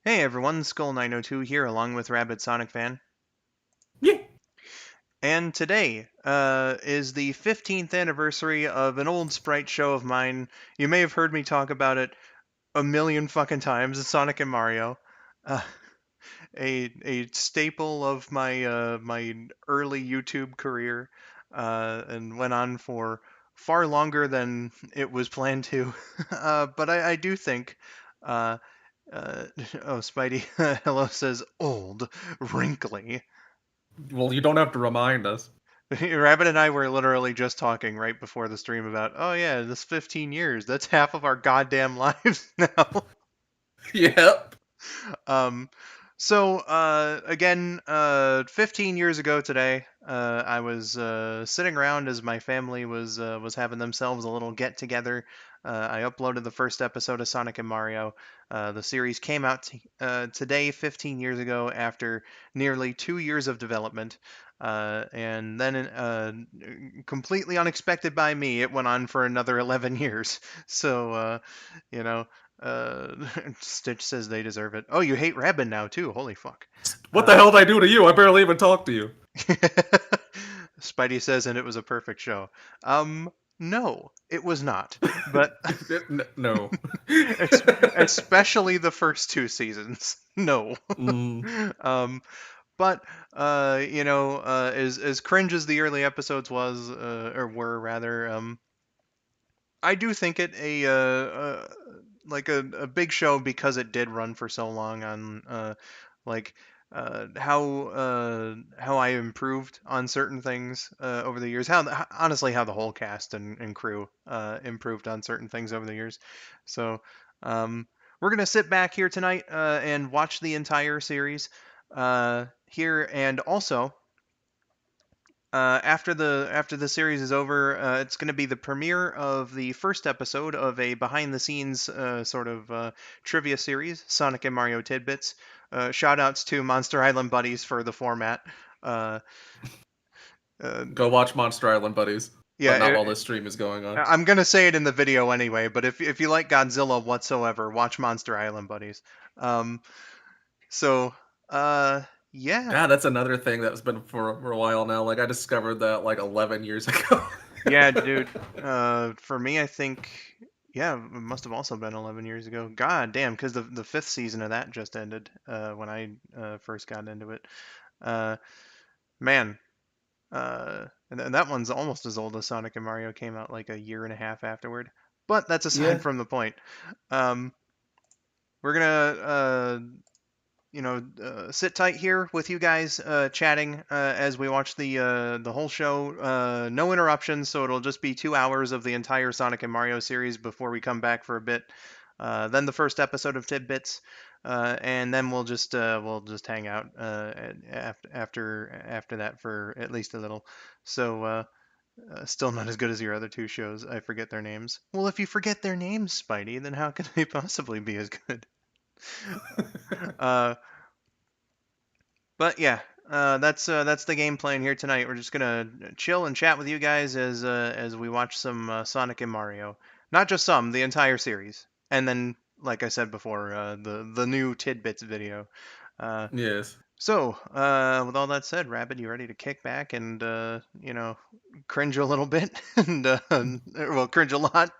Hey everyone, skull902 here along with RabidSonicFan. Yeah. And today is the 15th anniversary of an old sprite show of mine. You may have heard me talk about it a million fucking times. It's Sonic and Mario. Uh, a staple of my early YouTube career, and went on for far longer than it was planned to. But I do think uh, Uh, oh, Spidey, hello says old, wrinkly. Well, you don't have to remind us. Rabbit and I were literally just talking right before the stream about, oh yeah, this 15 years, that's half of our goddamn lives now. Yep. Um, again, 15 years ago today, I was sitting around as my family was having themselves a little get together. I uploaded the first episode of Sonic and Mario. The series came out today, 15 years ago, after nearly 2 years of development. And then, completely unexpected by me, it went on for another 11 years. So, you know, uh, Stitch says they deserve it. Oh, you hate Rabid now too. Holy fuck. What the hell did I do to you? I barely even talked to you. Spidey says, and it was a perfect show. No, it was not. But No. especially the first two seasons. No. Mm, um, but as cringe as the early episodes was, or were rather, I do think it a big show because it did run for so long on like how I improved on certain things over the years. Honestly, how the whole cast and crew improved on certain things over the years. So um, we're gonna sit back here tonight and watch the entire series here, and also after the series is over, it's going to be the premiere of the first episode of a behind-the-scenes sort of trivia series, Sonic and Mario Tidbits. Shout-outs to Monster Island Buddies for the format. Uh, uh, Go watch Monster Island, buddies. But not yeah, while this stream is going on. I'm going to say it in the video anyway, but if you like Godzilla whatsoever, watch Monster Island Buddies. Um, so, uh, yeah. Yeah, that's another thing that's been for a while now. Like, I discovered that like 11 years ago. Yeah, dude. For me, I think, yeah, it must have also been 11 years ago. God damn, because the fifth season of that just ended when I first got into it. Uh, man, and that one's almost as old as Sonic and Mario came out like a year and a half afterward. But that's aside Yeah. from the point. Um, we're gonna sit tight here with you guys, chatting as we watch the whole show. No interruptions, so it'll just be 2 hours of the entire Sonic and Mario series before we come back for a bit. Then the first episode of Tidbits, and then we'll just hang out after that for at least a little. So. Still not as good as your other two shows. I forget their names. Well, if you forget their names, Spidey, then how can they possibly be as good? Uh, But yeah, that's the game plan here tonight. We're just gonna chill and chat with you guys as we watch some Sonic and Mario. Not just some, the entire series. And then, like I said before, the new tidbits video. Uh, Yes. with all that said, Rabbit, you ready to kick back and cringe a little bit and well, cringe a lot,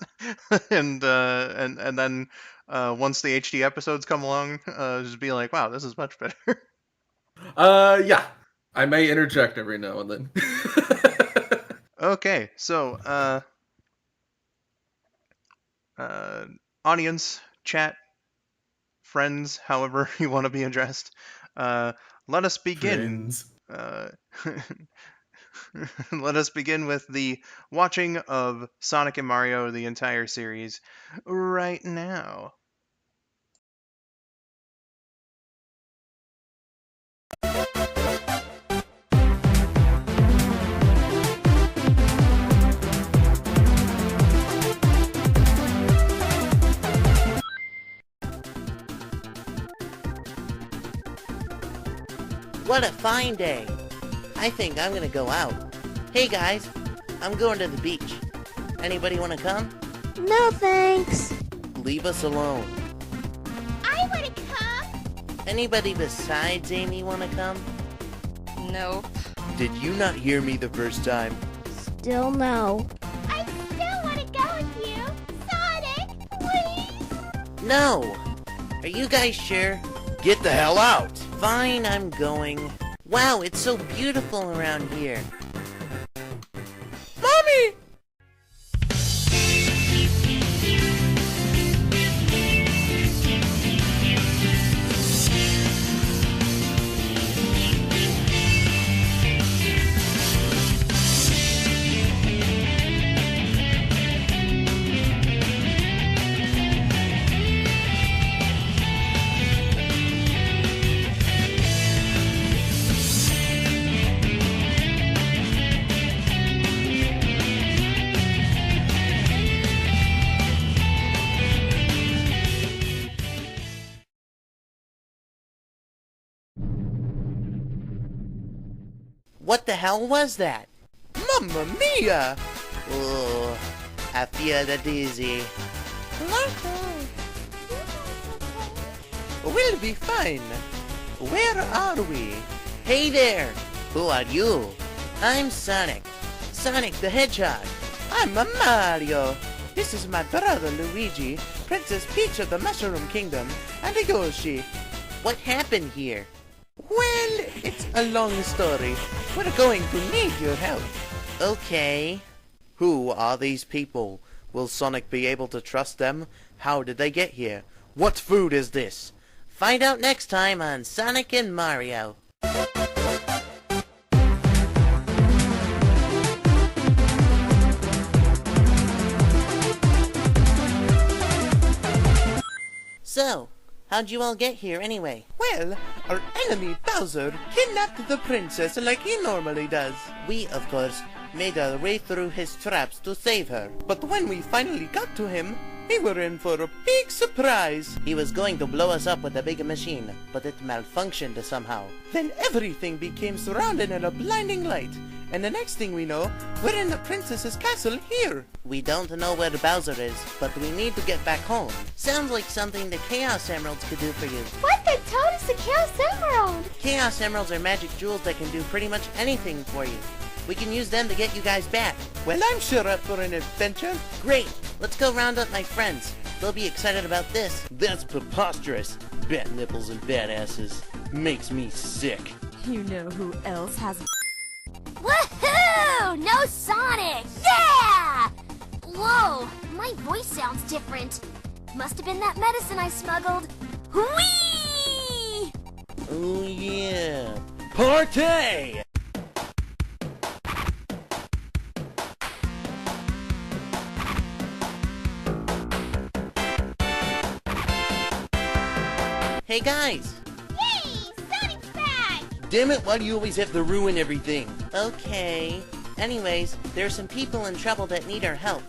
and then once the HD episodes come along, just be like, wow, this is much better. Yeah. I may interject every now and then. Okay, so audience, chat, friends, however you want to be addressed, let us begin. Friends. Uh, let us begin with the watching of Sonic and Mario, the entire series, right now. What a fine day. I think I'm gonna go out. Hey guys, I'm going to the beach. Anybody wanna come? No thanks. Leave us alone. I wanna come. Anybody besides Amy wanna come? Nope. Did you not hear me the first time? Still no. I still want to go with you. Sonic, please. No! Are you guys sure? Get the hell out! Fine, I'm going. Wow, it's so beautiful around here. Mommy! What the hell was that? Mamma mia! Oh, I feel the dizzy. We'll be fine. Where are we? Hey there! Who are you? I'm Sonic. Sonic the Hedgehog. I'm a Mario. This is my brother Luigi, Princess Peach of the Mushroom Kingdom, and a Yoshi. What happened here? Well, it's a long story. We're going to need your help. Okay. Who are these people? Will Sonic be able to trust them? How did they get here? What food is this? Find out next time on Sonic and Mario. So, how'd you all get here anyway? Well, our enemy Bowser kidnapped the princess like he normally does. We, of course, made our way through his traps to save her. But when we finally got to him, we were in for a big surprise. He was going to blow us up with a big machine, but it malfunctioned somehow. Then everything became surrounded in a blinding light. And the next thing we know, we're in the princess's castle here. We don't know where Bowser is, but we need to get back home. Sounds like something the Chaos Emeralds could do for you. What the toad is the Chaos Emerald? Chaos Emeralds are magic jewels that can do pretty much anything for you. We can use them to get you guys back. Well, I'm sure up for an adventure. Great! Let's go round up my friends. They'll be excited about this. That's preposterous. Bat nipples and bat asses. Makes me sick. You know who else has... Woohoo! No Sonic! Yeah! Whoa, my voice sounds different. Must have been that medicine I smuggled. Whee! Oh yeah. Party! Hey guys! Yay! Sonic's back! Damn it, why do you always have to ruin everything? Okay. Anyways, there's some people in trouble that need our help.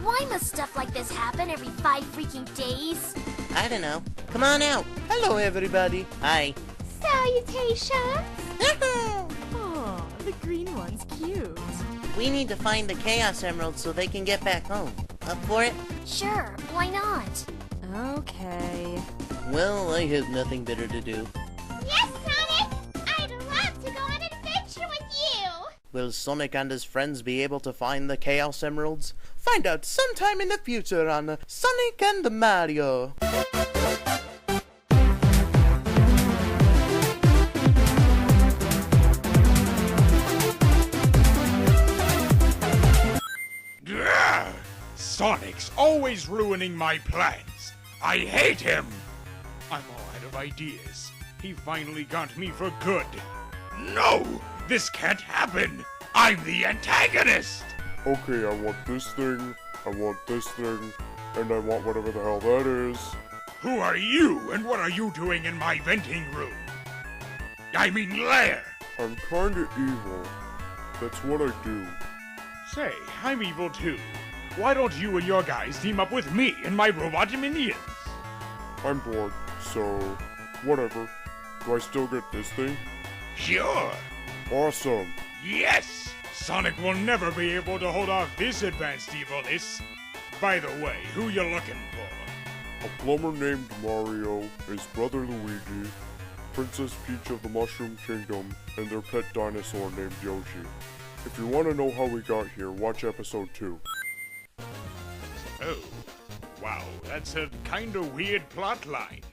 Why must stuff like this happen every 5 freaking days? I don't know. Come on out. Hello, everybody. Hi. Salutations! Oh, the green one's cute. We need to find the Chaos Emeralds so they can get back home. Up for it? Sure, why not? Okay. Well, I have nothing better to do. Yes, Sonic! I'd love to go on an adventure with you! Will Sonic and his friends be able to find the Chaos Emeralds? Find out sometime in the future on Sonic and Mario. Grr! Sonic's always ruining my plans. I hate him! I'm all out of ideas. He finally got me for good. No! This can't happen! I'm the antagonist! Okay, I want this thing, I want this thing, and I want whatever the hell that is. Who are you, and what are you doing in my venting room? I mean lair! I'm kinda evil. That's what I do. Say, I'm evil too. Why don't you and your guys team up with me and my robot minions? I'm bored, so whatever. Do I still get this thing? Sure! Awesome. Yes! Sonic will never be able to hold off this advanced evilness. By the way, who you looking for? A plumber named Mario, his brother Luigi, Princess Peach of the Mushroom Kingdom, and their pet dinosaur named Yoshi. If you want to know how we got here, watch episode 2. Oh, wow, that's a kinda weird plotline.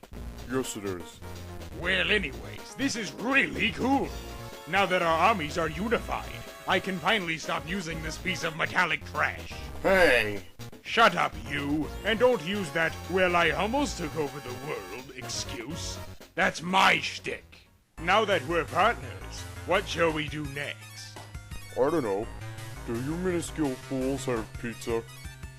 Yes, it is. Well, anyways, this is really cool. Now that our armies are unified, I can finally stop using this piece of metallic trash. Hey! Shut up, you, and don't use that, well, I almost took over the world excuse. That's my shtick. Now that we're partners, what shall we do next? I don't know. Do you minuscule fools have pizza?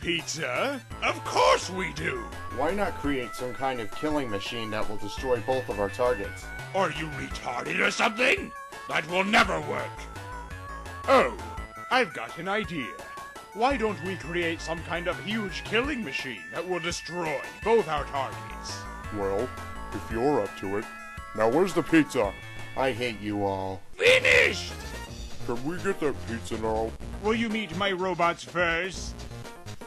Pizza? Of course we do! Why not create some kind of killing machine that will destroy both of our targets? Are you retarded or something? That will never work. Oh, I've got an idea. Why don't we create some kind of huge killing machine that will destroy both our targets? Well, if you're up to it. Now where's the pizza? I hate you all. Finished! Can we get that pizza now? Will you meet my robots first?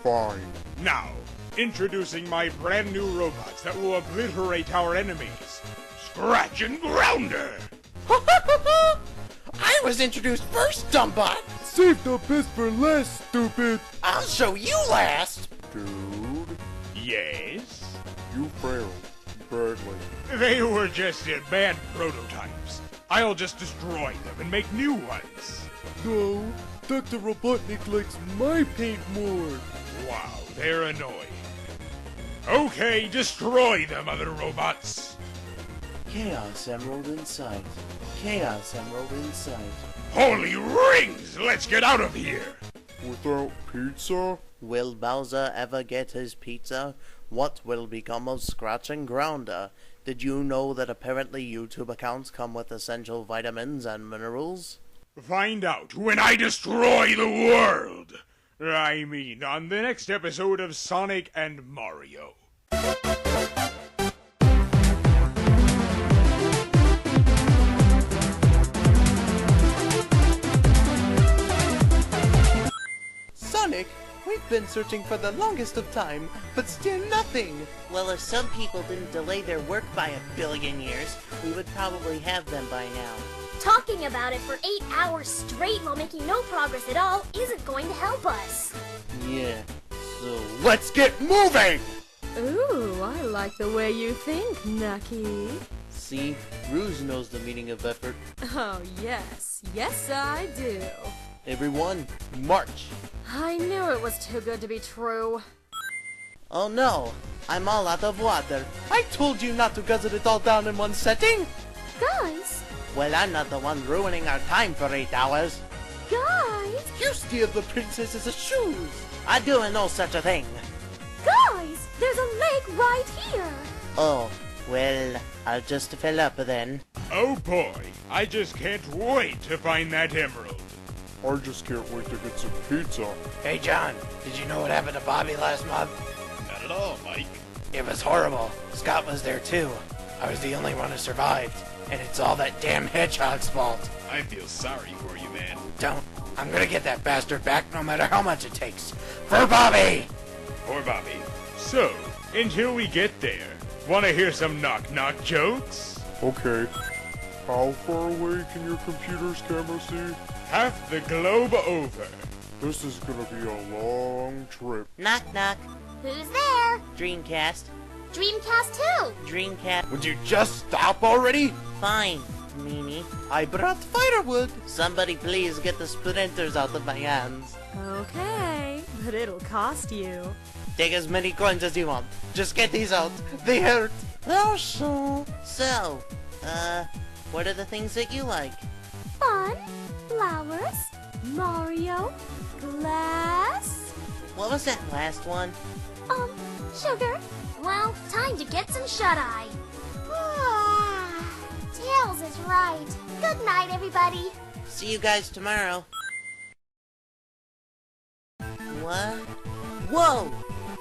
Fine. Now, introducing my brand new robots that will obliterate our enemies. Scratch and Grounder! I was introduced first, dumbbot! Save the best for last, stupid! I'll show you last! Dude, Yes? you failed. Badly. They were just bad prototypes. I'll just destroy them and make new ones. No, Dr. Robotnik likes my paint more. Wow, they're annoying. Okay, destroy them, other robots. Chaos Emerald in sight. Chaos Emerald in sight. Holy rings! Let's get out of here! Without pizza? Will Bowser ever get his pizza? What will become of Scratch and Grounder? Did you know that apparently YouTube accounts come with essential vitamins and minerals? Find out when I destroy the world! I mean, on the next episode of Sonic and Mario. Sonic, we've been searching for the longest of time, but still nothing. Well, if some people didn't delay their work by 1 billion years, we would probably have them by now. Talking about it for 8 hours straight while making no progress at all isn't going to help us. Yeah, so let's get moving! Ooh, I like the way you think, Nucky. See, Ruse knows the meaning of effort. Oh, yes. Yes, I do. Everyone, march! I knew it was too good to be true. Oh no, I'm all out of water. I told you not to guzzle it all down in one setting! Guys! Well, I'm not the one ruining our time for 8 hours. Guys! You steal the princess's shoes! I do no such a thing. Guys! There's a lake right here! Oh, well, I'll just fill up then. Oh boy, I just can't wait to find that emerald. I just can't wait to get some pizza. Hey John, did you know what happened to Bobby last month? Not at all, Mike. It was horrible. Scott was there too. I was the only one who survived. And it's all that damn hedgehog's fault. I feel sorry for you, man. Don't. I'm gonna get that bastard back no matter how much it takes. For Bobby! Poor Bobby. So, until we get there, wanna hear some knock-knock jokes? Okay. How far away can your computer's camera see? Half the globe over. This is gonna be a long trip. Knock knock. Who's there? Dreamcast. Dreamcast who? Dreamcast. Would you just stop already? Fine, Mimi. I brought firewood. Somebody please get the splinters out of my hands. Okay, but it'll cost you. Take as many coins as you want. Just get these out. They hurt. Also. So, what are the things that you like? Fun, flowers, Mario, glass, What was that last one? sugar. Well, time to get some shut-eye. Tails is right. Good night, everybody. See you guys tomorrow. What? Whoa!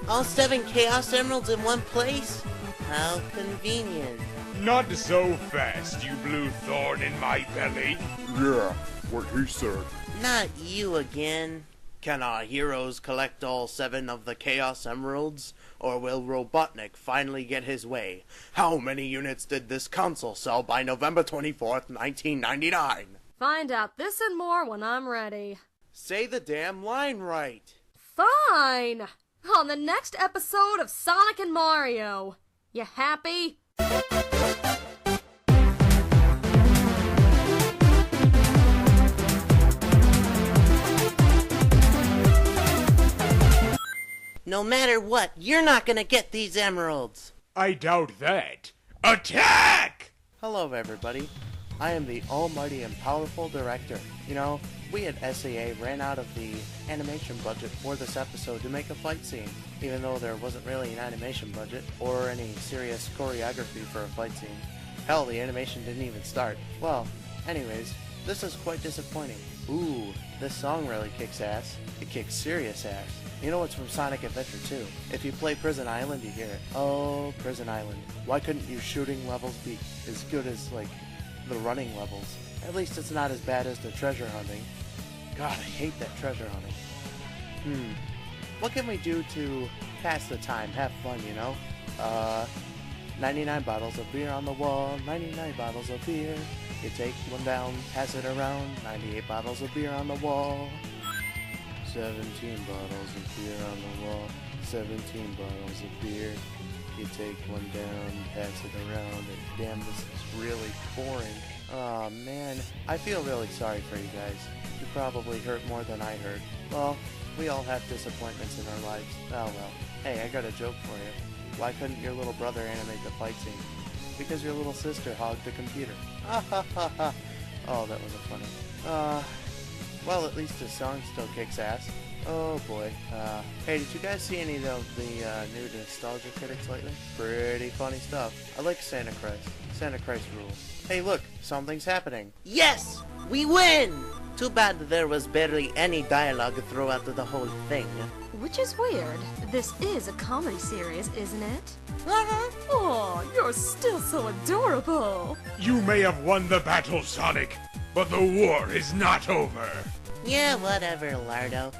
All 7 Chaos Emeralds in one place? How convenient. Not so fast, you blue thorn in my belly. Yeah, what he said. Not you again. Can our heroes collect all 7 of the Chaos Emeralds? Or will Robotnik finally get his way? How many units did this console sell by November 24th, 1999? Find out this and more when I'm ready. Say the damn line right. Fine! On the next episode of Sonic and Mario. You happy? No matter what, you're not gonna get these emeralds. I doubt that. Attack! Hello, everybody. I am the almighty and powerful director. You know, we at SAA ran out of the animation budget for this episode to make a fight scene, even though there wasn't really an animation budget or any serious choreography for a fight scene. Hell, the animation didn't even start. Well, anyways, this is quite disappointing. Ooh, this song really kicks ass. It kicks serious ass. You know it's from Sonic Adventure 2. If you play Prison Island, you hear it. Oh, Prison Island. Why couldn't your shooting levels be as good as, like, the running levels? At least it's not as bad as the treasure hunting. God, I hate that treasure hunting. What can we do to pass the time, have fun, you know? 99 bottles of beer on the wall, 99 bottles of beer. You take one down, pass it around, 98 bottles of beer on the wall. 17 bottles of beer on the wall, 17 bottles of beer. You take one down, pass it around, and damn, this is really boring. Aw, man. I feel really sorry for you guys. You probably hurt more than I hurt. Well, we all have disappointments in our lives. Oh well. Hey, I got a joke for you. Why couldn't your little brother animate the fight scene? Because your little sister hogged the computer. Ah ha ha ha. Oh, that wasn't funny. Well, at least the song still kicks ass. Oh boy. Hey, did you guys see any of the new nostalgia critics lately? Pretty funny stuff. I like Santa Christ. Santa Christ rules. Hey, look, something's happening. Yes! We win! Too bad there was barely any dialogue throughout the whole thing. Which is weird. This is a comedy series, isn't it? Uh-huh. Oh, you're still so adorable. You may have won the battle, Sonic, but the war is not over. Yeah, whatever, Lardo.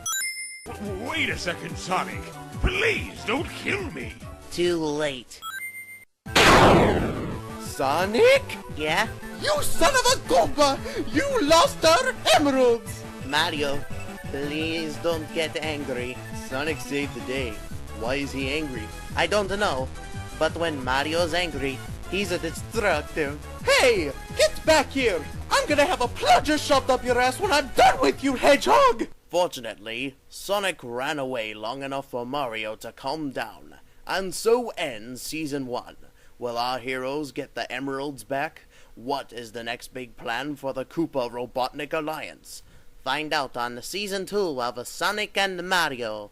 Wait a second, Sonic. Please don't kill me. Too late. Sonic? Yeah? You son of a gomba! You lost our emeralds! Mario, please don't get angry. Sonic saved the day. Why is he angry? I don't know. But when Mario's angry, he's a destructive. Hey! Get back here! I'm gonna have a plunger shoved up your ass when I'm done with you, hedgehog! Fortunately, Sonic ran away long enough for Mario to calm down. And so ends Season 1. Will our heroes get the emeralds back? What is the next big plan for the Koopa Robotnik Alliance? Find out on Season 2 of Sonic and Mario.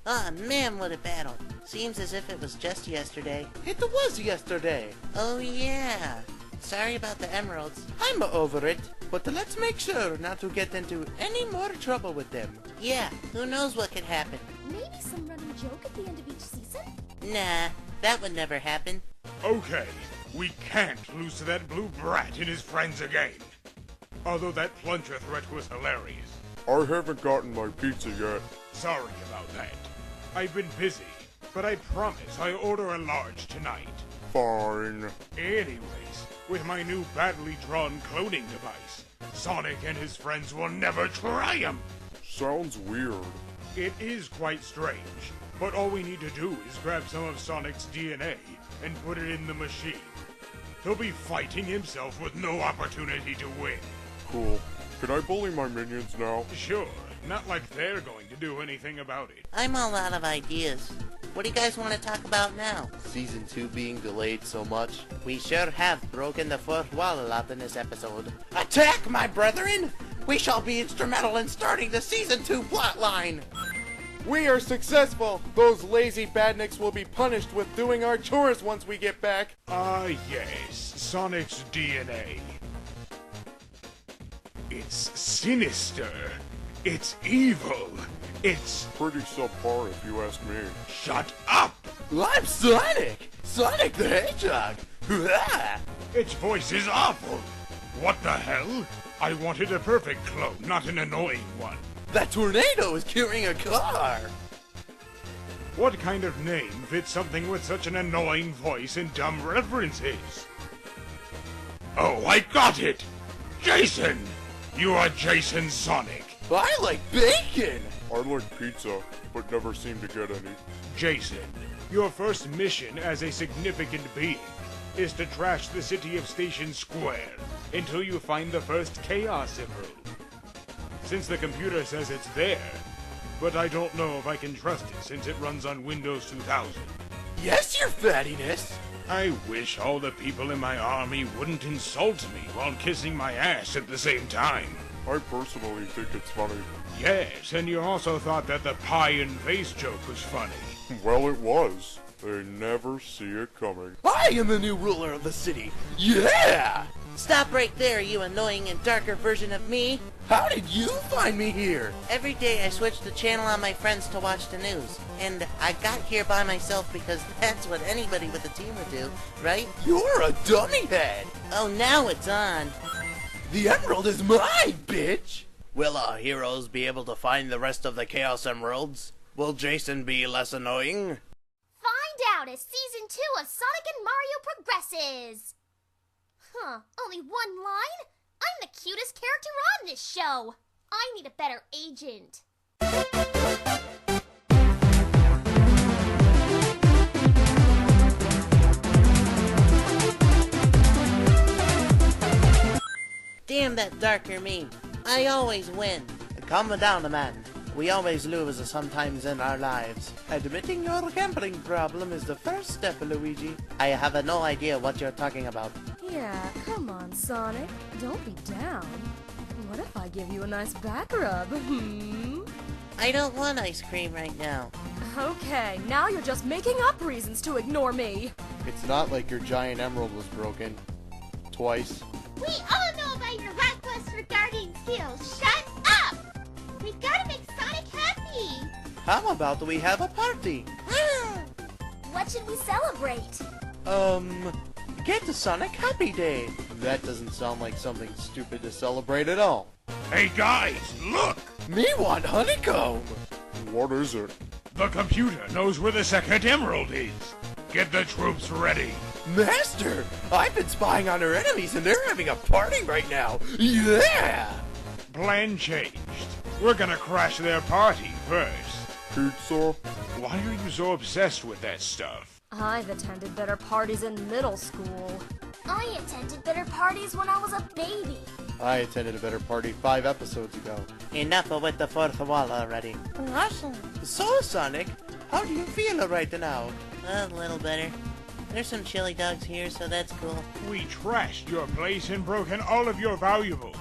Ah, man, what a battle. Seems as if it was just yesterday. It was yesterday. Oh, yeah. Sorry about the emeralds. I'm over it, but let's make sure not to get into any more trouble with them. Yeah, who knows what could happen. Maybe some running joke at the end of each season? Nah, that would never happen. Okay, we can't lose to that blue brat and his friends again. Although that plunger threat was hilarious. I haven't gotten my pizza yet. Sorry about that. I've been busy, but I promise I'll order a large tonight. Fine. Anyways, with my new badly drawn cloning device, Sonic and his friends will never triumph. Sounds weird. It is quite strange, but all we need to do is grab some of Sonic's DNA and put it in the machine. He'll be fighting himself with no opportunity to win. Cool. Can I bully my minions now? Sure, not like they're going to do anything about it. I'm all out of ideas. What do you guys want to talk about now? Season 2 being delayed so much. We sure have broken the fourth wall a lot in this episode. Attack, my brethren! We shall be instrumental in starting the Season 2 plotline! We are successful! Those lazy badniks will be punished with doing our chores once we get back! Ah, yes, Sonic's DNA. It's sinister. It's evil. It's Pretty subpar if you ask me. Shut up! I'm Sonic! Sonic the Hedgehog! Its voice is awful. What the hell? I wanted a perfect clone, not an annoying one. That tornado is carrying a car! What kind of name fits something with such an annoying voice and dumb references? Oh, I got it! Jason! You are Jason Sonic. I like bacon! I like pizza, but never seem to get any. Jason, your first mission as a significant being is to trash the city of Station Square until you find the first Chaos Emerald. Since the computer says it's there, but I don't know if I can trust it since it runs on Windows 2000. Yes, your fattiness! I wish all the people in my army wouldn't insult me while kissing my ass at the same time. I personally think it's funny. Yes, and you also thought that the pie and face joke was funny. Well, it was. They never see it coming. I am the new ruler of the city! Yeah! Stop right there, you annoying and darker version of me. How did you find me here? Every day I switch the channel on my friends to watch the news. And I got here by myself because that's what anybody with a team would do, right? You're a dummy head! Oh, now it's on. The emerald is mine, bitch! Will our heroes be able to find the rest of the Chaos Emeralds? Will Jason be less annoying? Find out as Season 2 of Sonic and Mario progresses! Huh, only one line? I'm the cutest character on this show! I need a better agent. Damn that darker me. I always win. Calm down, man. We always lose sometimes in our lives. Admitting your gambling problem is the first step, Luigi. I have no idea what you're talking about. Yeah, come on, Sonic. Don't be down. What if I give you a nice back rub? I don't want ice cream right now. Okay, now you're just making up reasons to ignore me. It's not like your giant emerald was broken. Twice. We all know about your lackluster guardian skills. Shut up! We've got to make Sonic happy. How about we have a party? What should we celebrate? Get the Sonic Happy Day. That doesn't sound like something stupid to celebrate at all. Hey guys, look! Me want honeycomb. What is it? The computer knows where the second emerald is. Get the troops ready. Master, I've been spying on our enemies and they're having a party right now. Yeah! Plan changed. We're gonna crash their party first. Pizza? Why are you so obsessed with that stuff? I've attended better parties in middle school. I attended better parties when I was a baby. I attended a better party 5 episodes ago. Enough with the fourth wall already. Awesome. So, Sonic, how do you feel right now? A little better. There's some chili dogs here, so that's cool. We trashed your place and broken all of your valuables.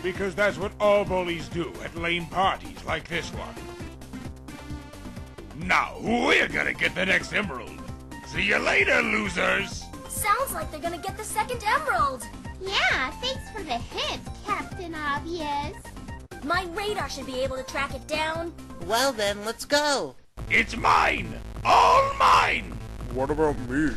Because that's what all bullies do at lame parties like this one. Now, we're gonna get the next emerald. See you later, losers! Sounds like they're gonna get the second emerald. Yeah, thanks for the hint, Captain Obvious. My radar should be able to track it down. Well then, let's go. It's mine! All mine! What about me?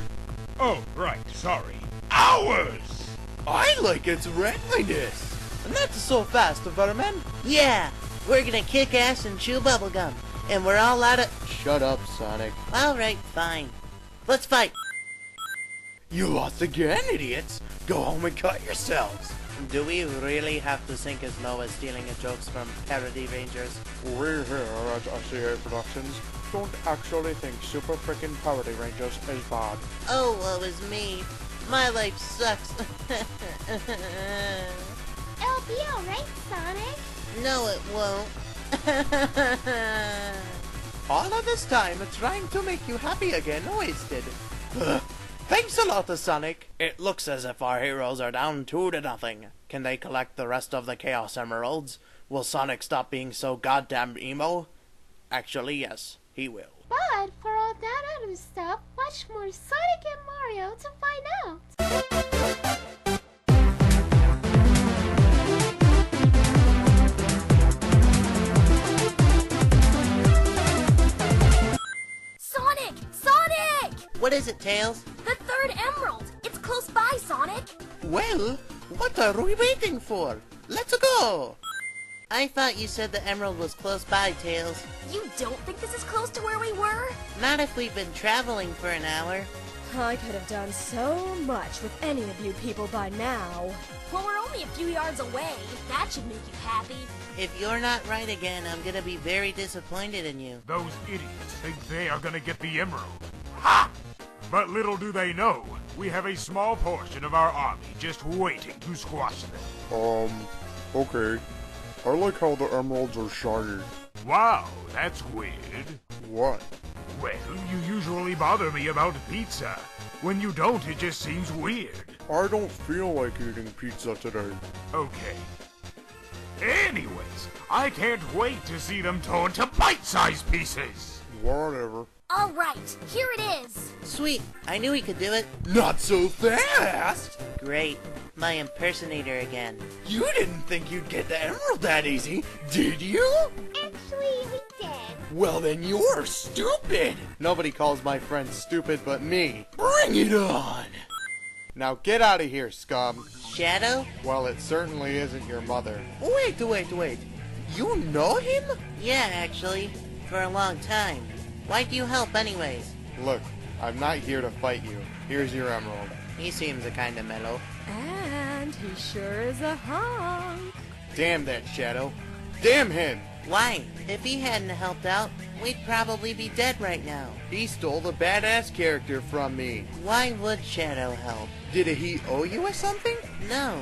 Oh, right, sorry. Ours! I like its redliness. Not so fast, Vermin. Yeah, we're gonna kick ass and chew bubblegum. And we're all out of... Shut up, Sonic. Alright, fine. Let's fight. You lost again, idiots. Go home and cut yourselves. Do we really have to sink as low as stealing jokes from Parody Rangers? We here at SCA Productions don't actually think Super Frickin' Parody Rangers is bad. Oh, woe is me. My life sucks. It'll be alright, Sonic. No, it won't. All of this time trying to make you happy again wasted. Thanks a lot, Sonic. It looks as if our heroes are down 2-0. Can they collect the rest of the Chaos Emeralds? Will Sonic stop being so goddamn emo? Actually, yes, he will. But for all that other stuff, watch more Sonic and Mario to find out. Sonic! Sonic! What is it, Tails? The third emerald! It's close by, Sonic! Well, what are we waiting for? Let's go! I thought you said the emerald was close by, Tails. You don't think this is close to where we were? Not if we've been traveling for an hour. I could have done so much with any of you people by now. Well, we're only a few yards away. That should make you happy. If you're not right again, I'm gonna be very disappointed in you. Those idiots think they are gonna get the emerald. Ha! But little do they know, we have a small portion of our army just waiting to squash them. Okay. I like how the emeralds are shiny. Wow, that's weird. What? Well, you usually bother me about pizza. When you don't, it just seems weird. I don't feel like eating pizza today. Okay. Anyways, I can't wait to see them torn to bite-sized pieces. Whatever. All right, here it is. Sweet, I knew he could do it. Not so fast! Great, my impersonator again. You didn't think you'd get the emerald that easy, did you? Actually, we did. Well, then you're stupid! Nobody calls my friend stupid but me. Bring it on! Now get out of here, scum. Shadow? Well, it certainly isn't your mother. Wait. You know him? Yeah, actually, for a long time. Why'd you help anyways? Look, I'm not here to fight you. Here's your emerald. He seems a kinda mellow. And he sure is a hunk. Damn that Shadow. Damn him! Why? If he hadn't helped out, we'd probably be dead right now. He stole the badass character from me. Why would Shadow help? Did he owe you or something? No.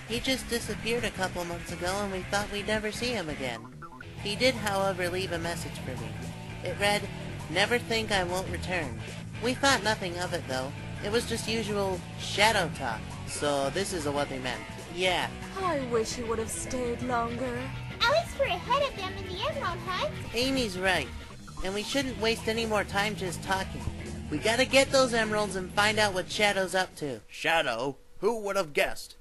He just disappeared a couple months ago and we thought we'd never see him again. He did, however, leave a message for me. It read, "Never think I won't return." We thought nothing of it, though. It was just usual shadow talk. So this is what they meant. Yeah. I wish he would have stayed longer. At least we're ahead of them in the emerald hunt. Amy's right. And we shouldn't waste any more time just talking. We gotta get those emeralds and find out what Shadow's up to. Shadow? Who would have guessed?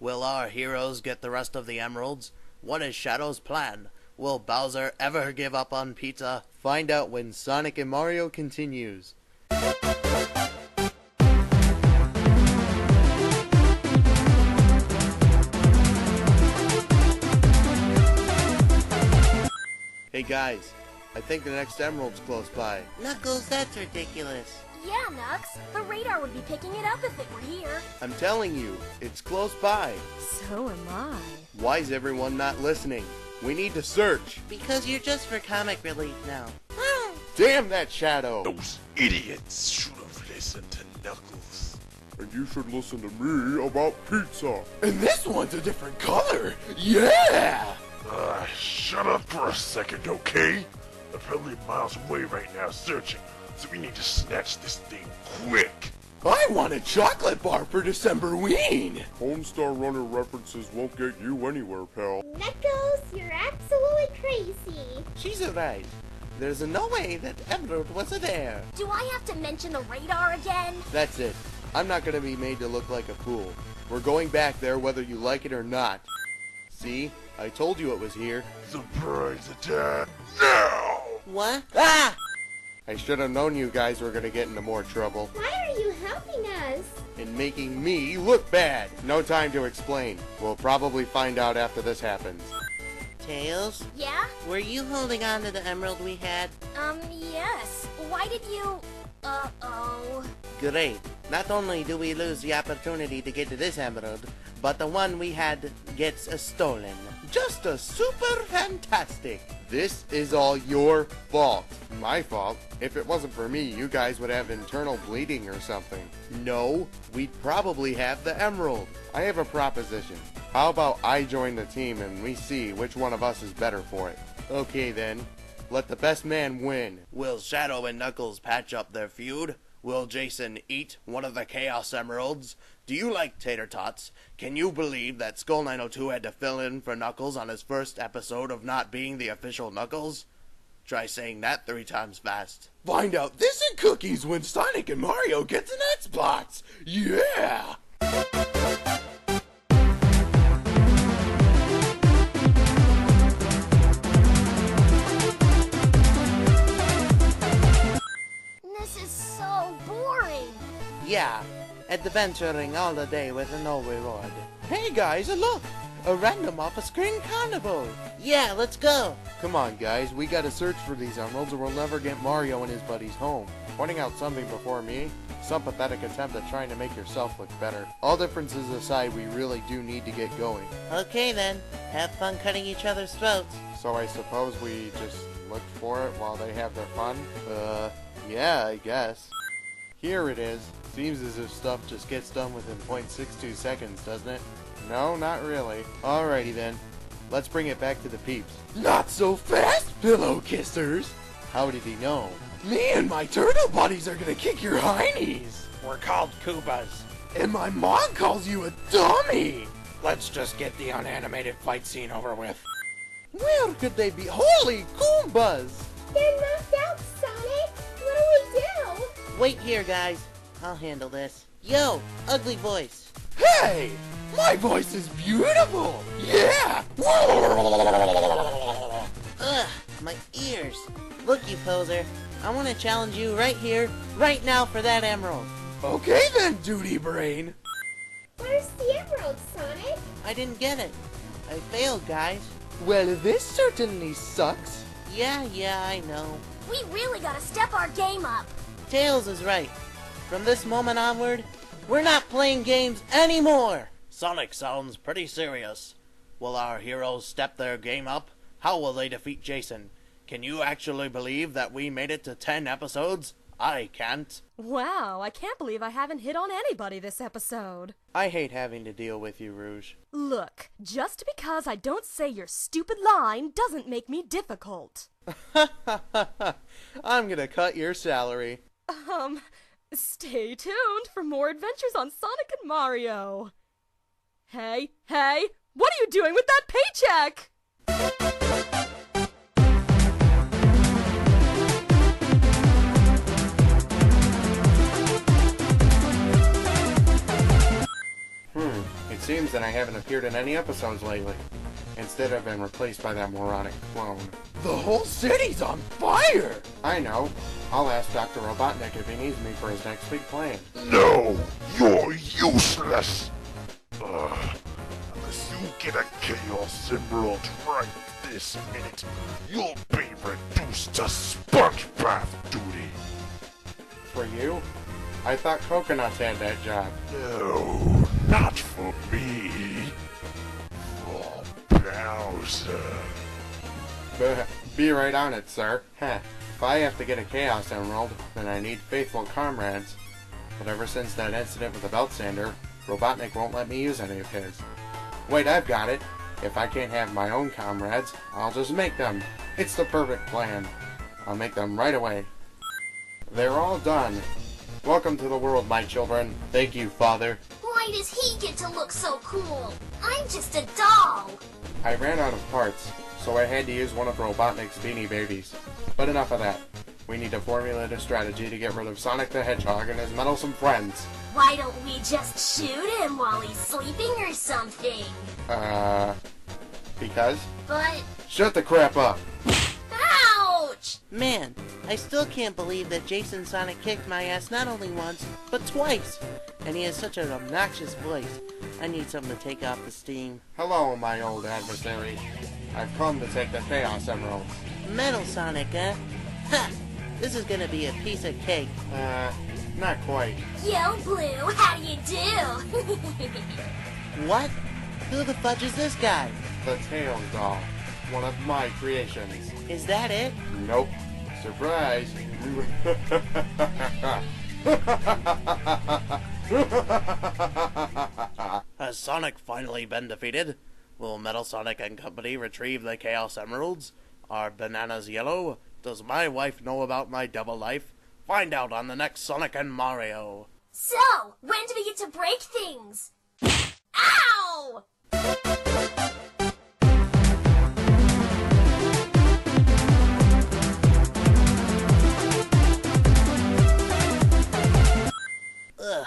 Will our heroes get the rest of the emeralds? What is Shadow's plan? Will Bowser ever give up on pizza? Find out when Sonic and Mario continues. Hey guys, I think the next emerald's close by. Knuckles, that's ridiculous. Yeah, Nux. The radar would be picking it up if it were here. I'm telling you, it's close by. So am I. Why is everyone not listening? We need to search. Because you're just for comic relief now. Damn that Shadow! Those idiots should have listened to Knuckles. And you should listen to me about pizza. And this one's a different color! Yeah! Shut up for a second, okay? I'm probably miles away right now searching, so we need to snatch this thing quick. I want a chocolate bar for Decemberween! Homestar Runner references won't get you anywhere, pal. Knuckles, you're absolutely crazy. She's right. There's no way that Emerald was there. Do I have to mention the radar again? That's it. I'm not gonna be made to look like a fool. We're going back there whether you like it or not. See? I told you it was here. Surprise attack now! What? Ah! I should have known you guys were gonna get into more trouble. Why are you helping us? And making me look bad. No time to explain. We'll probably find out after this happens. Tails? Yeah? Were you holding on to the emerald we had? Yes. Why did you... Uh-oh. Great. Not only do we lose the opportunity to get to this emerald, but the one we had gets stolen. Just a super fantastic. This is all your fault. My fault? If it wasn't for me, you guys would have internal bleeding or something. No, we'd probably have the emerald. I have a proposition. How about I join the team and we see which one of us is better for it? Okay then. Let the best man win. Will Shadow and Knuckles patch up their feud? Will Jason eat one of the Chaos Emeralds? Do you like tater tots? Can you believe that Skull902 had to fill in for Knuckles on his first episode of not being the official Knuckles? Try saying that 3 times fast. Find out this and cookies when Sonic and Mario get an Xbox! Yeah! This is so boring. Yeah, adventuring all the day with no reward. Hey guys, look! A random off-screen carnival! Yeah, let's go! Come on, guys, we gotta search for these emeralds or we'll never get Mario and his buddies home. Pointing out something before me, some pathetic attempt at trying to make yourself look better. All differences aside, we really do need to get going. Okay then, have fun cutting each other's throats. So I suppose we just look for it while they have their fun? Yeah, I guess. Here it is. Seems as if stuff just gets done within 0.62 seconds, doesn't it? No, not really. Alrighty then. Let's bring it back to the peeps. Not so fast, pillow kissers! How did he know? Me and my turtle buddies are gonna kick your heinies! We're called Koopas. And my mom calls you a dummy! Let's just get the unanimated fight scene over with. Where could they be? Holy Goombas! They're knocked out, Sonic! What do we do? Wait here, guys. I'll handle this. Yo, ugly voice. Hey! My voice is beautiful! Yeah! Ugh, my ears. Look, you poser. I want to challenge you right here, right now for that emerald. Okay then, Duty Brain! Where's the emerald, Sonic? I didn't get it. I failed, guys. Well, this certainly sucks. Yeah, I know. We really gotta step our game up. Tails is right. From this moment onward, we're not playing games anymore. Sonic sounds pretty serious. Will our heroes step their game up? How will they defeat Jason? Can you actually believe that we made it to 10 episodes? I can't. Wow, I can't believe I haven't hit on anybody this episode. I hate having to deal with you, Rouge. Look, just because I don't say your stupid line doesn't make me difficult. I'm gonna cut your salary. Stay tuned for more adventures on Sonic and Mario. Hey, what are you doing with that paycheck? It seems that I haven't appeared in any episodes lately. Instead, I've been replaced by that moronic clone. The whole city's on fire! I know. I'll ask Dr. Robotnik if he needs me for his next big plan. No, you're useless. Unless you get a Chaos Emerald right this minute, you'll be reduced to sponge bath duty. For you? I thought Coconuts had that job. No, not for me. For Bowser. Be right on it, sir. If I have to get a Chaos Emerald, then I need faithful comrades. But ever since that incident with the belt sander, Robotnik won't let me use any of his. Wait, I've got it. If I can't have my own comrades, I'll just make them. It's the perfect plan. I'll make them right away. They're all done. Welcome to the world, my children. Thank you, Father. Why does he get to look so cool? I'm just a doll. I ran out of parts, so I had to use one of Robotnik's Beanie Babies. But enough of that. We need to formulate a strategy to get rid of Sonic the Hedgehog and his meddlesome friends. Why don't we just shoot him while he's sleeping or something? Because? But... Shut the crap up! Ouch! Man, I still can't believe that Jason Sonic kicked my ass not only once, but twice. And he has such an obnoxious voice. I need something to take off the steam. Hello, my old adversary. I've come to take the Chaos Emeralds. Metal Sonic, huh? Ha! This is gonna be a piece of cake. Not quite. Yo, Blue, how do you do? What? Who the fudge is this guy? The Tails doll. One of my creations. Is that it? Nope. Surprise! Has Sonic finally been defeated? Will Metal Sonic and Company retrieve the Chaos Emeralds? Are bananas yellow? Does my wife know about my double life? Find out on the next Sonic and Mario. So, when do we get to break things? Ow! Ugh.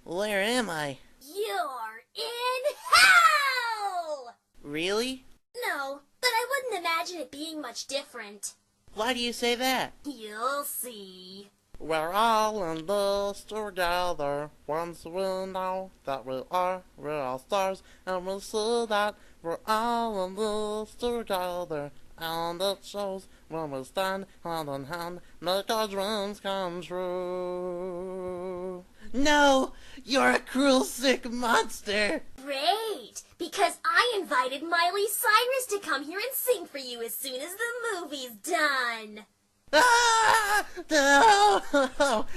Where am I? You're in hell! Really? No, but I wouldn't imagine it being much different. Why do you say that? You'll see. We're all in this together. Once we know that we're all stars, and we'll see that we're all in this together. And it shows when we stand hand in hand, make our dreams come true. No! You're a cruel, sick monster! Great! Because I invited Miley Cyrus to come here and sing for you as soon as the movie's done. Ah! No!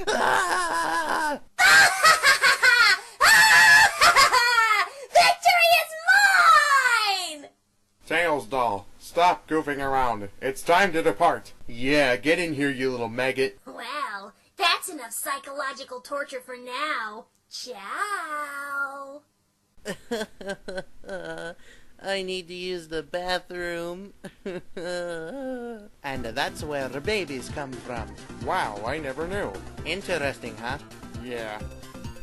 Ah! Victory is mine! Tails doll, stop goofing around. It's time to depart. Yeah, get in here, you little maggot. Well, that's enough psychological torture for now. Ciao. I need to use the bathroom. And that's where the babies come from. Wow, I never knew. Interesting, huh? Yeah.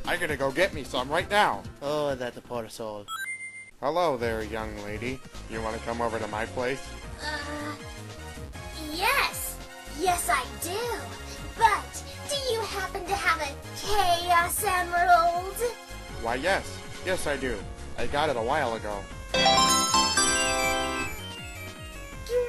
I gotta go get me some right now. Oh, that poor soul. Hello there, young lady. You wanna come over to my place? Yes. Yes, I do. But do you happen to have a Chaos Emerald? Why, yes. Yes, I do. I got it a while ago.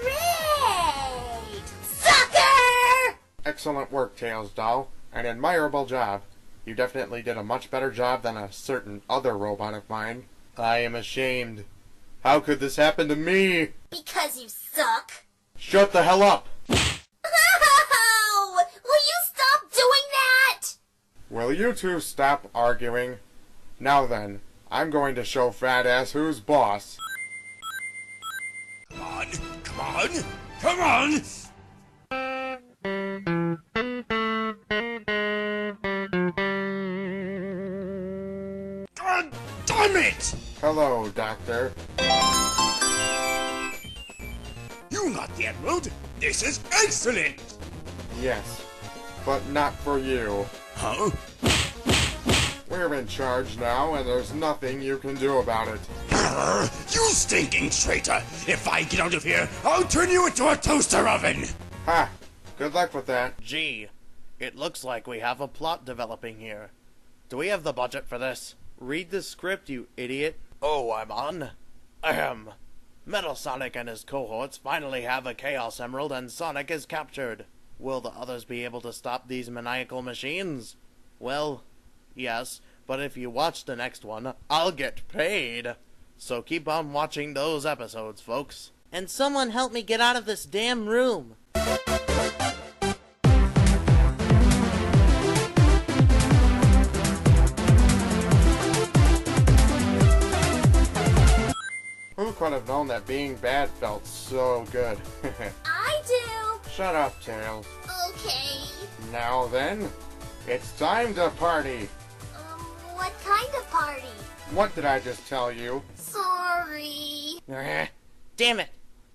Great! Sucker! Excellent work, Tails doll. An admirable job. You definitely did a much better job than a certain other robot of mine. I am ashamed. How could this happen to me? Because you suck. Shut the hell up! Oh! Will you stop doing that? Will you two stop arguing? Now then, I'm going to show Fat Ass who's boss. Come on, come on, come on! God damn it! Hello, Doctor. You got the emerald. This is excellent. Yes, but not for you. Huh? We're in charge now, and there's nothing you can do about it. You stinking traitor! If I get out of here, I'll turn you into a toaster oven! Ha! Good luck with that. Gee, it looks like we have a plot developing here. Do we have the budget for this? Read the script, you idiot. Oh, I'm on. Ahem. Metal Sonic and his cohorts finally have a Chaos Emerald and Sonic is captured. Will the others be able to stop these maniacal machines? Well, yes, but if you watch the next one, I'll get paid. So keep on watching those episodes, folks. And someone help me get out of this damn room. Who could have known that being bad felt so good? I do. Shut up, Tails. Okay. Now then, it's time to party. What kind of party? What did I just tell you? Sorry. Damn it!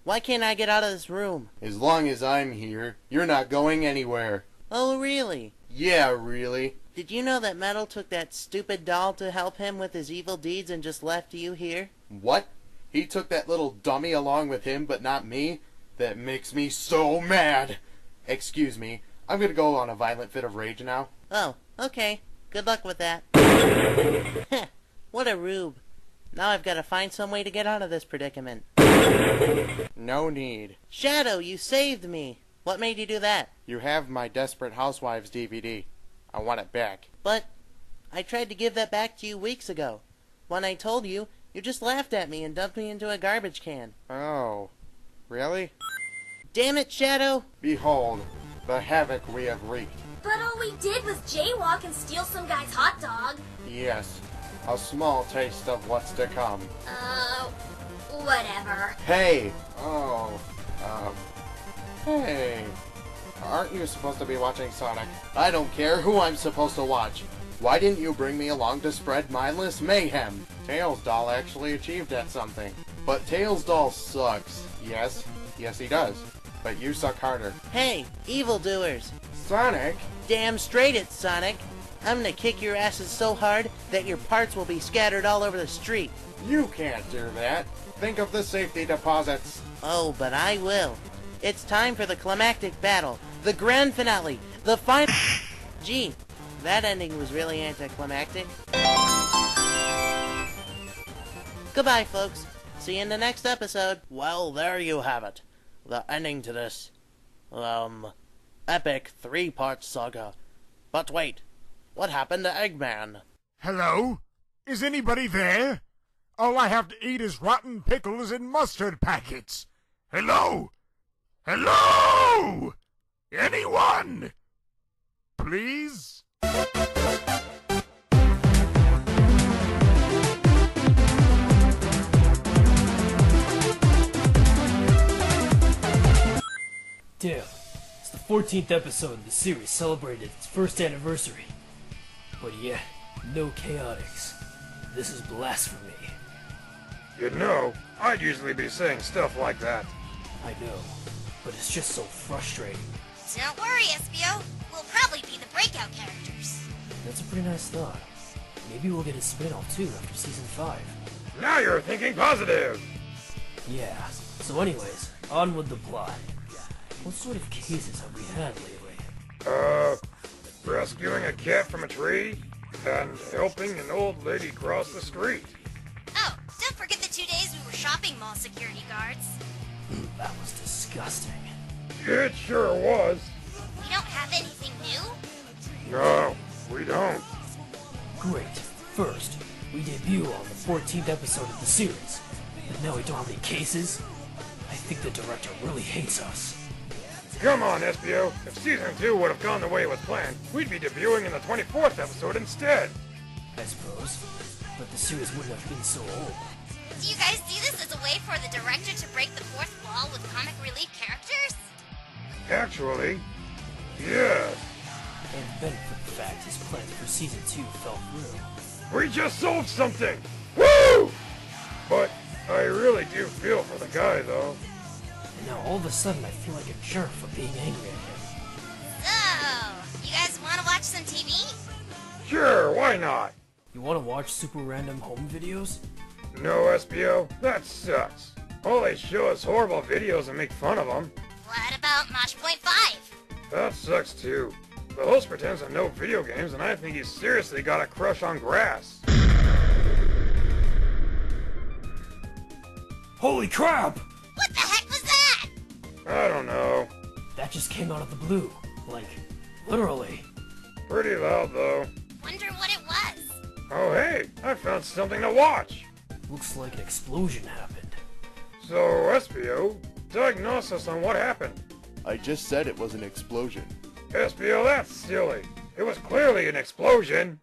Why can't I get out of this room? As long as I'm here, you're not going anywhere. Oh, really? Yeah, really. Did you know that Metal took that stupid doll to help him with his evil deeds and just left you here? What? He took that little dummy along with him, but not me? That makes me so mad. Excuse me, I'm gonna go on a violent fit of rage now. Oh, okay. Good luck with that. What a rube. Now I've got to find some way to get out of this predicament. No need. Shadow, you saved me. What made you do that? You have my Desperate Housewives DVD. I want it back. But I tried to give that back to you weeks ago. When I told you, you just laughed at me and dumped me into a garbage can. Oh, really? Damn it, Shadow! Behold, the havoc we have wreaked. But all we did was jaywalk and steal some guy's hot dog. Yes, a small taste of what's to come. Whatever. Hey! Oh, hey. Aren't you supposed to be watching Sonic? I don't care who I'm supposed to watch. Why didn't you bring me along to spread mindless mayhem? Tails Doll actually achieved at something. But Tails Doll sucks. Yes, he does. But you suck harder. Hey, evildoers! Sonic? Damn straight it's Sonic! I'm gonna kick your asses so hard that your parts will be scattered all over the street. You can't do that. Think of the safety deposits. Oh, but I will. It's time for the climactic battle, the grand finale, the final... Gee, that ending was really anticlimactic. Goodbye, folks. See you in the next episode. Well, there you have it. The ending to this, epic 3-part saga. But wait, what happened to Eggman? Hello? Is anybody there? All I have to eat is rotten pickles and mustard packets. Hello? Hello? Anyone? Please? Damn, it's the 14th episode of the series celebrated its first anniversary. But yeah, no chaotics. This is blasphemy. You know, I'd usually be saying stuff like that. I know, but it's just so frustrating. Don't worry, SBO. We'll probably be the breakout characters. That's a pretty nice thought. Maybe we'll get a spin-off too after season 5. Now you're thinking positive! Yeah, so anyways, on with the plot. What sort of cases have we had lately? Rescuing a cat from a tree, and helping an old lady cross the street. Oh, don't forget the 2 days we were shopping mall security guards. That was disgusting. It sure was. We don't have anything new? No, we don't. Great. First, we debut on the 14th episode of the series. But now we don't have any cases? I think the director really hates us. Come on, SBO. If Season 2 would have gone the way it was planned, we'd be debuting in the 24th episode instead. I suppose. But the series wouldn't have been so old. Do you guys see this as a way for the director to break the fourth wall with comic relief characters? Actually, yes. And then for the fact his plans for Season 2 fell through. We just solved something! Woo! But I really do feel for the guy, though. And now all of a sudden I feel like a jerk for being angry at him. So, you guys want to watch some TV? Sure, why not? You want to watch super random home videos? No, SBO, that sucks. All they show is horrible videos and make fun of them. What about Match Point 5? That sucks too. The host pretends to know video games, and I think he's seriously got a crush on grass. Holy crap! What the heck was that? I don't know. That just came out of the blue. Like, literally. Pretty loud though. Wonder what it was. Oh hey, I found something to watch. Looks like an explosion happened. So, SBO, diagnose us on what happened. I just said it was an explosion. SBO, that's silly. It was clearly an explosion.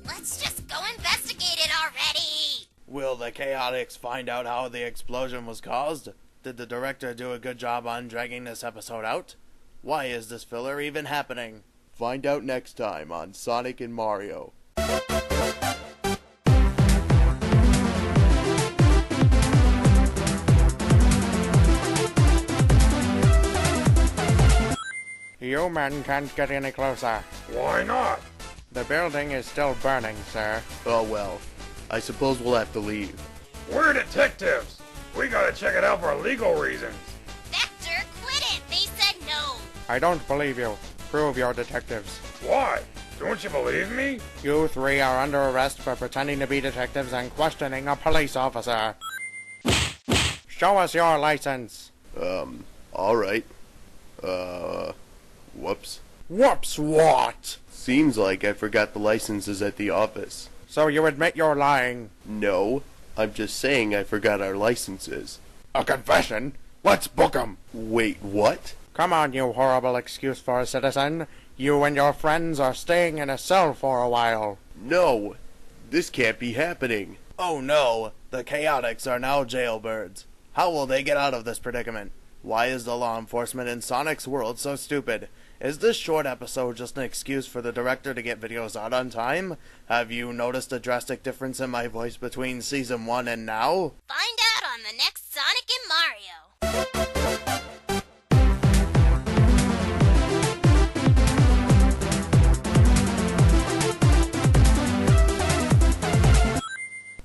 Let's just go investigate it already. Will the Chaotix find out how the explosion was caused? Did the director do a good job on dragging this episode out? Why is this filler even happening? Find out next time on Sonic and Mario. You men can't get any closer. Why not? The building is still burning, sir. Oh well, I suppose we'll have to leave. We're detectives. We gotta check it out for legal reasons. Vector, quit it. They said no. I don't believe you. Prove you're detectives. Why? Don't you believe me? You three are under arrest for pretending to be detectives and questioning a police officer. Show us your license. Alright. Whoops. Whoops, what? Seems like I forgot the licenses at the office. So you admit you're lying? No, I'm just saying I forgot our licenses. A confession? Let's book 'em. Wait, what? Come on, you horrible excuse for a citizen. You and your friends are staying in a cell for a while. No, this can't be happening. Oh no, the Chaotix are now jailbirds. How will they get out of this predicament? Why is the law enforcement in Sonic's world so stupid? Is this short episode just an excuse for the director to get videos out on time? Have you noticed a drastic difference in my voice between Season 1 and now? Find out on the next Sonic and Mario.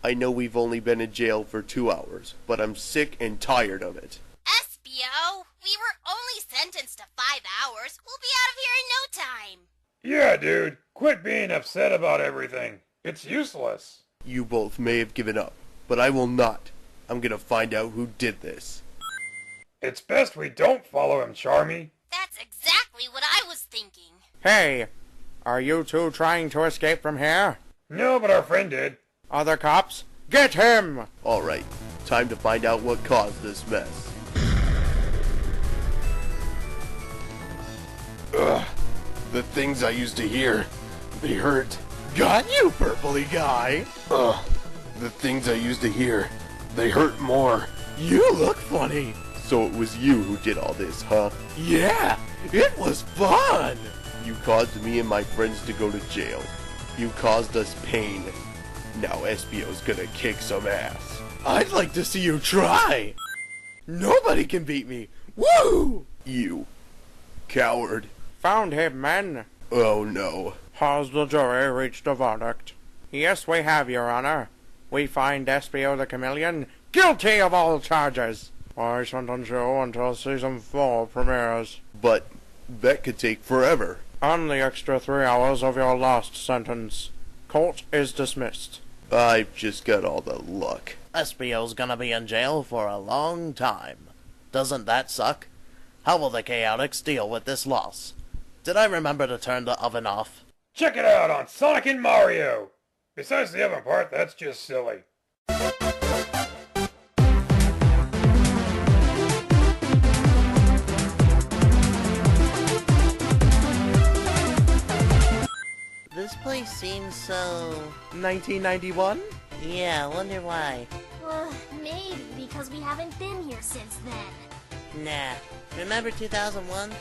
I know we've only been in jail for 2 hours, but I'm sick and tired of it. SBO, we were only sentenced to 5 hours. We'll be out of here in no time. Yeah, dude. Quit being upset about everything. It's useless. You both may have given up, but I will not. I'm gonna find out who did this. It's best we don't follow him, Charmy. That's exactly what I was thinking. Hey, are you two trying to escape from here? No, but our friend did. Other cops, get him! Alright, time to find out what caused this mess. Ugh, the things I used to hear, they hurt. Got you, purpley guy. Ugh, the things I used to hear, they hurt more. You look funny. So it was you who did all this, huh? Yeah, it was fun. You caused me and my friends to go to jail. You caused us pain. Now Espio's gonna kick some ass. I'd like to see you try. Nobody can beat me. Woo! You. Coward. Found him, men. Oh no. Has the jury reached a verdict? Yes, we have, Your Honor. We find Espio the Chameleon guilty of all charges. I sentence you until Season 4 premieres. But that could take forever. And the extra 3 hours of your last sentence. Court is dismissed. I've just got all the luck. Espio's gonna be in jail for a long time. Doesn't that suck? How will the Chaotix deal with this loss? Did I remember to turn the oven off? Check it out on Sonic and Mario. Besides the oven part, that's just silly. This place seems so... 1991? Yeah, I wonder why. Maybe because we haven't been here since then. Nah. Remember 2001?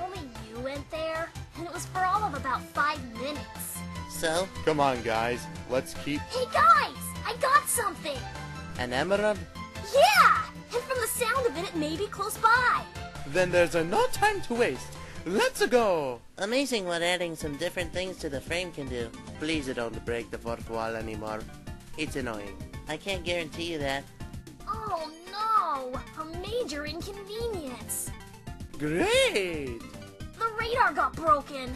Only you went there, and it was for all of about 5 minutes. So? Come on, guys. Let's keep... Hey guys! I got something! An emerald? Yeah! And from the sound of it, it may be close by. Then there's no time to waste. Let's go! Amazing what adding some different things to the frame can do. Please don't break the fourth wall anymore. It's annoying. I can't guarantee you that. Oh no! A major inconvenience. Great! The radar got broken.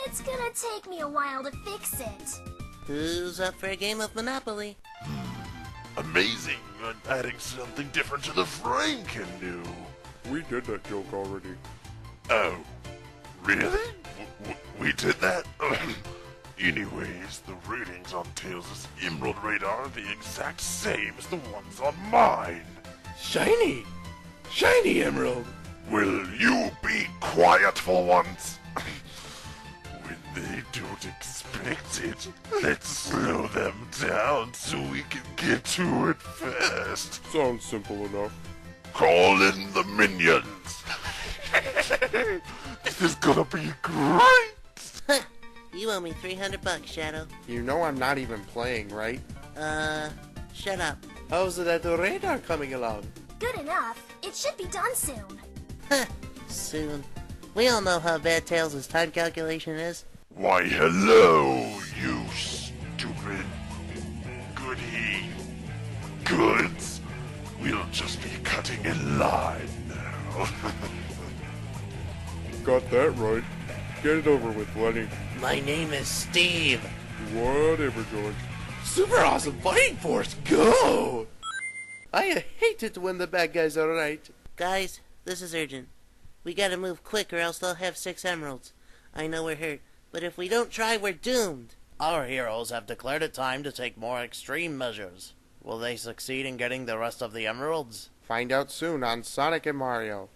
It's gonna take me a while to fix it. Who's up for a game of Monopoly? Amazing what adding something different to the frame can do. We did that joke already. Oh, really? We did that? Anyways, the readings on Tails' Emerald radar are the exact same as the ones on mine. Shiny! Shiny emerald! Will you be quiet for once? When they don't expect it, let's slow them down so we can get to it fast. Sounds simple enough. Call in the minions! This is gonna be great! You owe me $300, Shadow. You know I'm not even playing, right? Shut up. How's that radar coming along? Good enough. It should be done soon. Soon. We all know how bad Tails' time calculation is. Why, hello, you stupid goody goods. We'll just be cutting in line now. Got that right. Get it over with, Lenny. My name is Steve. Whatever, George. Super awesome fighting force, go! I hate it when the bad guys are right. Guys, this is urgent. We gotta move quick or else they'll have 6 emeralds. I know we're hurt, but if we don't try, we're doomed. Our heroes have declared it time to take more extreme measures. Will they succeed in getting the rest of the emeralds? Find out soon on Sonic and Mario.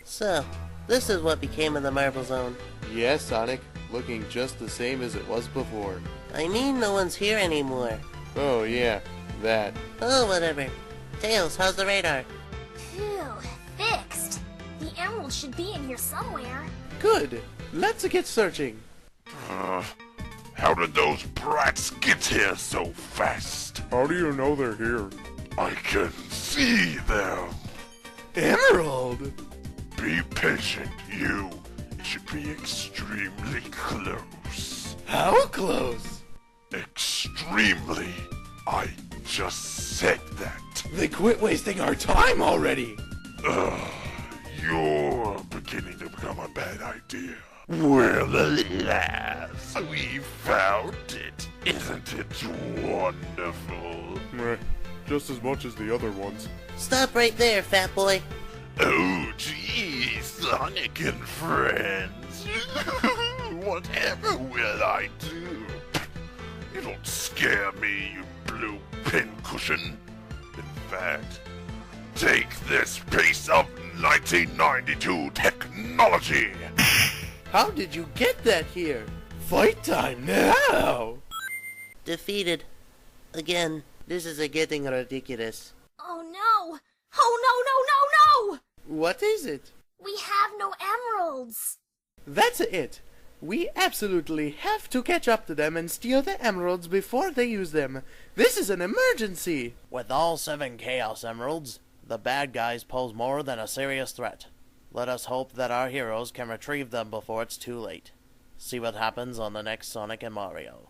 So, this is what became of the Marble Zone. Yes, Sonic. Looking just the same as it was before. I mean, no one's here anymore. Oh yeah, that. Oh, whatever. Tails, how's the radar? Phew, fixed. The emerald should be in here somewhere. Good. Let's get searching. How did those brats get here so fast? How do you know they're here? I can see them. Emerald! Be patient, you. It should be extremely close. How close? Extremely extremely. I just said that. They quit wasting our time already. You're beginning to become a bad idea. Well, alas, we found it. Isn't it wonderful? Meh, just as much as the other ones. Stop right there, fat boy. Oh, geez, Sonic and friends. Whatever will I do? You don't scare me, you blue pincushion. In fact, take this piece of 1992 technology. How did you get that here? Fight time now! Defeated. Again. This is getting ridiculous. Oh no! Oh no, no, no, no! What is it? We have no emeralds. That's it. We absolutely have to catch up to them and steal the emeralds before they use them. This is an emergency! With all 7 Chaos Emeralds, the bad guys pose more than a serious threat. Let us hope that our heroes can retrieve them before it's too late. See what happens on the next Sonic and Mario.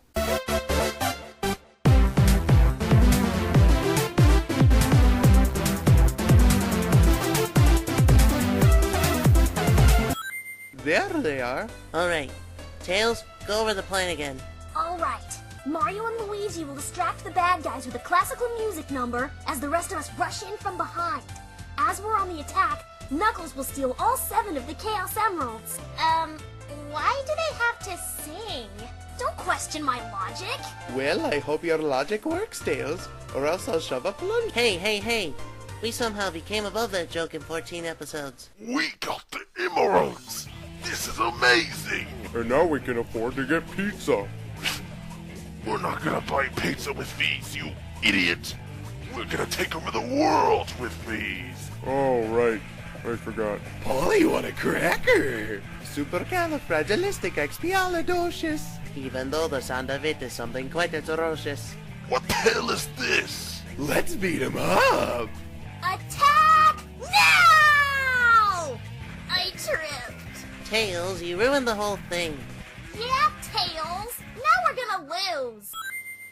There they are. Alright. Tails, go over the plan again. Alright. Mario and Luigi will distract the bad guys with a classical music number as the rest of us rush in from behind. As we're on the attack, Knuckles will steal all 7 of the Chaos Emeralds. Why do they have to sing? Don't question my logic. Well, I hope your logic works, Tails, or else I'll shove up lunch. Hey. We somehow became above that joke in 14 episodes. We got the emeralds. This is amazing. And now we can afford to get pizza. We're not gonna buy pizza with these, you idiot. We're gonna take over the world with these. Oh, right. I forgot. Oh, you want a cracker? Supercalifragilisticexpialidocious. Even though the sound of it is something quite atrocious. What the hell is this? Let's beat 'em up. Attack now! I tripped. Tails, you ruined the whole thing. Yeah, Tails. Now we're gonna lose.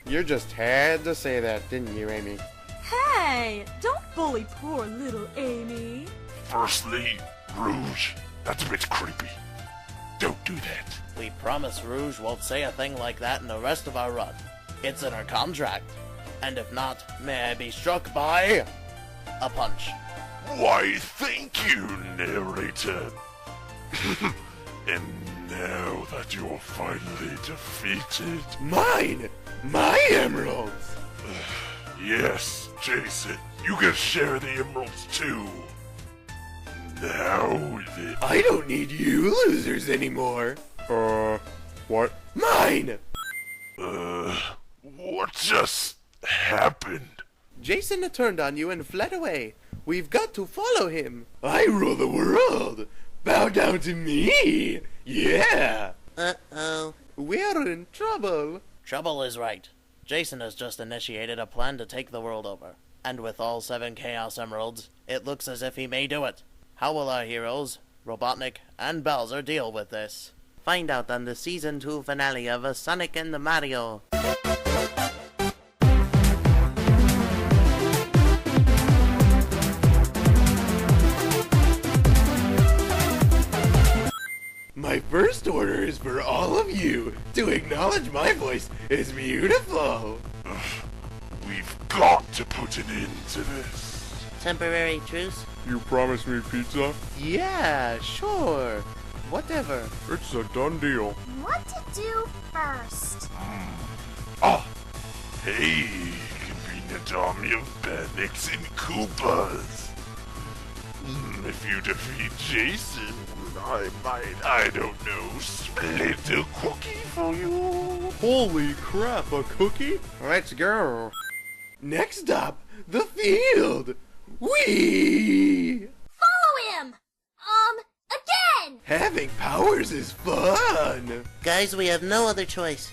You just had to say that, didn't you, Amy? Hey, don't bully poor little Amy. Firstly, Rouge, that's a bit creepy. Don't do that. We promise Rouge won't say a thing like that in the rest of our run. It's in our contract. And if not, may I be struck by a punch. Why, thank you, narrator. And now that you're finally defeated... Mine! My emeralds! Yes, Jason, you can share the emeralds too. Now then... I don't need you losers anymore. What? Mine! What just happened? Jason turned on you and fled away. We've got to follow him. I rule the world. Bow down to me. Yeah. Uh-oh. We're in trouble. Trouble is right. Jason has just initiated a plan to take the world over. And with all 7 Chaos Emeralds, it looks as if he may do it. How will our heroes, Robotnik and Bowser, deal with this? Find out on the Season 2 finale of Sonic and Mario. My first order is for all of you to acknowledge my voice is beautiful. We've got to put an end to this. Temporary truce? You promised me pizza? Yeah, sure. Whatever. It's a done deal. What to do first? Oh, hey, convenient army of Bandits and Koopas. If you defeat Jason, I might, I don't know, split a cookie for you. Holy crap, a cookie? Let's go. Next up, the field. Whee! Follow him! Again! Having powers is fun. Guys, we have no other choice.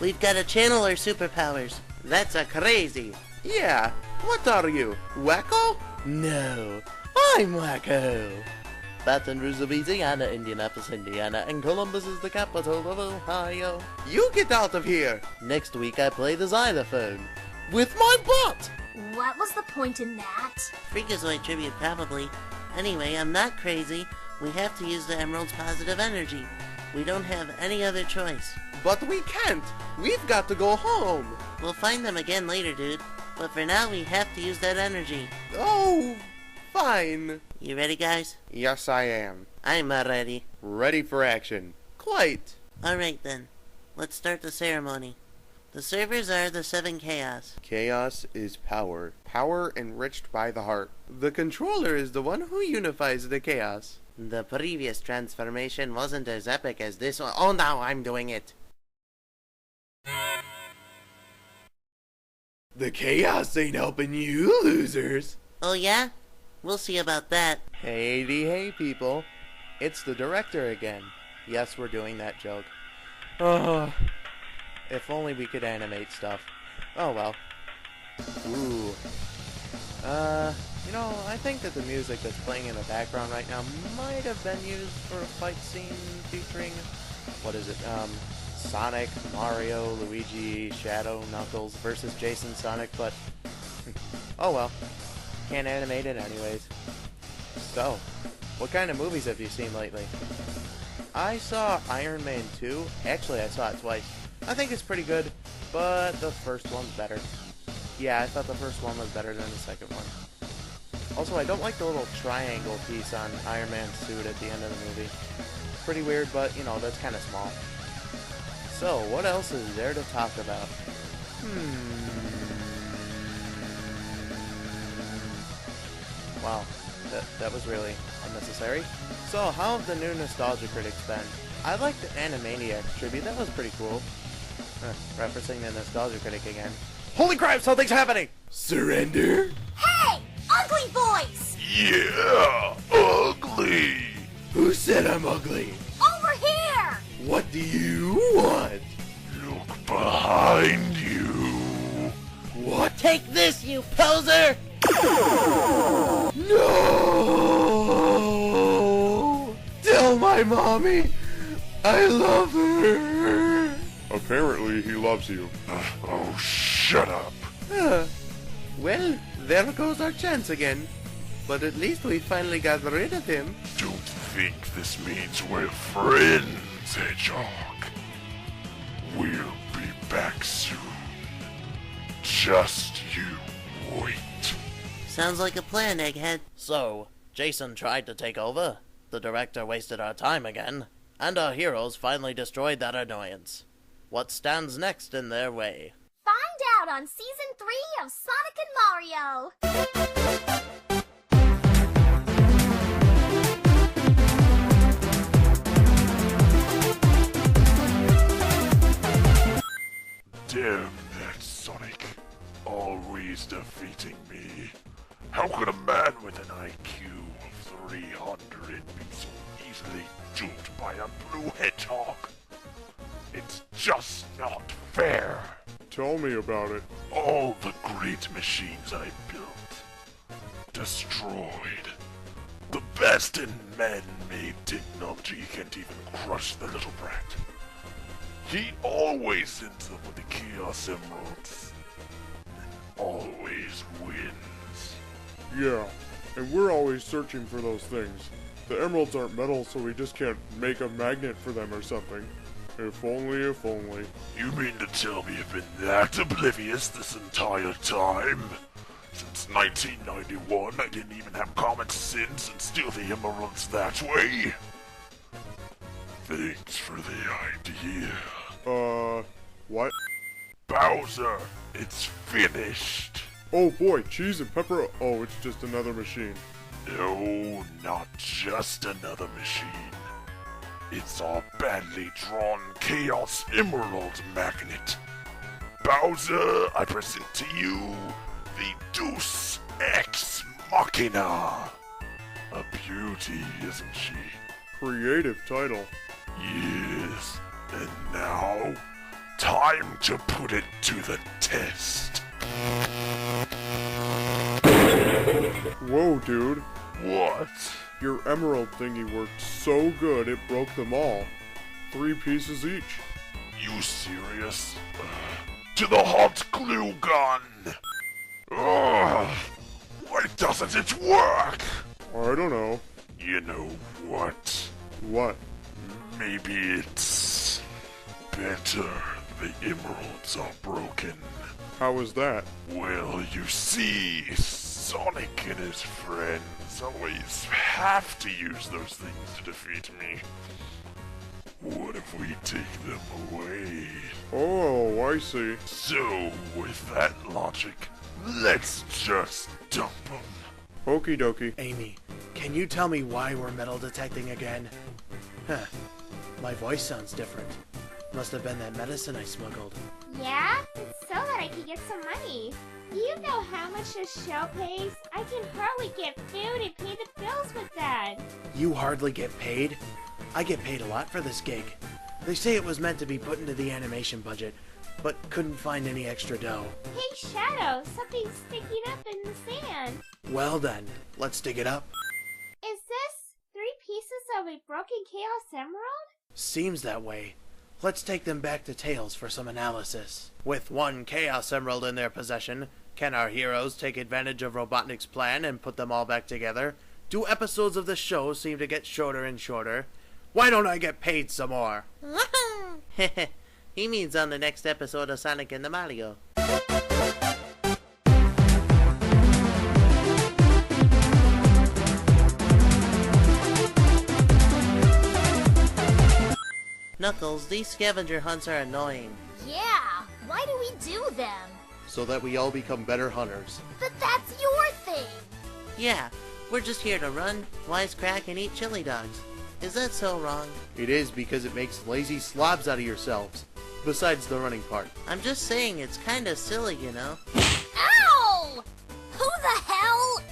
We've got to channel our superpowers. That's a crazy. Yeah, what are you, Wacko? No, I'm Wacko. Baton Rouge, Louisiana, Indianapolis, Indiana, and Columbus is the capital of Ohio. You get out of here! Next week I play the xylophone. With my butt! What was the point in that? Freakazoid tribute, probably. Anyway, I'm not crazy. We have to use the Emerald's positive energy. We don't have any other choice. But we can't! We've got to go home! We'll find them again later, dude. But for now, we have to use that energy. Oh, fine. You ready, guys? Yes, I am. I'm ready. Ready for action. Quite. Alright then. Let's start the ceremony. The servers are the 7 Chaos. Chaos is power. Power enriched by the heart. The controller is the one who unifies the chaos. The previous transformation wasn't as epic as this one. Oh, now I'm doing it. The chaos ain't helping you, losers. Oh yeah? We'll see about that. Hey people. It's the director again. Yes, we're doing that joke. Oh, if only we could animate stuff. Oh well. Ooh. You know, I think that the music that's playing in the background right now might have been used for a fight scene featuring, what is it, Sonic, Mario, Luigi, Shadow, Knuckles versus Jason Sonic, but oh well. Can't animate it anyways. So, what kind of movies have you seen lately? I saw Iron Man 2. Actually, I saw it twice. I think it's pretty good, but the first one's better. Yeah, I thought the first one was better than the second one. Also, I don't like the little triangle piece on Iron Man's suit at the end of the movie. Pretty weird, but, you know, that's kind of small. So, what else is there to talk about? Wow, that was really unnecessary. So, how have the new Nostalgia Critics been? I liked the Animaniacs tribute, that was pretty cool. Referencing the Nostalgia Critic again. Holy crap, something's happening! Surrender? Hey! Ugly voice! Yeah, ugly. Who said I'm ugly? Over here! What do you want? Look behind you. What? Take this, you poser! No! Tell my mommy I love her. Apparently he loves you. Oh, shut up. Well, there goes our chance again. But at least we finally got rid of him. Don't think this means we're friends, Hedgehog. We'll be back soon. Just you wait. Sounds like a plan, Egghead. So, Jason tried to take over, the director wasted our time again, and our heroes finally destroyed that annoyance. What stands next in their way? Find out on Season 3 of Sonic and Mario! Damn that Sonic. Always defeating me. How could a man with an IQ of 300 be so easily duped by a blue hedgehog? It's just not fair. Tell me about it. All the great machines I built. Destroyed. The best in man-made technology can't even crush the little brat. He always ends up with the Chaos Emeralds. And always wins. Yeah, and we're always searching for those things. The emeralds aren't metal, so we just can't make a magnet for them or something. If only, if only. You mean to tell me you've been that oblivious this entire time? Since 1991, I didn't even have common sense and steal the emeralds that way? Thanks for the idea. What? Bowser, it's finished. Oh boy, cheese and pepper. Oh, it's just another machine. No, not just another machine. It's a badly drawn Chaos Emerald magnet. Bowser, I present to you the Deus Ex Machina. A beauty, isn't she? Creative title. Yes, and now, time to put it to the test. Whoa, dude. What? Your emerald thingy worked so good it broke them all. 3 pieces each. You serious? To the hot glue gun! Ugh. Why doesn't it work? I don't know. You know what? What? Maybe it's better the emeralds are broken. How is that? Well, you see, Sonic and his friends always have to use those things to defeat me. What if we take them away? Oh, I see. So, with that logic, let's just dump them. Okie dokie. Amy, can you tell me why we're metal detecting again? Huh. My voice sounds different. Must have been that medicine I smuggled. Yeah? So that I can get some money. Do you know how much this show pays? I can hardly get food and pay the bills with that. You hardly get paid? I get paid a lot for this gig. They say it was meant to be put into the animation budget, but couldn't find any extra dough. Hey, Shadow, something's sticking up in the sand. Well then, let's dig it up. Is this 3 pieces of a broken Chaos Emerald? Seems that way. Let's take them back to Tails for some analysis. With 1 Chaos Emerald in their possession, can our heroes take advantage of Robotnik's plan and put them all back together? Do episodes of the show seem to get shorter and shorter? Why don't I get paid some more? He means on the next episode of Sonic and the Mario. Knuckles, these scavenger hunts are annoying. Yeah, why do we do them? So that we all become better hunters. But that's your thing. Yeah, we're just here to run, wisecrack, and eat chili dogs. Is that so wrong? It is because it makes lazy slobs out of yourselves. Besides the running part. I'm just saying it's kinda silly, you know? Ow! Who the hell?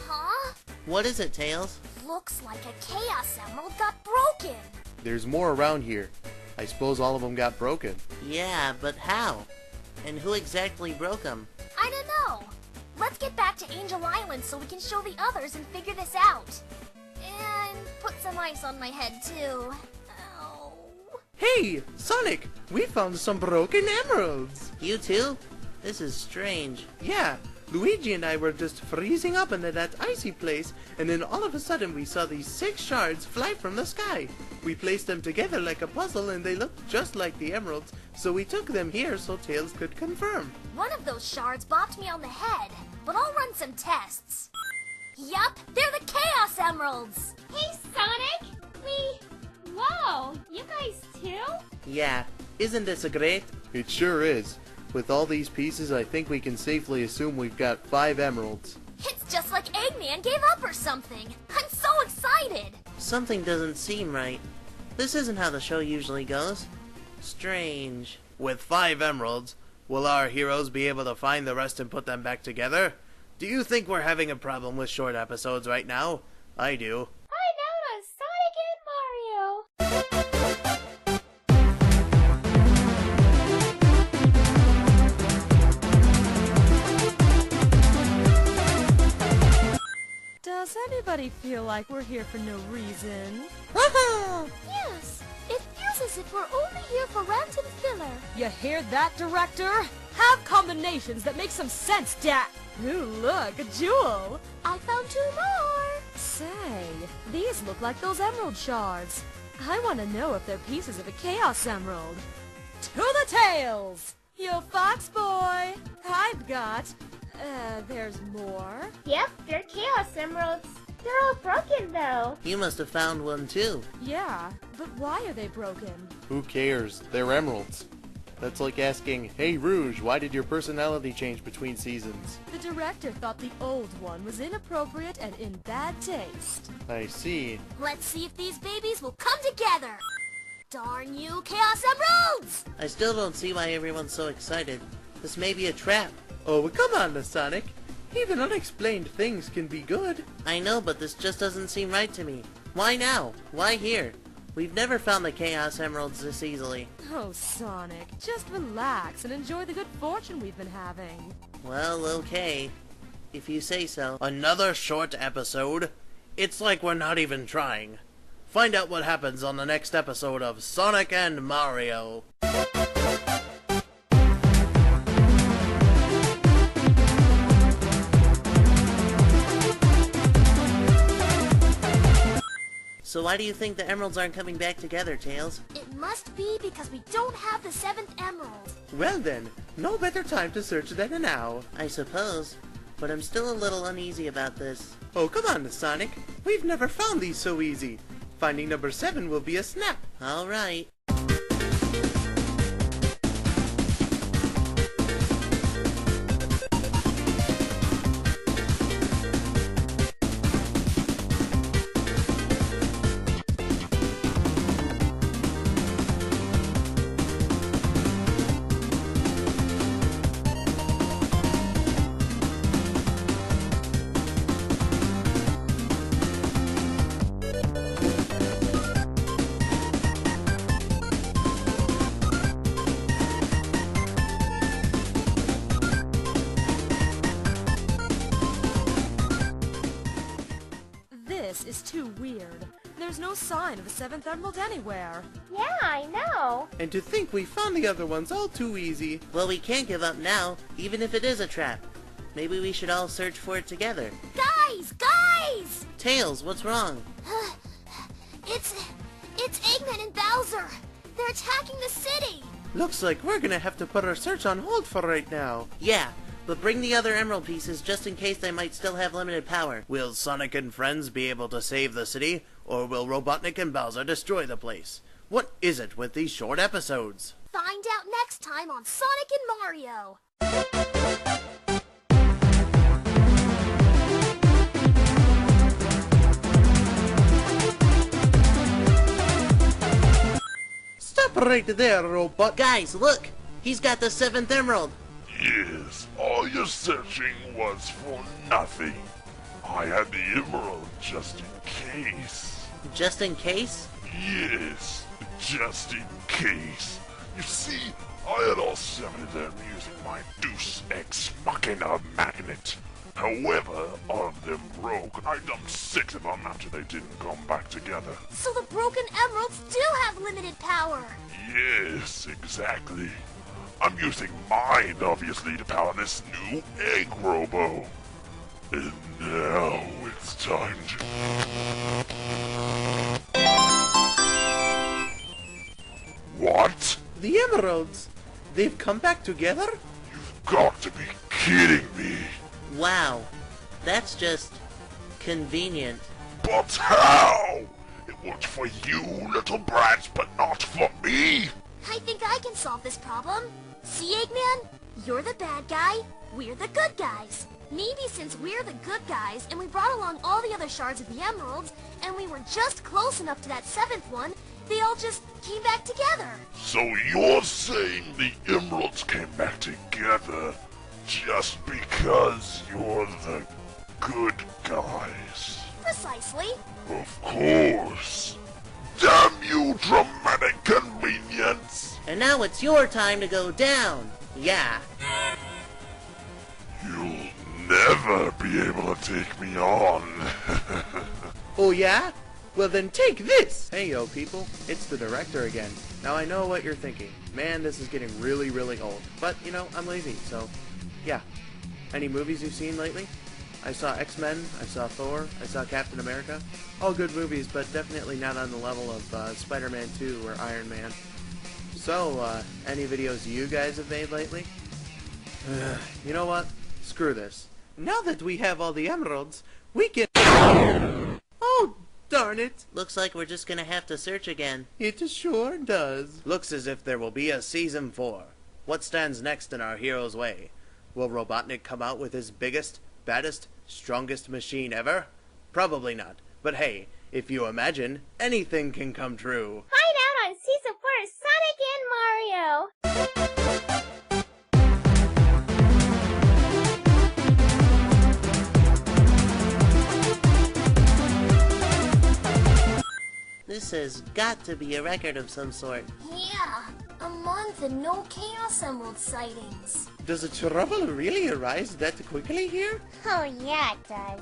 Huh? What is it, Tails? Looks like a Chaos Emerald got broken. There's more around here. I suppose all of them got broken. Yeah, but how? And who exactly broke them? I don't know. Let's get back to Angel Island so we can show the others and figure this out. And put some ice on my head, too. Ow. Hey, Sonic! We found some broken emeralds! You too? This is strange. Yeah, Luigi and I were just freezing up into that icy place, and then all of a sudden we saw these 6 shards fly from the sky. We placed them together like a puzzle and they looked just like the emeralds, so we took them here so Tails could confirm. One of those shards bopped me on the head, but I'll run some tests. Yup, they're the Chaos Emeralds! Hey, Sonic! Whoa, you guys too? Yeah, isn't this a great? It sure is. With all these pieces, I think we can safely assume we've got 5 emeralds. It's just like Eggman gave up or something. I'm so excited! Something doesn't seem right. This isn't how the show usually goes. Strange. With 5 emeralds, will our heroes be able to find the rest and put them back together? Do you think we're having a problem with short episodes right now? I do. Find out on Sonic and Mario! Does anybody feel like we're here for no reason? Yes, it feels as if we're only here for random filler. You hear that, director? Have combinations that make some sense, Dad. Ooh, look, a jewel. I found 2 more. Say, these look like those emerald shards. I want to know if they're pieces of a Chaos Emerald. To the tails! You fox boy! I've got... there's more. Yep, they're Chaos Emeralds. They're all broken though. You must have found one too. Yeah, but why are they broken? Who cares? They're emeralds. That's like asking, hey Rouge, why did your personality change between seasons? The director thought the old one was inappropriate and in bad taste. I see. Let's see if these babies will come together. Darn you, Chaos Emeralds! I still don't see why everyone's so excited. This may be a trap. Oh, come on, Sonic. Even unexplained things can be good. I know, but this just doesn't seem right to me. Why now? Why here? We've never found the Chaos Emeralds this easily. Oh, Sonic, just relax and enjoy the good fortune we've been having. Well, okay. If you say so. Another short episode? It's like we're not even trying. Find out what happens on the next episode of Sonic and Mario. So why do you think the emeralds aren't coming back together, Tails? It must be because we don't have the 7th emerald. Well then, no better time to search than now. I suppose, but I'm still a little uneasy about this. Oh, come on, Sonic. We've never found these so easy. Finding number 7 will be a snap. Alright. This is too weird. There's no sign of a 7th emerald anywhere. Yeah, I know. And to think we found the other ones all too easy. Well, we can't give up now, even if it is a trap. Maybe we should all search for it together. Guys! Guys! Tails, what's wrong? It's Eggman and Bowser. They're attacking the city. Looks like we're gonna have to put our search on hold for right now. Yeah, but bring the other emerald pieces just in case they might still have limited power. Will Sonic and friends be able to save the city, or will Robotnik and Bowser destroy the place? What is it with these short episodes? Find out next time on Sonic and Mario. Stop right there, robot. Guys, look! He's got the 7th emerald! Yes, all your searching was for nothing. I had the emerald just in case. Just in case? Yes, just in case. You see, I had all 7 of them using my Deus Ex Machina magnet. However, all of them broke, and I dumped 6 of them after they didn't come back together. So the broken emeralds do have limited power. Yes, exactly. I'm using mine, obviously, to power this new egg robo. And now it's time to... What? The emeralds! They've come back together? You've got to be kidding me. Wow. That's just... convenient. But how? It worked for you, little brats, but not for me. I think I can solve this problem. See, Eggman? You're the bad guy, we're the good guys. Maybe since we're the good guys and we brought along all the other shards of the emeralds and we were just close enough to that 7th one, they all just came back together. So you're saying the emeralds came back together just because you're the good guys? Precisely. Of course. Damn you, dramatic convenience! And now it's your time to go down. Yeah. You'll never be able to take me on. Oh yeah? Well then take this! Hey yo people, it's the director again. Now I know what you're thinking. Man, this is getting really, really old. But, you know, I'm lazy, so yeah. Any movies you've seen lately? I saw X-Men, I saw Thor, I saw Captain America. All good movies, but definitely not on the level of Spider-Man 2 or Iron Man. So, any videos you guys have made lately? You know what? Screw this. Now that we have all the emeralds, we can... Oh, darn it! Looks like we're just gonna have to search again. It sure does. Looks as if there will be a Season 4. What stands next in our hero's way? Will Robotnik come out with his biggest, baddest, strongest machine ever? Probably not. But hey, if you imagine, anything can come true. Find out on Season 4 of Sonic and Mario. This has got to be a record of some sort. Yeah, a month and no Chaos Emerald sightings. Does the trouble really arise that quickly here? Oh yeah, it does.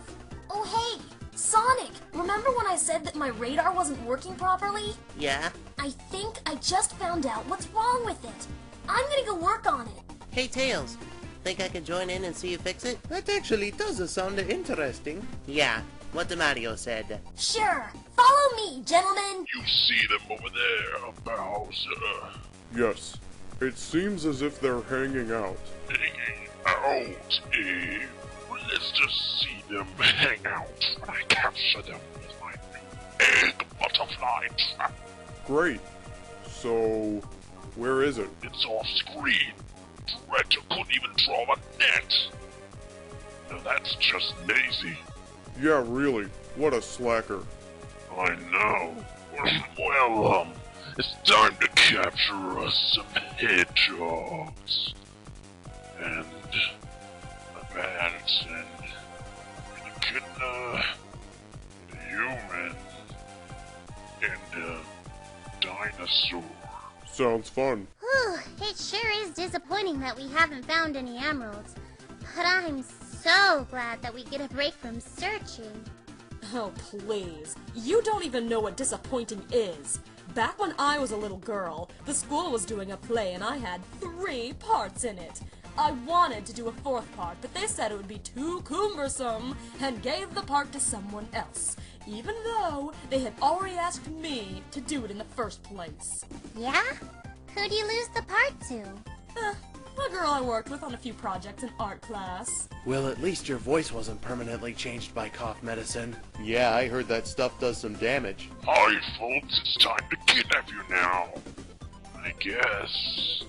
Oh hey, Sonic, remember when I said that my radar wasn't working properly? Yeah? I think I just found out what's wrong with it. I'm gonna go work on it. Hey, Tails. Think I can join in and see you fix it? That actually does sound interesting. Yeah, what the Mario said. Sure. Follow me, gentlemen. You see them over there, Bowser? Yes. It seems as if they're hanging out. Hanging out, eh? Well, let's just see them hang out when I capture them with my new egg butterfly trap. Great. So, where is it? It's off screen. Director couldn't even draw a net. Now that's just lazy. Yeah, really. What a slacker. I know. Well, it's time to capture us some hedgehogs. And a bat and a echidna, and a human, and a dinosaur. Sounds fun. Whew, it sure is disappointing that we haven't found any emeralds. But I'm so glad that we get a break from searching. Oh, please. You don't even know what disappointing is. Back when I was a little girl, the school was doing a play and I had 3 parts in it. I wanted to do a 4th part, but they said it would be too cumbersome and gave the part to someone else, even though they had already asked me to do it in the first place. Yeah? Who'd you lose the part to? A girl I worked with on a few projects in art class. Well, at least your voice wasn't permanently changed by cough medicine. Yeah, I heard that stuff does some damage. Hi, folks, it's time to kidnap you now. I guess.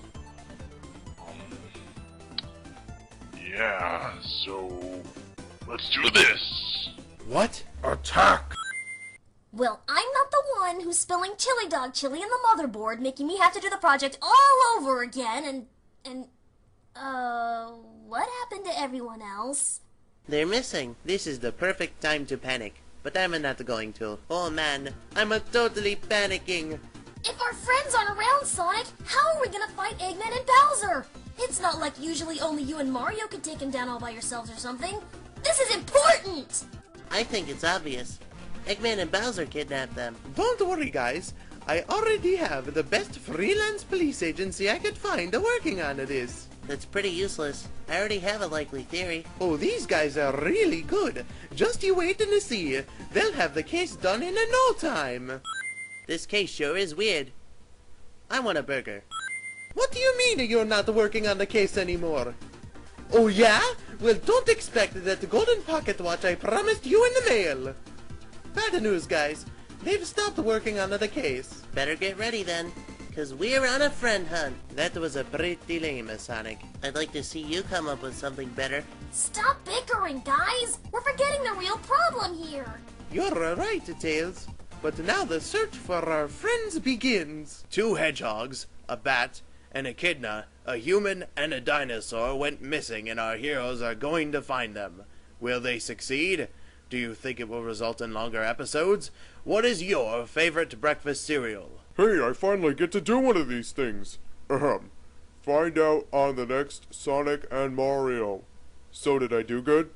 Yeah, so let's do this. What? Attack! Well, I'm not the one who's spilling chili dog chili in the motherboard, making me have to do the project all over again, what happened to everyone else? They're missing. This is the perfect time to panic. But I'm not going to. Oh man, I'm totally panicking. If our friends aren't around, Sonic, how are we gonna fight Eggman and Bowser? It's not like usually only you and Mario could take him down all by yourselves or something. This is important! I think it's obvious. Eggman and Bowser kidnapped them. Don't worry, guys. I already have the best freelance police agency I could find working on this. That's pretty useless. I already have a likely theory. Oh, these guys are really good. Just you wait and see. They'll have the case done in no time. This case sure is weird. I want a burger. What do you mean you're not working on the case anymore? Oh yeah? Well, don't expect that golden pocket watch I promised you in the mail. Bad news, guys. They've stopped working on the case. Better get ready then, cause we're on a friend hunt. That was a pretty lame, Sonic. I'd like to see you come up with something better. Stop bickering, guys! We're forgetting the real problem here! You're right, Tails. But now the search for our friends begins. 2 hedgehogs, a bat, an echidna, a human, and a dinosaur went missing, and our heroes are going to find them. Will they succeed? Do you think it will result in longer episodes? What is your favorite breakfast cereal? Hey, I finally get to do one of these things. Find out on the next Sonic and Mario. So did I do good?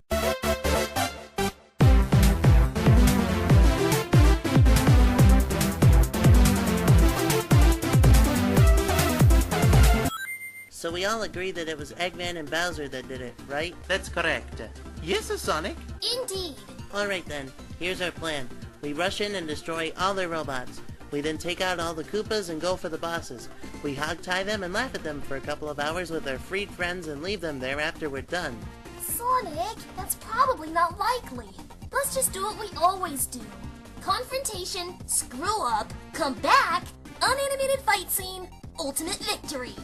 So we all agree that it was Eggman and Bowser that did it, right? That's correct. Yes, Sonic. Indeed! Alright then, here's our plan. We rush in and destroy all their robots. We then take out all the Koopas and go for the bosses. We hog-tie them and laugh at them for a couple of hours with our freed friends and leave them there after we're done. Sonic, that's probably not likely. Let's just do what we always do. Confrontation, screw up, come back, unanimated fight scene, ultimate victory.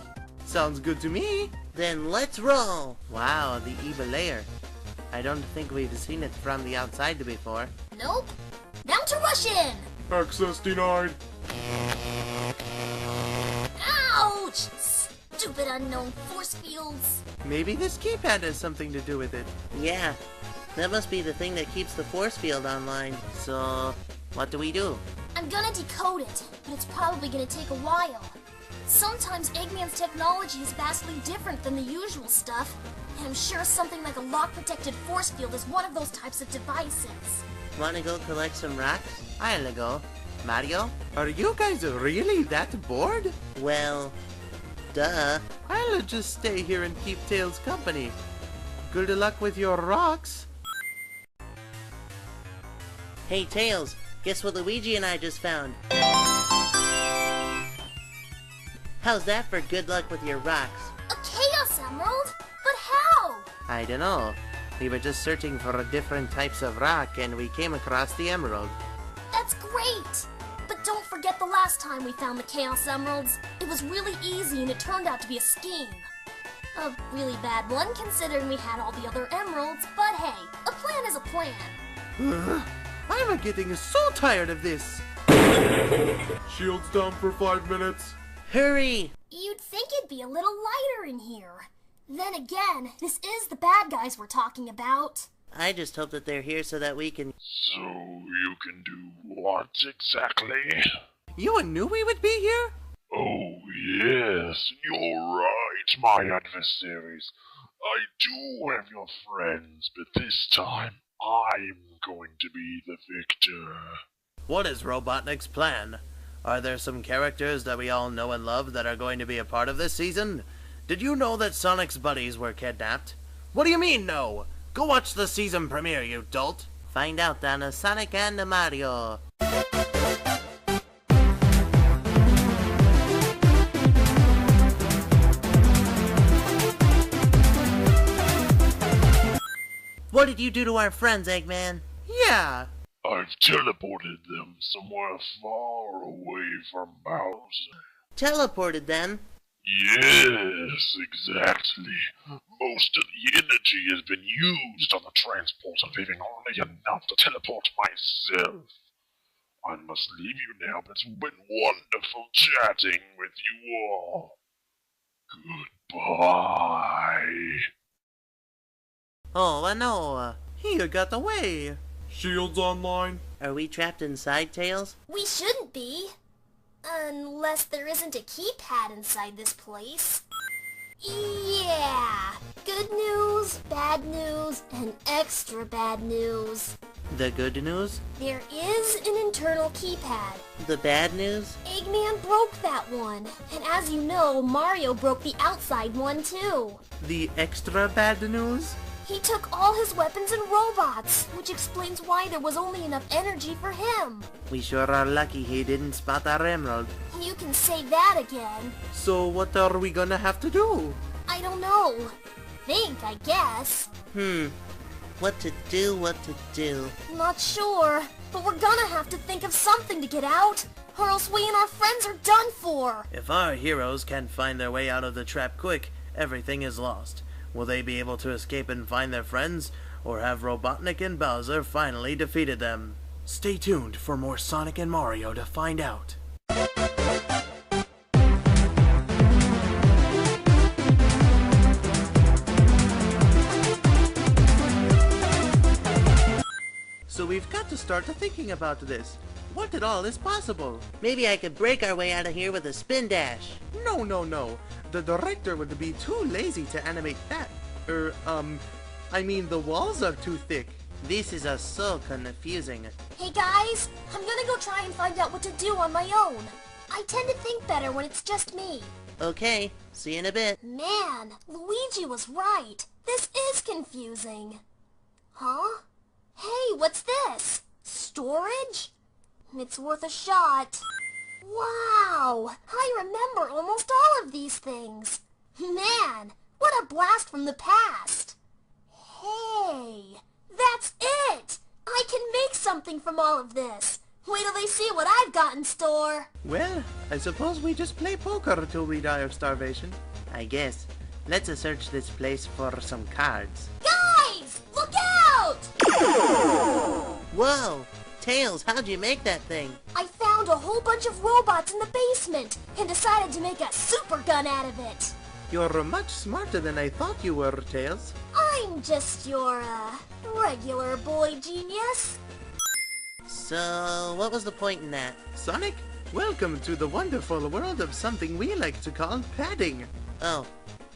Sounds good to me. Then let's roll! Wow, the evil layer. I don't think we've seen it from the outside before. Nope. Now to rush in! Access denied. Ouch! Stupid unknown force fields. Maybe this keypad has something to do with it. Yeah, that must be the thing that keeps the force field online. So, what do we do? I'm gonna decode it, but it's probably gonna take a while. Sometimes Eggman's technology is vastly different than the usual stuff, and I'm sure something like a lock-protected force field is one of those types of devices. Wanna go collect some rocks? I'll go. Mario? Are you guys really that bored? Well, duh. I'll just stay here and keep Tails company. Good luck with your rocks. Hey Tails, guess what Luigi and I just found? How's that for good luck with your rocks? A Chaos Emerald? But how? I don't know. We were just searching for different types of rock and we came across the emerald. That's great! But don't forget the last time we found the Chaos Emeralds. It was really easy and it turned out to be a scheme. A really bad one considering we had all the other emeralds, but hey, a plan is a plan. I'm getting so tired of this. Shields down for 5 minutes. Hurry! You'd think it'd be a little lighter in here. Then again, this is the bad guys we're talking about. I just hope that they're here so that we can... So you can do what exactly? You knew we would be here? Oh yes, you're right, my adversaries. I do have your friends, but this time I'm going to be the victor. What is Robotnik's plan? Are there some characters that we all know and love that are going to be a part of this season? Did you know that Sonic's buddies were kidnapped? What do you mean, no? Go watch the season premiere, you dolt. Find out on Sonic and Mario. What did you do to our friends, Eggman? Yeah. I've teleported them somewhere far away from Bowser. Teleported them? Yes, exactly. Most of the energy has been used on the transporter, leaving only enough to teleport myself. I must leave you now, but it's been wonderful chatting with you all. Goodbye. Oh, no. He got away. Shields online. Are we trapped inside, Tails? We shouldn't be. Unless there isn't a keypad inside this place. Yeah. Good news, bad news, and extra bad news. The good news? There is an internal keypad. The bad news? Eggman broke that one. And as you know, Mario broke the outside one too. The extra bad news? He took all his weapons and robots, which explains why there was only enough energy for him. We sure are lucky he didn't spot our emerald. You can say that again. So what are we gonna have to do? I don't know. Think, I guess. What to do? Not sure, but we're gonna have to think of something to get out, or else we and our friends are done for. If our heroes can't find their way out of the trap quick, everything is lost. Will they be able to escape and find their friends, or have Robotnik and Bowser finally defeated them? Stay tuned for more Sonic and Mario to find out. So we've got to start thinking about this. What at all is possible? Maybe I could break our way out of here with a spin dash. No. The director would be too lazy to animate that. I mean the walls are too thick. This is so confusing. Hey guys, I'm gonna go try and find out what to do on my own. I tend to think better when it's just me. Okay, see you in a bit. Man, Luigi was right. This is confusing. Huh? Hey, what's this? Storage? It's worth a shot. Wow! I remember almost all of these things. Man, what a blast from the past. Hey, that's it! I can make something from all of this. Wait till they see what I've got in store. Well, I suppose we just play poker till we die of starvation. I guess. Let's search this place for some cards. Guys, look out! Whoa! Tails, how'd you make that thing? I found a whole bunch of robots in the basement and decided to make a super gun out of it. You're much smarter than I thought you were, Tails. I'm just your, regular boy genius. So, what was the point in that? Sonic, Welcome to the wonderful world of something we like to call padding. Oh,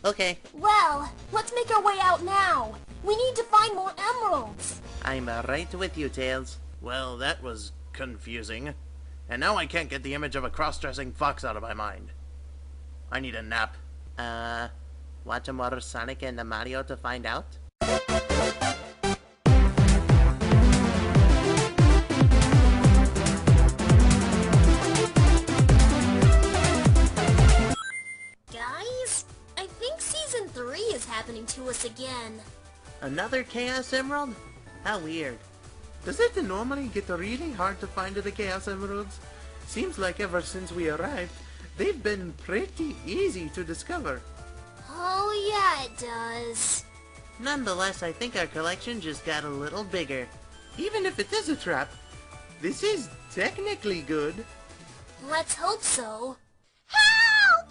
okay. Well, let's make our way out now. We need to find more emeralds. I'm right with you, Tails. Well, that was confusing. And now I can't get the image of a cross-dressing fox out of my mind. I need a nap. Watch more Sonic and Mario to find out? Guys, I think Season 3 is happening to us again. Another Chaos Emerald? How weird. Does it normally get really hard to find the Chaos Emeralds? Seems like ever since we arrived, they've been pretty easy to discover. Oh yeah, it does. Nonetheless, I think our collection just got a little bigger. Even if it is a trap, this is technically good. Let's hope so. Help!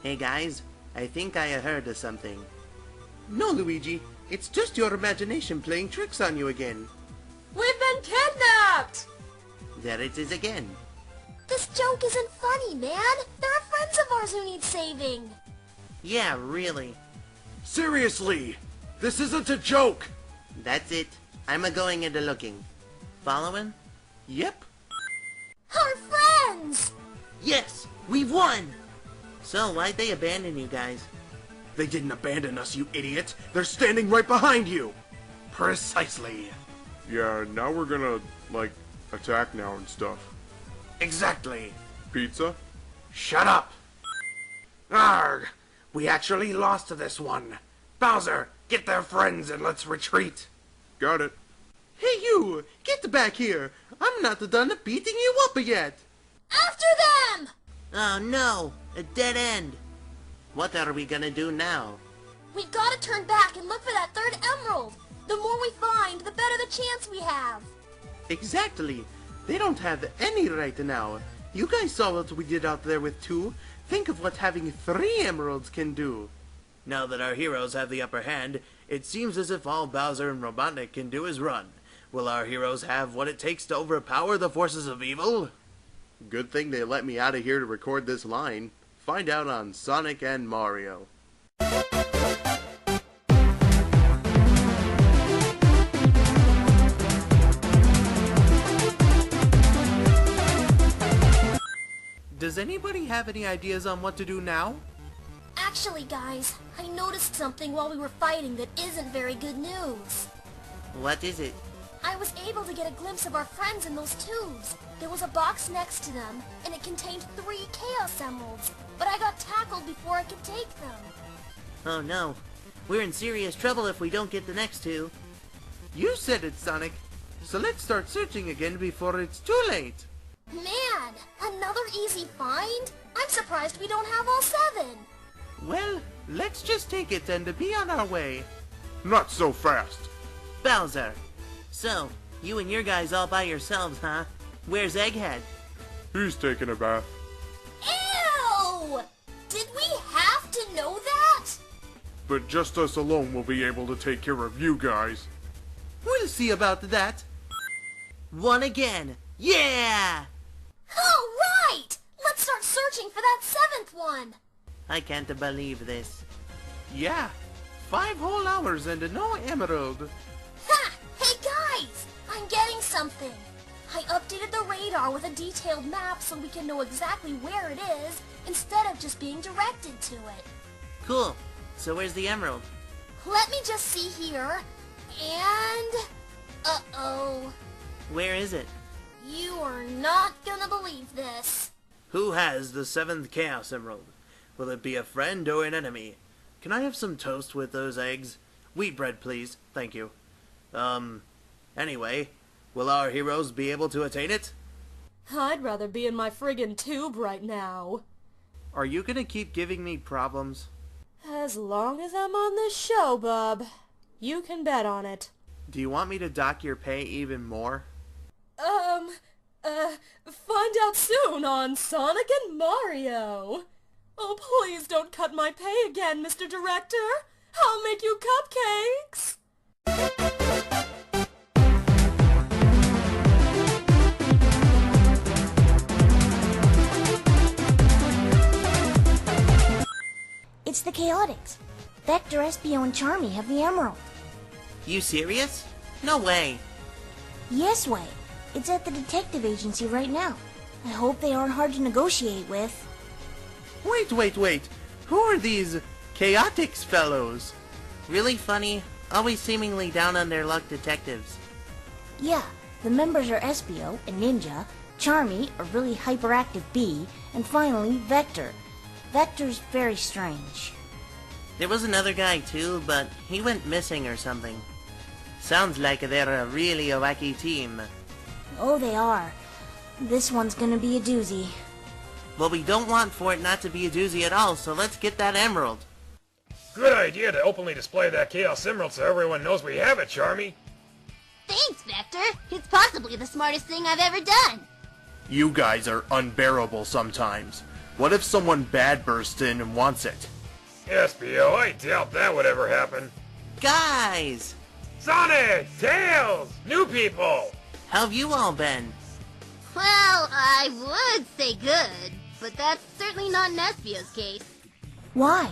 Hey guys, I think I heard of something. No, Luigi, it's just your imagination playing tricks on you again. We've been kidnapped! There it is again. This joke isn't funny, man. There are friends of ours who need saving. Yeah, really. Seriously, this isn't a joke. That's it. I'm a-going and a-looking. Following? Yep. Our friends! Yes, we've won! So, why'd they abandon you guys? They didn't abandon us, you idiot. They're standing right behind you. Precisely. Yeah, now we're gonna, like, attack now and stuff. Exactly. Pizza? Shut up. Arrgh. We actually lost this one. Bowser, get their friends and let's retreat. Got it. Hey you! Get back here! I'm not done beating you up yet! After them! Oh no! A dead end! What are we gonna do now? We've got to turn back and look for that third emerald. The more we find, the better the chance we have. Exactly! They don't have any right now. You guys saw what we did out there with 2. Think of what having 3 emeralds can do. Now that our heroes have the upper hand, it seems as if all Bowser and Robotnik can do is run. Will our heroes have what it takes to overpower the forces of evil? Good thing they let me out of here to record this line. Find out on Sonic and Mario. Does anybody have any ideas on what to do now? Actually, guys, I noticed something while we were fighting that isn't very good news. What is it? I was able to get a glimpse of our friends in those tubes. There was a box next to them, and it contained 3 Chaos Emeralds, but I got tackled before I could take them. Oh no. We're in serious trouble if we don't get the next 2. You said it, Sonic. So let's start searching again before it's too late. Man, another easy find? I'm surprised we don't have all 7. Well, let's just take it and be on our way. Not so fast. Bowser. So, you and your guys all by yourselves, huh? Where's Egghead? He's taking a bath. Ew! Did we have to know that? But just us alone will be able to take care of you guys. We'll see about that. Won again! Yeah! All right! Let's start searching for that 7th one. I can't believe this. Yeah, 5 whole hours and no emerald. Ha! Hey guys! I'm getting something. I updated the radar with a detailed map so we can know exactly where it is instead of just being directed to it. Cool. So where's the emerald? Let me just see here. And... uh-oh. Where is it? You are not gonna believe this. Who has the 7th Chaos Emerald? Will it be a friend or an enemy? Can I have some toast with those eggs? Wheat bread, please. Thank you. Anyway, will our heroes be able to attain it? I'd rather be in my friggin' tube right now. Are you gonna keep giving me problems? As long as I'm on this show, bub. You can bet on it. Do you want me to dock your pay even more? Find out soon on Sonic and Mario. Oh, please don't cut my pay again, Mr. Director. I'll make you cupcakes. the Chaotix. Vector, Espio, and Charmy have the emerald. You serious? No way. Yes way. It's at the detective agency right now. I hope they aren't hard to negotiate with. Wait. Who are these Chaotix fellows? Really funny, always seemingly down on their luck detectives. Yeah, the members are Espio, a ninja, Charmy, a really hyperactive bee, and finally, Vector. Vector's very strange. There was another guy too, but he went missing or something. Sounds like they're really a wacky team. Oh, they are. This one's gonna be a doozy. Well, we don't want for it not to be a doozy at all, so let's get that emerald. Good idea to openly display that Chaos Emerald so everyone knows we have it, Charmy. Thanks, Vector. It's possibly the smartest thing I've ever done. You guys are unbearable sometimes. What if someone bad bursts in and wants it? Espio, I doubt that would ever happen. Guys! Sonic! Tails! New people! How've you all been? Well, I would say good, but that's certainly not in Espio's case. Why?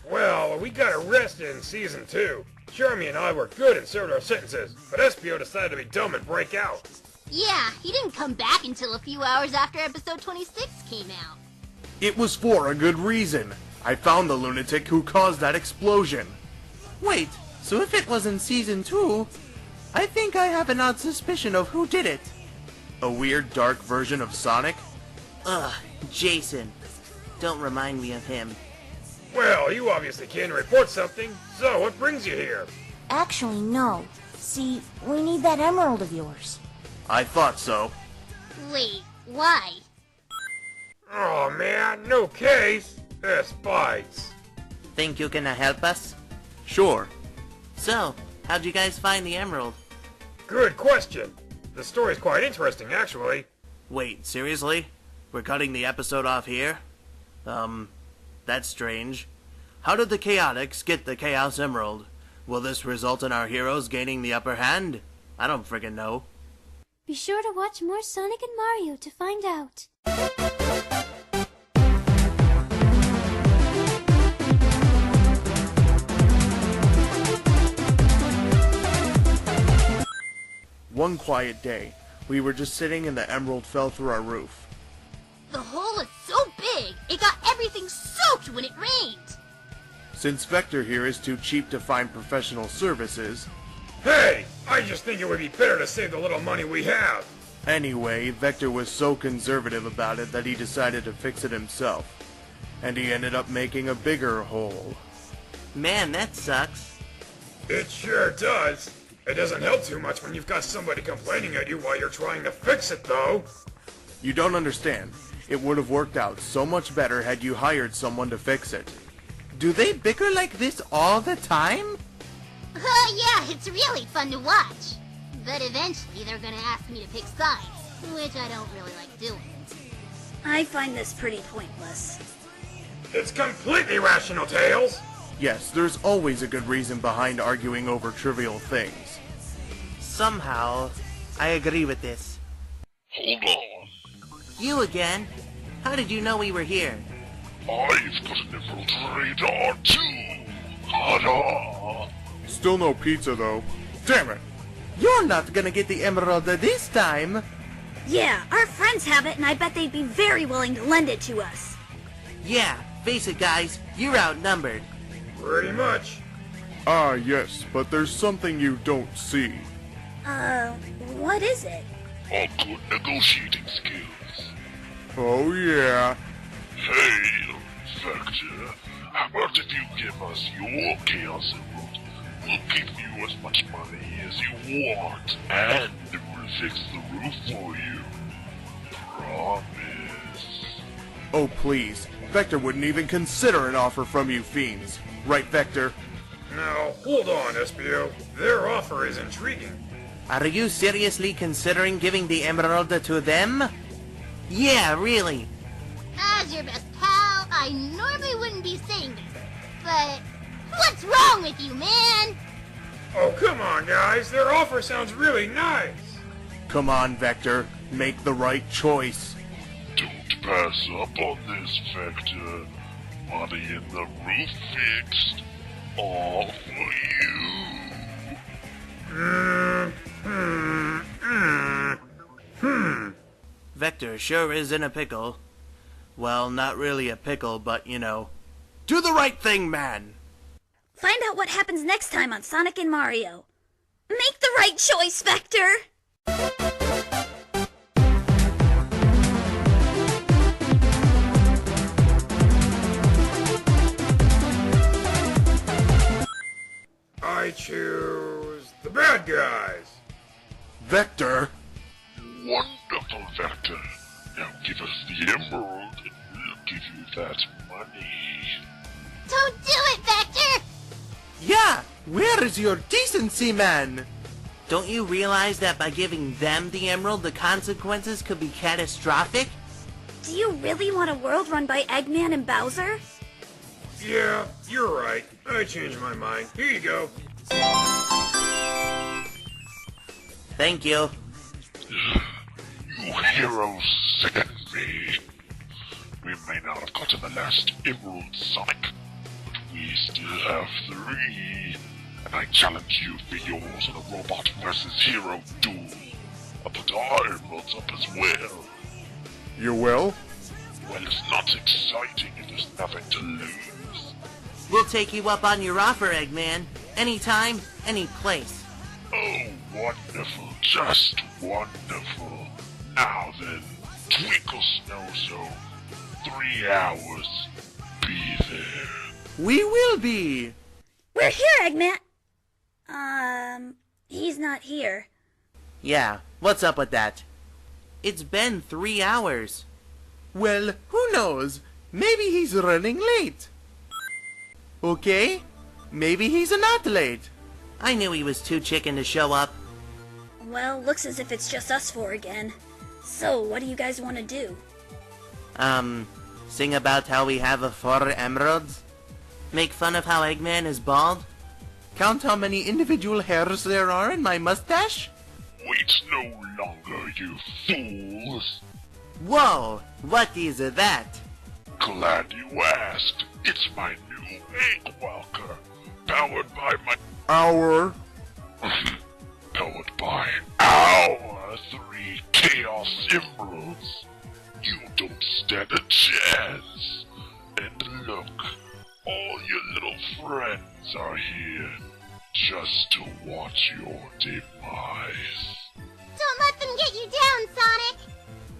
Well, we got arrested in Season 2. Charmy and I were good and served our sentences, but Espio decided to be dumb and break out. Yeah, he didn't come back until a few hours after episode 26 came out. It was for a good reason. I found the lunatic who caused that explosion. Wait, so if it was in Season 2, I think I have an odd suspicion of who did it. A weird dark version of Sonic? Ugh, Jason. Don't remind me of him. Well, you obviously came to report something, so what brings you here? Actually, no. See, we need that emerald of yours. I thought so. Wait, why? Oh man, no case. This bites. Think you can help us? Sure. So, how'd you guys find the emerald? Good question. The story's quite interesting, actually. Wait, seriously? We're cutting the episode off here? That's strange. How did the Chaotix get the Chaos Emerald? Will this result in our heroes gaining the upper hand? I don't friggin' know. Be sure to watch more Sonic and Mario to find out. One quiet day, we were just sitting and the emerald fell through our roof. The hole is so big, it got everything soaked when it rained. Since Vector here is too cheap to find professional services... Hey! I just think it would be better to save the little money we have. Anyway, Vector was so conservative about it that he decided to fix it himself. And he ended up making a bigger hole. Man, that sucks. It sure does. It doesn't help too much when you've got somebody complaining at you while you're trying to fix it, though. You don't understand. It would have worked out so much better had you hired someone to fix it. Do they bicker like this all the time? Yeah, it's really fun to watch. But eventually they're gonna ask me to pick sides, which I don't really like doing. I find this pretty pointless. It's completely rational, Tails. Yes, there's always a good reason behind arguing over trivial things. Somehow, I agree with this. Hold on. You again? How did you know we were here? I've got an emerald radar too. Ta-da! Still no pizza though. Damn it! You're not gonna get the emerald this time. Yeah, our friends have it, and I bet they'd be very willing to lend it to us. Yeah, face it, guys. You're outnumbered. Pretty much. Ah, yes, but there's something you don't see. What is it? Our good negotiating skills. Oh, yeah. Hey, Vector, how about if you give us your Chaos Emerald? We'll give you as much money as you want, and we'll fix the roof for you. Promise. Oh, please. Vector wouldn't even consider an offer from you fiends. Right, Vector? Now, hold on, Espio. Their offer is intriguing. Are you seriously considering giving the emerald to them? Yeah, really. As your best pal, I normally wouldn't be saying this, but what's wrong with you, man? Oh, come on, guys. Their offer sounds really nice. Come on, Vector. Make the right choice. Don't pass up on this, Vector. money and the roof fixed. All for you. Vector sure is in a pickle. Well, not really a pickle, but you know. Do the right thing, man! Find out what happens next time on Sonic and Mario. Make the right choice, Vector! I choose the bad guys. Vector! Wonderful, Vector. Now give us the emerald and we'll give you that money. Don't do it, Vector! Yeah! Where is your decency, man? Don't you realize that by giving them the emerald, the consequences could be catastrophic? Do you really want a world run by Eggman and Bowser? Yeah, you're right. I changed my mind. Here you go. Thank you. You heroes second me. We may not have gotten the last emerald, Sonic, but we still have 3. And I challenge you for yours in a robot versus hero duel. I'll put our emeralds up as well. You will? Well, it's not exciting if there's nothing to lose. We'll take you up on your offer, Eggman. Anytime, any place. Oh, wonderful. Just wonderful. Now then, Twinkle Snow Zone. 3 hours. Be there. We will be. We're here, Eggman! He's not here. Yeah, what's up with that? It's been 3 hours. Well, who knows? Maybe he's running late. Okay, maybe he's not late. I knew he was too chicken to show up. Well, looks as if it's just us 4 again. So, what do you guys want to do? Sing about how we have 4 emeralds? Make fun of how Eggman is bald? Count how many individual hairs there are in my mustache? Wait no longer, you fools. Whoa, what is that? Glad you asked. It's my new egg walker. Powered by my... Our... Powered by our 3 Chaos Emeralds. You don't stand a chance. And look, all your little friends are here just to watch your demise. Don't let them get you down, Sonic!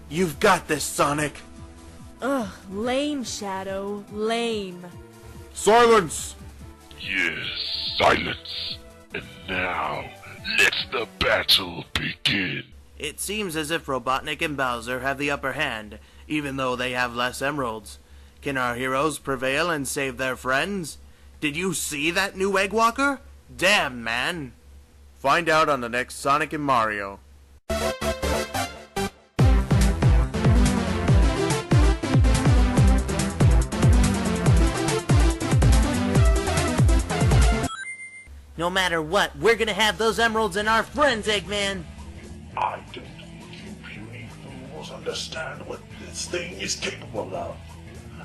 You've got this, Sonic. Ugh, lame, Shadow. Lame. Silence! Yes, silence. And now, let the battle begin. It seems as if Robotnik and Bowser have the upper hand, even though they have less emeralds. Can our heroes prevail and save their friends? Did you see that new Egg Walker? Damn, man. Find out on the next Sonic and Mario. No matter what, we're gonna have those emeralds and our friends, Eggman! I don't think you puny fools understand what this thing is capable of.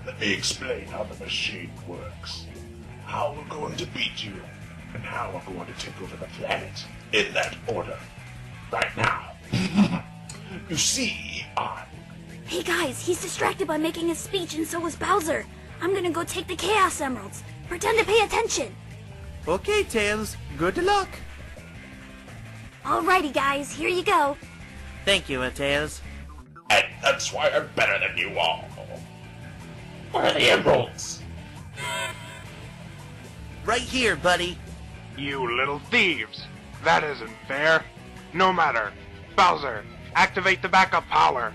Let me explain how the machine works. How we're going to beat you, and how we're going to take over the planet. In that order. Right now. You see, Hey guys, he's distracted by making his speech and so was Bowser. I'm gonna go take the Chaos Emeralds. Pretend to pay attention. Okay, Tails. Good luck. Alrighty guys, here you go. Thank you, Tails. And that's why I'm better than you all. Where are the emeralds? Right here, buddy. You little thieves! That isn't fair. No matter. Bowser, activate the backup power.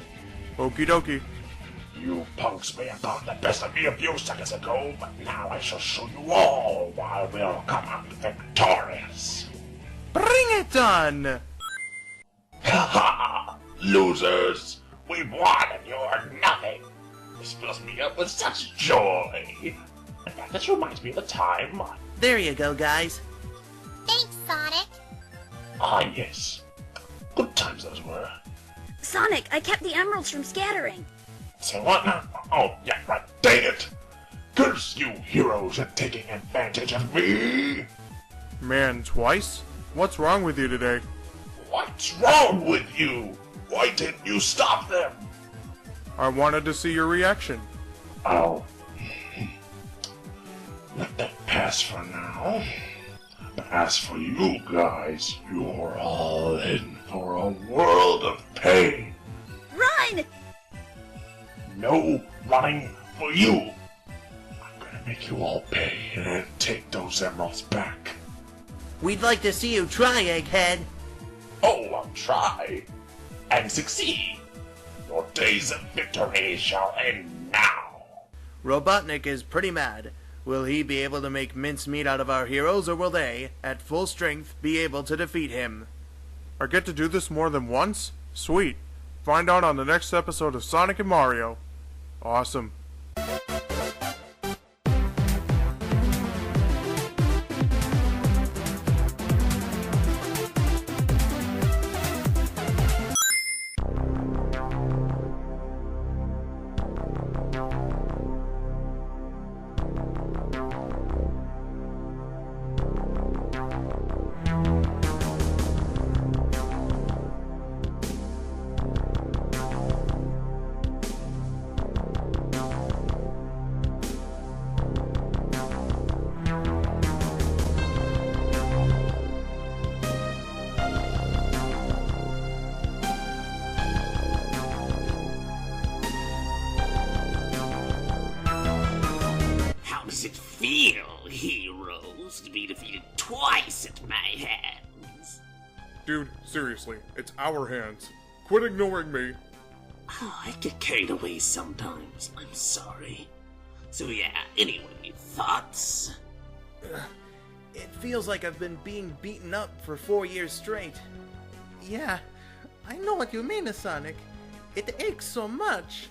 Okie dokie. You punks may have gotten the best of me a few seconds ago, but now I shall show you all why we'll come out victorious. Bring it on! Ha ha! Losers! We've won and you're nothing! This fills me up with such joy! In fact, this reminds me of the time... There you go, guys. Thanks, Sonic. Ah, yes. Good times those were. Sonic, I kept the emeralds from scattering. Say what now? Oh, yeah, right. Dang it! Could've heroes are taking advantage of me? Man, twice? What's wrong with you today? What's wrong with you? Why didn't you stop them? I wanted to see your reaction. Oh. Let that pass for now. But as for you guys, you're all in for a world of pain. Run! No running for you. I'm gonna make you all pay and take those emeralds back. We'd like to see you try, Egghead. Oh, I'll try. And succeed. Your days of victory shall end now. Robotnik is pretty mad. Will he be able to make mincemeat out of our heroes, or will they, at full strength, be able to defeat him? I get to do this more than once? Sweet. Find out on the next episode of Sonic and Mario. Awesome. How does it feel, heroes, to be defeated twice at my hands? Dude, seriously, it's our hands. Quit ignoring me. Oh, I get carried away sometimes. I'm sorry. So yeah, anyway, thoughts? It feels like I've been being beaten up for 4 years straight. Yeah, I know what you mean, Sonic. It aches so much.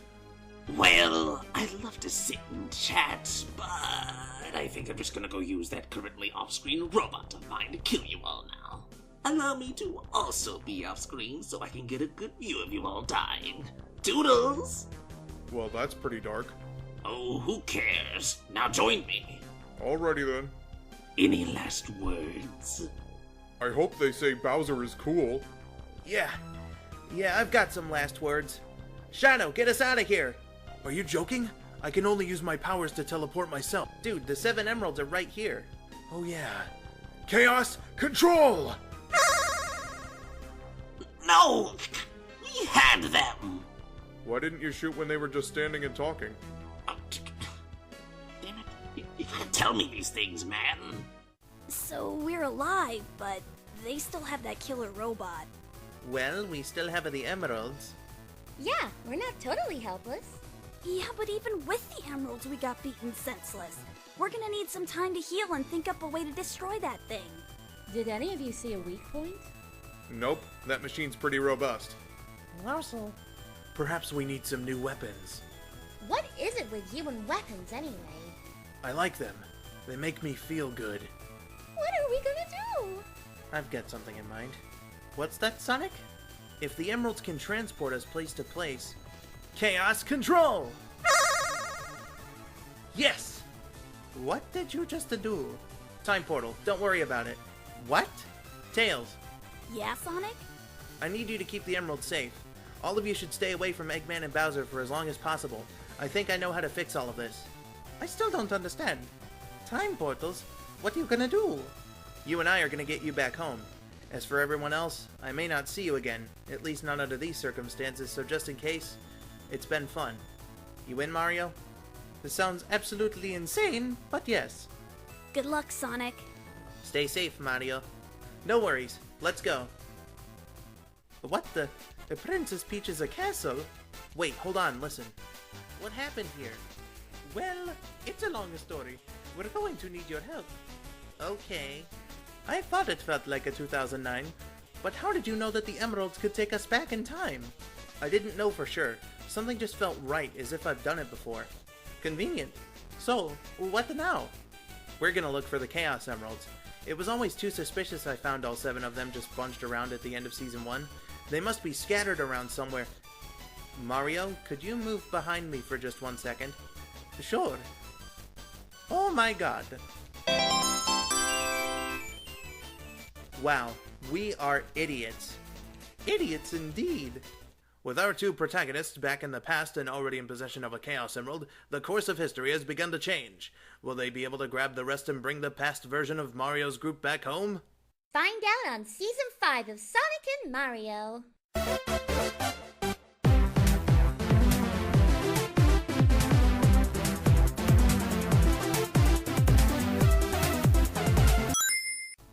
Well, I'd love to sit and chat, but I think I'm just gonna go use that currently off-screen robot of mine to kill you all now. Allow me to also be off-screen so I can get a good view of you all dying. Toodles! Well, that's pretty dark. Oh, who cares? Now join me. Alrighty then. Any last words? I hope they say Bowser is cool. Yeah, I've got some last words. Shadow, get us out of here! Are you joking? I can only use my powers to teleport myself. Dude, the 7 emeralds are right here. Oh yeah. Chaos Control! No! We had them! Why didn't you shoot when they were just standing and talking? Damn it. You can't tell me these things, man. So we're alive, but they still have that killer robot. Well, we still have the emeralds. Yeah, we're not totally helpless. Yeah, but even with the emeralds, we got beaten senseless. We're gonna need some time to heal and think up a way to destroy that thing. Did any of you see a weak point? Nope, that machine's pretty robust. Also, perhaps we need some new weapons. What is it with you and weapons anyway? I like them. They make me feel good. What are we gonna do? I've got something in mind. What's that, Sonic? If the emeralds can transport us place to place, Chaos Control! Yes! What did you just do? Time portal, don't worry about it. What? Tails, Yeah, Sonic? I need you to keep the emeralds safe. All of you should stay away from Eggman and Bowser for as long as possible. I think I know how to fix all of this. I still don't understand. Time portals? What are you gonna do? You and I are gonna get you back home. As for everyone else, I may not see you again, at least not under these circumstances, so just in case, it's been fun. You in, Mario? This sounds absolutely insane, but yes. Good luck, Sonic. Stay safe, Mario. No worries, let's go. What the? The Princess Peach is a castle? Wait, hold on, listen. What happened here? Well, it's a long story. We're going to need your help. Okay. I thought it felt like a 2009, but how did you know that the emeralds could take us back in time? I didn't know for sure. Something just felt right, as if I've done it before. Convenient. So, what now? We're gonna look for the Chaos Emeralds. It was always too suspicious I found all 7 of them just bunched around at the end of Season 1. They must be scattered around somewhere. Mario, could you move behind me for just 1 second? Sure. Oh, Oh my god. Wow, we are idiots. Idiots indeed. With our two protagonists back in the past and already in possession of a Chaos Emerald, the course of history has begun to change. Will they be able to grab the rest and bring the past version of Mario's group back home? Find out on Season 5 of Sonic and Mario.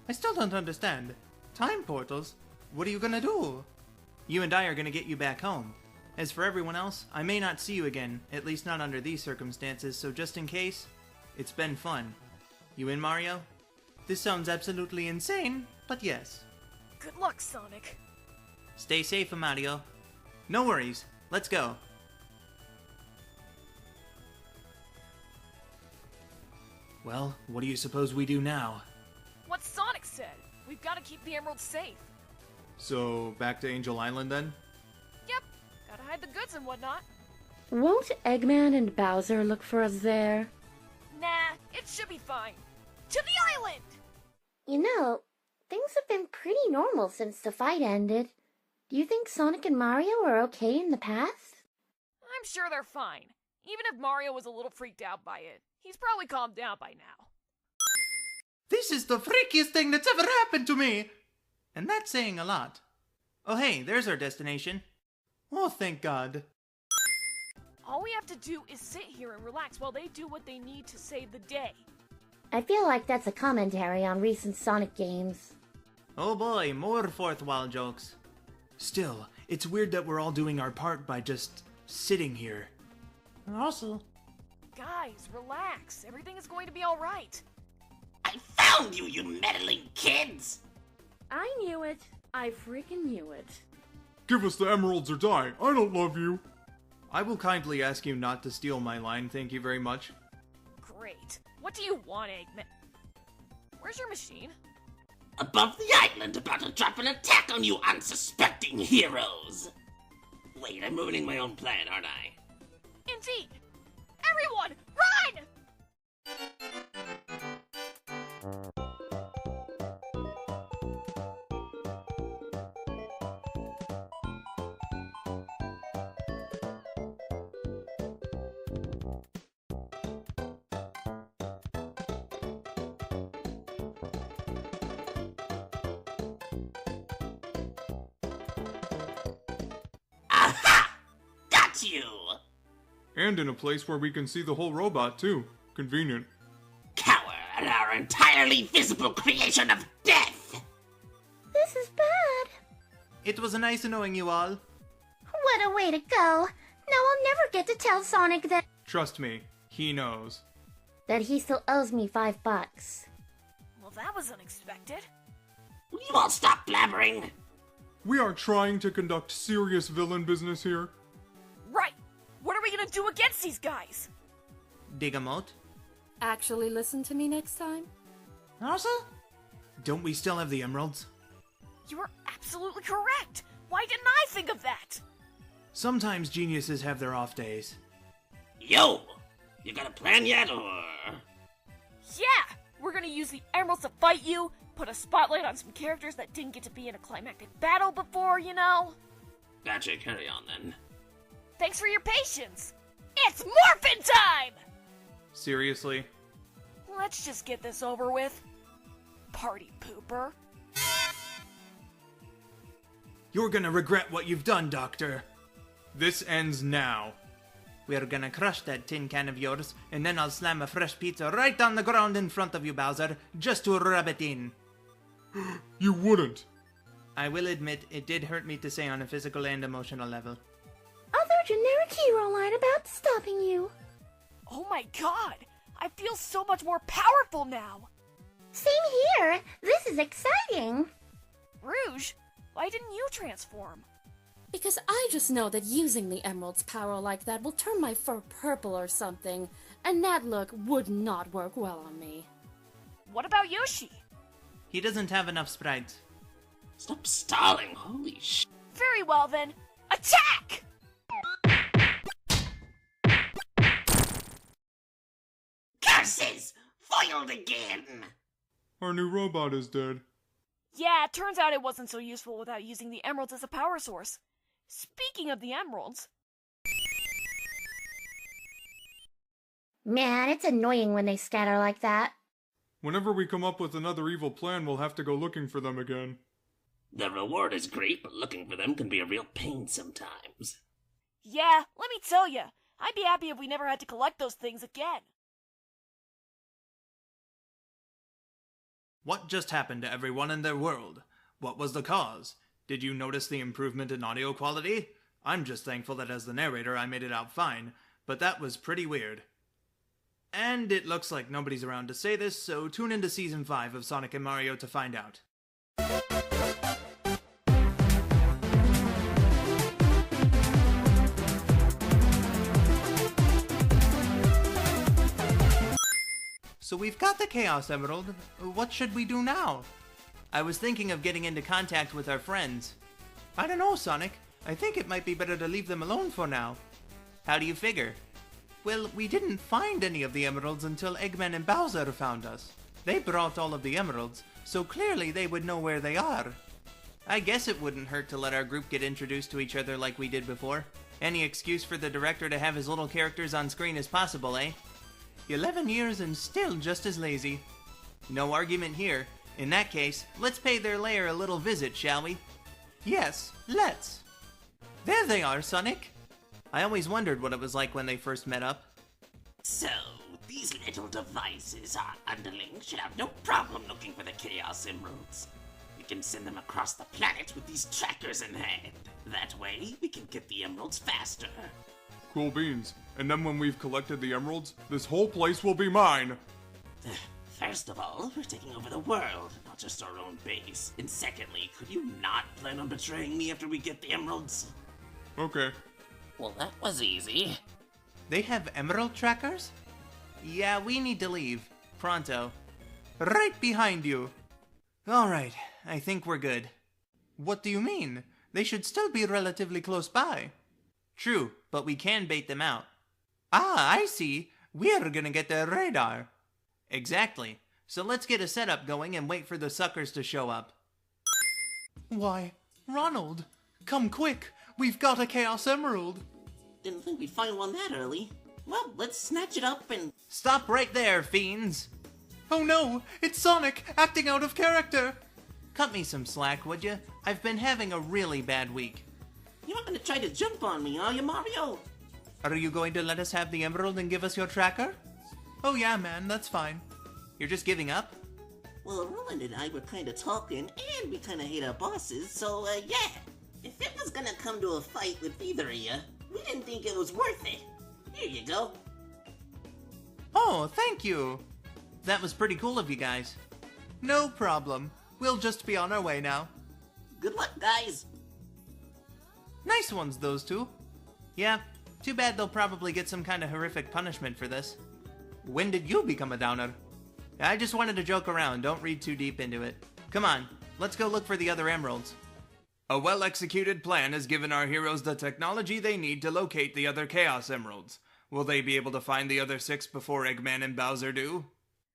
I still don't understand. Time portals? What are you gonna do? You and I are gonna get you back home. As for everyone else, I may not see you again, at least not under these circumstances, so just in case, it's been fun. You in, Mario? This sounds absolutely insane, but yes. Good luck, Sonic. Stay safe, Mario. No worries, let's go. Well, what do you suppose we do now? What Sonic said. We've got to keep the emeralds safe. So, back to Angel Island then? Yep. Gotta hide the goods and whatnot. Won't Eggman and Bowser look for us there? Nah, it should be fine. To the island! You know, things have been pretty normal since the fight ended. Do you think Sonic and Mario are okay in the past? I'm sure they're fine. Even if Mario was a little freaked out by it, he's probably calmed down by now. This is the freakiest thing that's ever happened to me! And that's saying a lot. Oh hey, there's our destination. Oh, thank God. All we have to do is sit here and relax while they do what they need to save the day. I feel like that's a commentary on recent Sonic games. Oh boy, more fourth wall jokes. Still, it's weird that we're all doing our part by just sitting here. Also, guys, relax. Everything is going to be alright. I found you, you meddling kids! I knew it. I freaking knew it. Give us the emeralds or die. I don't love you. I will kindly ask you not to steal my line, thank you very much. Great. What do you want, Eggman? Where's your machine? Above the island, about to drop an attack on you unsuspecting heroes! Wait, I'm ruining my own plan, aren't I? Indeed! Everyone, run! Aha! Got you! And in a place where we can see the whole robot, too. Convenient. Cower at our entirely visible creation of death! This is bad. It was nice knowing you all. What a way to go. Now I'll never get to tell Sonic that Trust me, he knows. That he still owes me $5. Well, that was unexpected. Will you all stop blabbering? We are trying to conduct serious villain business here. Right! What are we gonna do against these guys? Dig 'em out. Actually listen to me next time? Also? Don't we still have the emeralds? You are absolutely correct! Why didn't I think of that? Sometimes geniuses have their off days. Yo! You got a plan yet, or...? Yeah! We're gonna use the emeralds to fight you, put a spotlight on some characters that didn't get to be in a climactic battle before, you know? Gotcha, carry on then. Thanks for your patience! It's morphin' time! Seriously? Let's just get this over with. Party pooper. You're gonna regret what you've done, Doctor. This ends now. We're gonna crush that tin can of yours, and then I'll slam a fresh pizza right on the ground in front of you, Bowser, just to rub it in. You wouldn't. I will admit, it did hurt me to say on a physical and emotional level. Other generic hero line about stopping you. Oh my god! I feel so much more powerful now! Same here. This is exciting. Rouge, why didn't you transform? Because I just know that using the emerald's power like that will turn my fur purple or something, and that look would not work well on me. What about Yoshi? He doesn't have enough sprites. Stop stalling, holy sh... Very well then, attack! Curses! Foiled again! Our new robot is dead. Yeah, it turns out it wasn't so useful without using the emeralds as a power source. Speaking of the emeralds... Man, it's annoying when they scatter like that. Whenever we come up with another evil plan, we'll have to go looking for them again. The reward is great, but looking for them can be a real pain sometimes. Yeah, let me tell ya, I'd be happy if we never had to collect those things again. What just happened to everyone in their world? What was the cause? Did you notice the improvement in audio quality? I'm just thankful that as the narrator I made it out fine, but that was pretty weird. And it looks like nobody's around to say this, so tune into Season 5 of Sonic and Mario to find out. So we've got the Chaos Emerald. What should we do now? I was thinking of getting into contact with our friends. I don't know, Sonic. I think it might be better to leave them alone for now. How do you figure? Well, we didn't find any of the emeralds until Eggman and Bowser found us. They brought all of the emeralds, so clearly they would know where they are. I guess it wouldn't hurt to let our group get introduced to each other like we did before. Any excuse for the director to have his little characters on screen is possible, eh? 11 years and still just as lazy. No argument here. In that case, let's pay their lair a little visit, shall we? Yes, let's. There they are, Sonic. I always wondered what it was like when they first met up. So, these little devices, our underlings, should have no problem looking for the Chaos Emeralds. We can send them across the planet with these trackers in hand. That way, we can get the emeralds faster. Cool beans. And then when we've collected the emeralds, this whole place will be mine. First of all, we're taking over the world, not just our own base. And secondly, could you not plan on betraying me after we get the emeralds? Okay. Well, that was easy. They have emerald trackers? Yeah, we need to leave. Pronto. Right behind you. Alright, I think we're good. What do you mean? They should still be relatively close by. True, but we can bait them out. Ah, I see. We're gonna get their radar. Exactly. So let's get a setup going and wait for the suckers to show up. Why, Ronald, come quick. We've got a Chaos Emerald. Didn't think we'd find one that early. Well, let's snatch it up and... Stop right there, fiends. Oh no, it's Sonic, acting out of character. Cut me some slack, would you? I've been having a really bad week. You're not gonna try to jump on me, are you, Mario? Are you going to let us have the emerald and give us your tracker? Oh yeah, man, that's fine. You're just giving up? Well, Roland and I were kinda talking, and we kinda hate our bosses, so, yeah. If it was gonna come to a fight with either of you, we didn't think it was worth it. Here you go. Oh, thank you. That was pretty cool of you guys. No problem. We'll just be on our way now. Good luck, guys. Nice ones, those two. Yeah, too bad they'll probably get some kind of horrific punishment for this. When did you become a downer? I just wanted to joke around, don't read too deep into it. Come on, let's go look for the other emeralds. A well-executed plan has given our heroes the technology they need to locate the other Chaos Emeralds. Will they be able to find the other 6 before Eggman and Bowser do?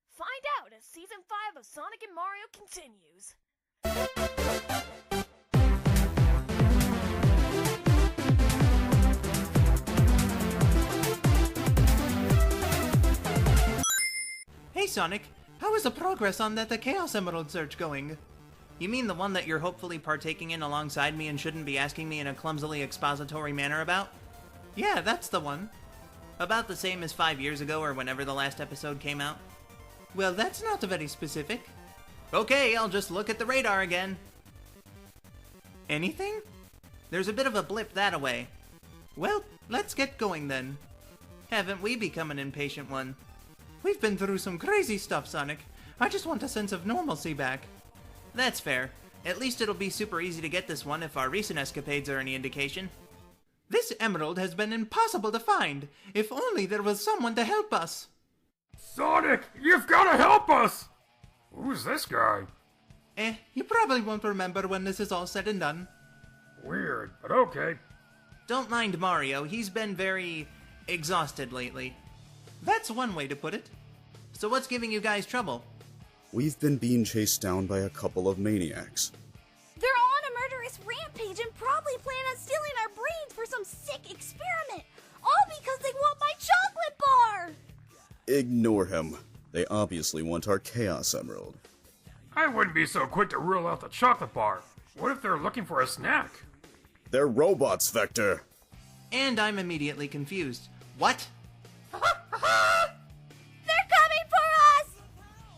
Find out as Season 5 of Sonic and Mario continues. Hey Sonic, how is the progress on the Chaos Emerald search going? You mean the one that you're hopefully partaking in alongside me and shouldn't be asking me in a clumsily expository manner about? Yeah, that's the one. About the same as 5 years ago or whenever the last episode came out? Well, that's not very specific. Okay, I'll just look at the radar again. Anything? There's a bit of a blip that-a-way. Well, let's get going then. Haven't we become an impatient one? We've been through some crazy stuff, Sonic. I just want a sense of normalcy back. That's fair. At least it'll be super easy to get this one if our recent escapades are any indication. This emerald has been impossible to find. If only there was someone to help us. Sonic, you've gotta help us! Who's this guy? You probably won't remember when this is all said and done. Weird, but okay. Don't mind Mario, he's been very exhausted lately. That's one way to put it. So what's giving you guys trouble? We've been being chased down by a couple of maniacs. They're on a murderous rampage and probably plan on stealing our brains for some sick experiment. All because they want my chocolate bar! Ignore him. They obviously want our Chaos Emerald. I wouldn't be so quick to rule out the chocolate bar. What if they're looking for a snack? They're robots, Vector. And I'm immediately confused. What? They're coming for us!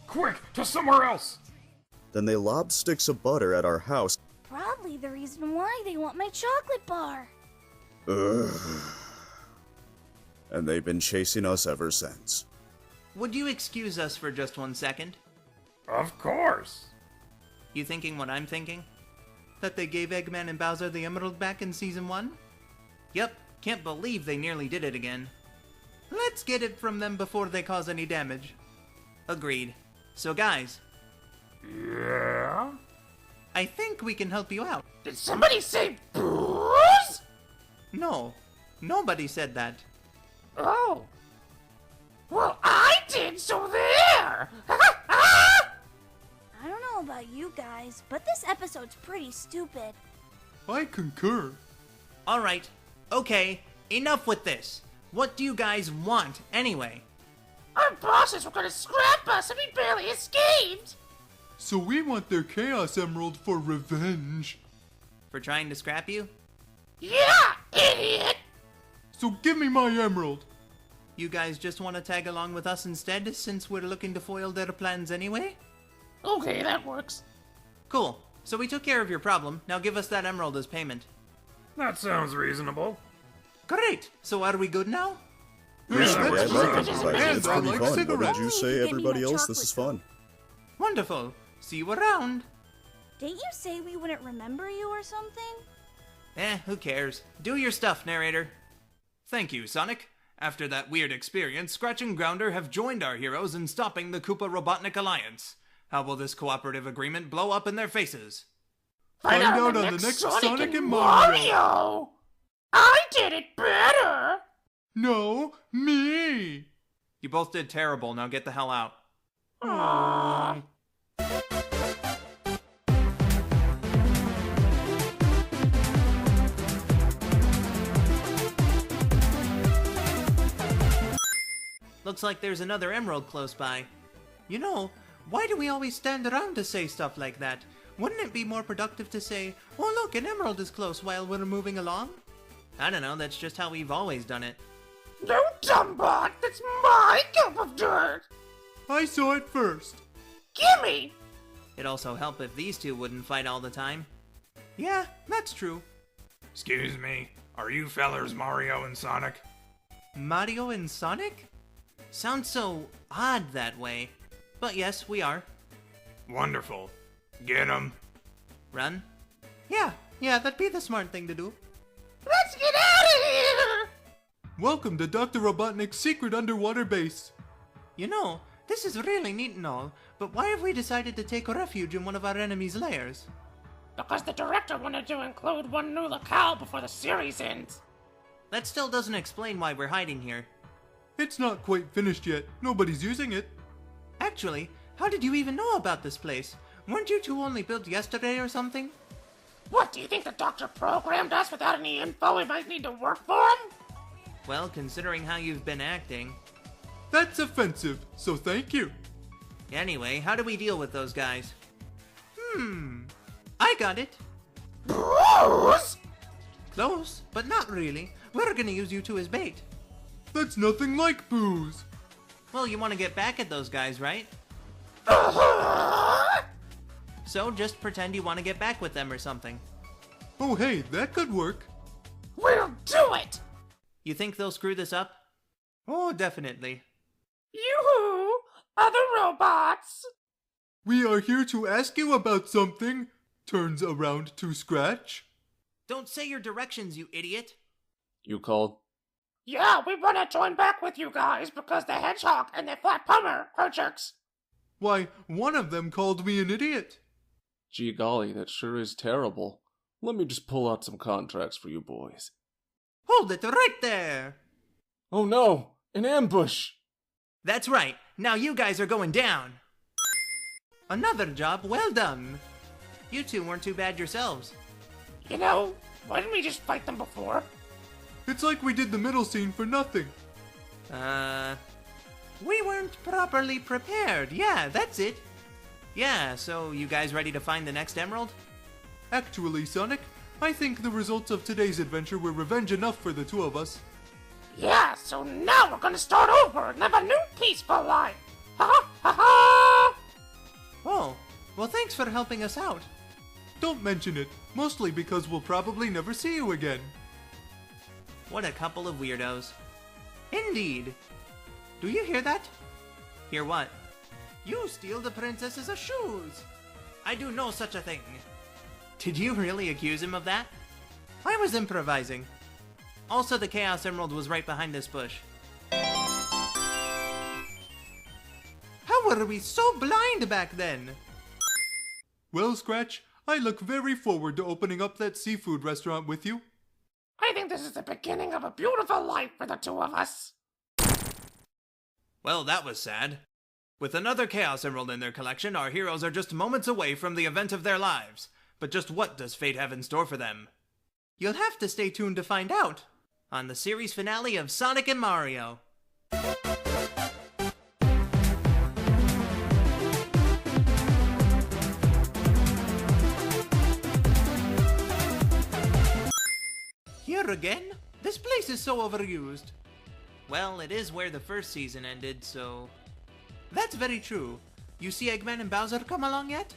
Quick, to somewhere else! Then they lobbed sticks of butter at our house. Probably the reason why they want my chocolate bar. Ugh. And they've been chasing us ever since. Would you excuse us for just 1 second? Of course. You thinking what I'm thinking? That they gave Eggman and Bowser the Emerald back in Season 1? Yep, can't believe they nearly did it again. Let's get it from them before they cause any damage. Agreed. So guys. Yeah? I think we can help you out. Did somebody say booze? No, nobody said that. Oh. Well, I did, so there! I don't know about you guys, but this episode's pretty stupid. I concur. Alright, okay, enough with this. What do you guys want, anyway? Our bosses were gonna scrap us and we barely escaped! So we want their Chaos Emerald for revenge. For trying to scrap you? Yeah, idiot! So give me my emerald. You guys just want to tag along with us instead, since we're looking to foil their plans anyway? Okay, that works. Cool. So we took care of your problem. Now give us that emerald as payment. That sounds reasonable. Great! So are we good now? Yeah, I like it. It's And I pretty like fun. What cigarettes. did you say, everybody else? This is fun. Wonderful. See you around. Didn't you say we wouldn't remember you or something? Who cares? Do your stuff, narrator. Thank you, Sonic. After that weird experience, Scratch and Grounder have joined our heroes in stopping the Koopa Robotnik Alliance. How will this cooperative agreement blow up in their faces? Find out on the next Sonic and Mario! I did it better! No, me! You both did terrible. Now get the hell out. Aww. Looks like there's another emerald close by. You know, why do we always stand around to say stuff like that? Wouldn't it be more productive to say, oh look, an emerald is close while we're moving along? I don't know, that's just how we've always done it. No, Dumbot, that's my cup of dirt! I saw it first. Gimme! It'd also help if these two wouldn't fight all the time. Yeah, that's true. Excuse me, are you fellers Mario and Sonic? Mario and Sonic? Sounds so odd that way. But yes, we are. Wonderful. Get 'em. Run? Yeah, that'd be the smart thing to do. Let's get out of here! Welcome to Dr. Robotnik's secret underwater base. You know, this is really neat and all, but why have we decided to take refuge in one of our enemies' lairs? Because the director wanted to include one new locale before the series ends. That still doesn't explain why we're hiding here. It's not quite finished yet. Nobody's using it. Actually, how did you even know about this place? Weren't you two only built yesterday or something? What, do you think the doctor programmed us without any info we might need to work for him? Well, considering how you've been acting. That's offensive, so thank you. Anyway, how do we deal with those guys? I got it. Bruce! Close, but not really. We're gonna use you two as bait. That's nothing like booze. Well, you want to get back at those guys, right? So just pretend you want to get back with them or something. Oh hey, that could work. We'll do it! You think they'll screw this up? Oh, definitely. Yoo-hoo! Other robots! We are here to ask you about something. Turns around to Scratch. Don't say your directions, you idiot. You called? Yeah, we wanna join back with you guys because the Hedgehog and the Flat Plumber are jerks. Why, one of them called me an idiot. Gee golly, that sure is terrible. Let me just pull out some contracts for you boys. Hold it right there! Oh no! An ambush! That's right. Now you guys are going down. Another job well done. You two weren't too bad yourselves. You know, why didn't we just fight them before? It's like we did the middle scene for nothing. We weren't properly prepared. Yeah, that's it. Yeah, so you guys ready to find the next emerald? Actually, Sonic, I think the results of today's adventure were revenge enough for the two of us. Yeah, so now we're gonna start over and live a new peaceful life. Ha ha ha! Oh, well thanks for helping us out. Don't mention it, mostly because we'll probably never see you again. What a couple of weirdos. Indeed. Do you hear that? Hear what? You steal the princess's shoes. I do no such a thing. Did you really accuse him of that? I was improvising. Also, the Chaos Emerald was right behind this bush. How were we so blind back then? Well, Scratch, I look very forward to opening up that seafood restaurant with you. I think this is the beginning of a beautiful life for the two of us. Well, that was sad. With another Chaos Emerald in their collection, our heroes are just moments away from the event of their lives. But just what does fate have in store for them? You'll have to stay tuned to find out on the series finale of Sonic and Mario. Here again? This place is so overused. Well, it is where the first season ended, so... That's very true. You see Eggman and Bowser come along yet?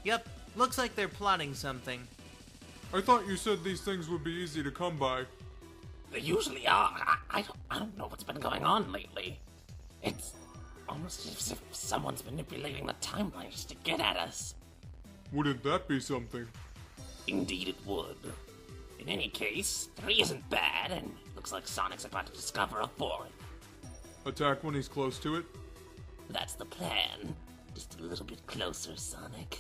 Yep, looks like they're plotting something. I thought you said these things would be easy to come by. They usually are. I don't know what's been going on lately. It's almost as if someone's manipulating the timeline just to get at us. Wouldn't that be something? Indeed it would. In any case, 3 isn't bad, and looks like Sonic's about to discover a 4th. Attack when he's close to it? That's the plan. Just a little bit closer, Sonic.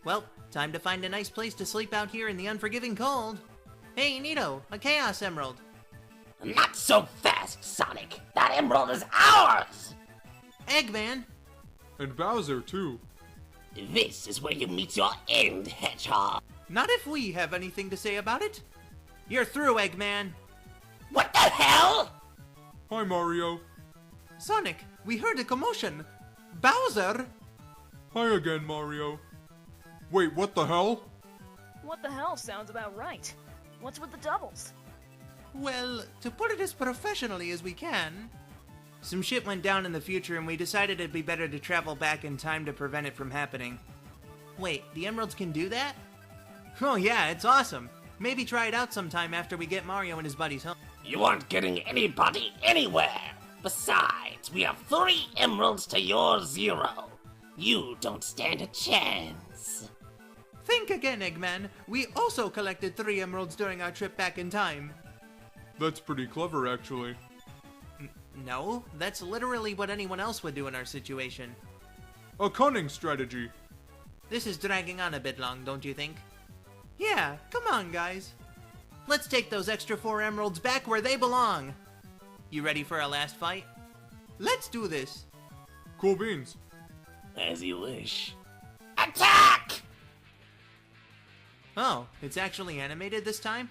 Well, time to find a nice place to sleep out here in the unforgiving cold. Hey, Nito, a Chaos Emerald. Not so fast, Sonic! That emerald is ours! Eggman! And Bowser, too. This is where you meet your end, Hedgehog. Not if we have anything to say about it. You're through, Eggman. What the hell? Hi, Mario. Sonic, we heard a commotion. Bowser! Hi again, Mario. Wait, what the hell? What the hell sounds about right. What's with the doubles? Well, to put it as professionally as we can, some shit went down in the future and we decided it'd be better to travel back in time to prevent it from happening. Wait, the emeralds can do that? Oh yeah, it's awesome. Maybe try it out sometime after we get Mario and his buddies home. You aren't getting anybody anywhere. Besides, we have 3 emeralds to your 0. You don't stand a chance. Think again, Eggman. We also collected 3 emeralds during our trip back in time. That's pretty clever, actually. No, that's literally what anyone else would do in our situation. A cunning strategy. This is dragging on a bit long, don't you think? Yeah, come on, guys. Let's take those extra 4 emeralds back where they belong. You ready for our last fight? Let's do this. Cool beans. As you wish. Attack! Oh, it's actually animated this time?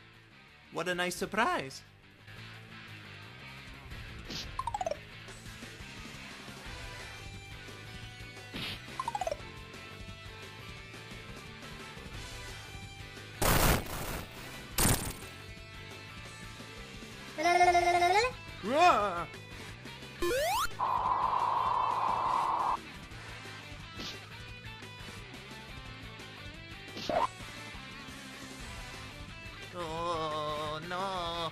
What a nice surprise. Ah! Oh, no.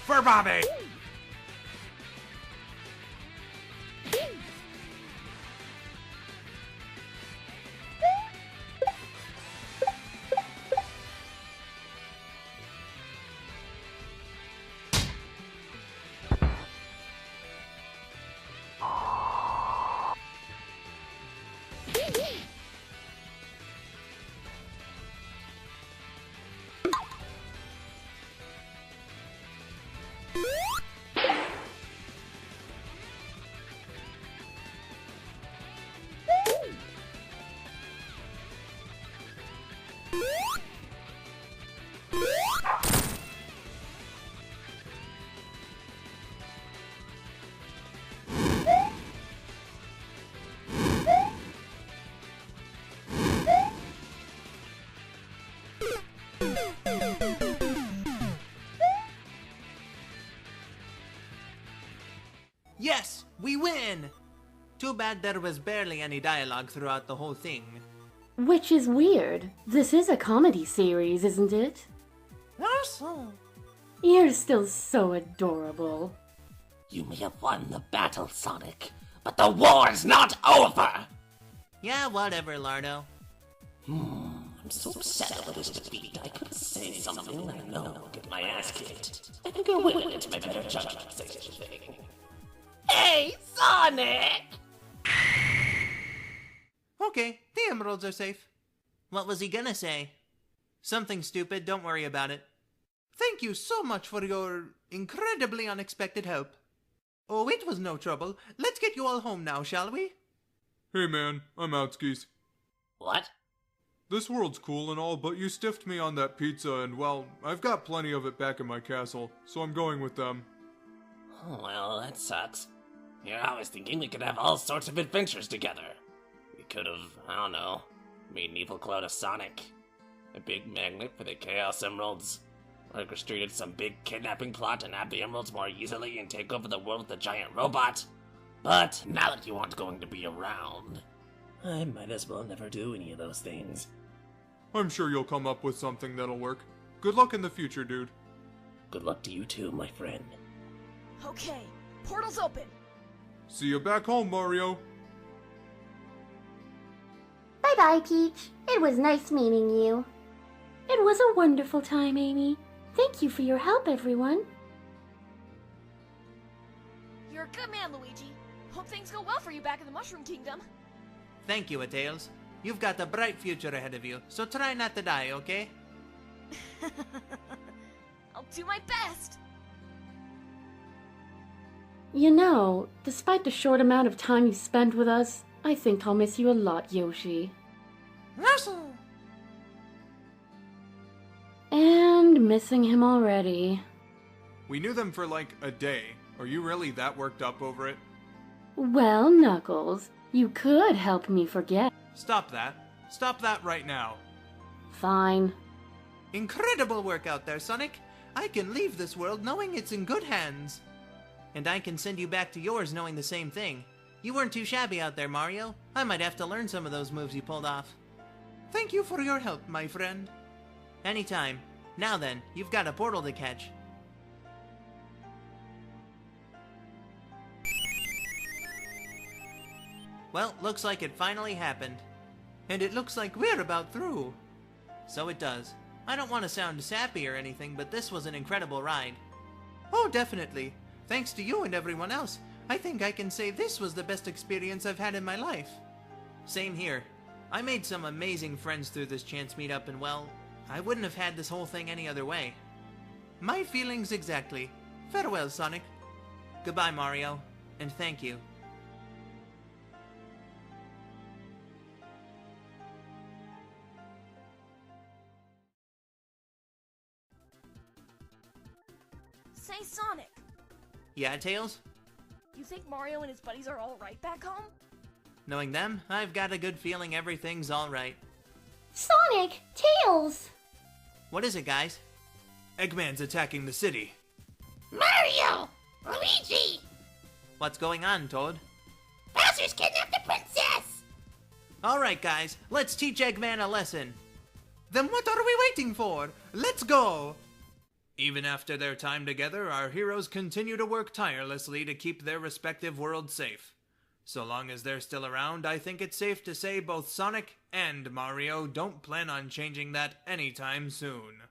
For Bobby! Yes, we win! Too bad there was barely any dialogue throughout the whole thing. Which is weird. This is a comedy series, isn't it? You're still so adorable. You may have won the battle, Sonic, but the war's not over! Yeah, whatever, Lardo. I'm so upset over this defeat. I could say something. I know I'll get my ass kicked. I think I will into my better judgment to say such a thing. Hey, Sonic! Okay, the emeralds are safe. What was he gonna say? Something stupid, don't worry about it. Thank you so much for your incredibly unexpected help. Oh, it was no trouble. Let's get you all home now, shall we? Hey man, I'm Outskis. What? This world's cool and all, but you stiffed me on that pizza and, well, I've got plenty of it back in my castle, so I'm going with them. Oh, well, that sucks. Yeah, I was thinking we could have all sorts of adventures together. We could have, I don't know, made an evil clone of Sonic. A big magnet for the Chaos Emeralds. Orchestrated some big kidnapping plot to nab the emeralds more easily and take over the world with a giant robot. But now that you aren't going to be around, I might as well never do any of those things. I'm sure you'll come up with something that'll work. Good luck in the future, dude. Good luck to you too, my friend. Okay, portal's open. See you back home, Mario. Bye-bye, Peach. It was nice meeting you. It was a wonderful time, Amy. Thank you for your help, everyone. You're a good man, Luigi. Hope things go well for you back in the Mushroom Kingdom. Thank you, Tails. You've got a bright future ahead of you, so try not to die, okay? I'll do my best. You know, despite the short amount of time you spent with us, I think I'll miss you a lot, Yoshi. Russell! And missing him already. We knew them for like a day. Are you really that worked up over it? Well, Knuckles, you could help me forget. Stop that. Stop that right now. Fine. Incredible work out there, Sonic. I can leave this world knowing it's in good hands. And I can send you back to yours knowing the same thing. You weren't too shabby out there, Mario. I might have to learn some of those moves you pulled off. Thank you for your help, my friend. Anytime. Now then, you've got a portal to catch. Well, looks like it finally happened. And it looks like we're about through. So it does. I don't want to sound sappy or anything, but this was an incredible ride. Oh, definitely. Thanks to you and everyone else, I think I can say this was the best experience I've had in my life. Same here. I made some amazing friends through this chance meetup and, well, I wouldn't have had this whole thing any other way. My feelings exactly. Farewell, Sonic. Goodbye, Mario. And thank you. Say, Sonic, Yeah, Tails? you think Mario and his buddies are alright back home? Knowing them, I've got a good feeling everything's alright. Sonic! Tails! What is it, guys? Eggman's attacking the city. Mario! Luigi! What's going on, Toad? Bowser's kidnapped the princess! Alright, guys, let's teach Eggman a lesson. Then what are we waiting for? Let's go! Even after their time together, our heroes continue to work tirelessly to keep their respective worlds safe. So long as they're still around, I think it's safe to say both Sonic and Mario don't plan on changing that anytime soon.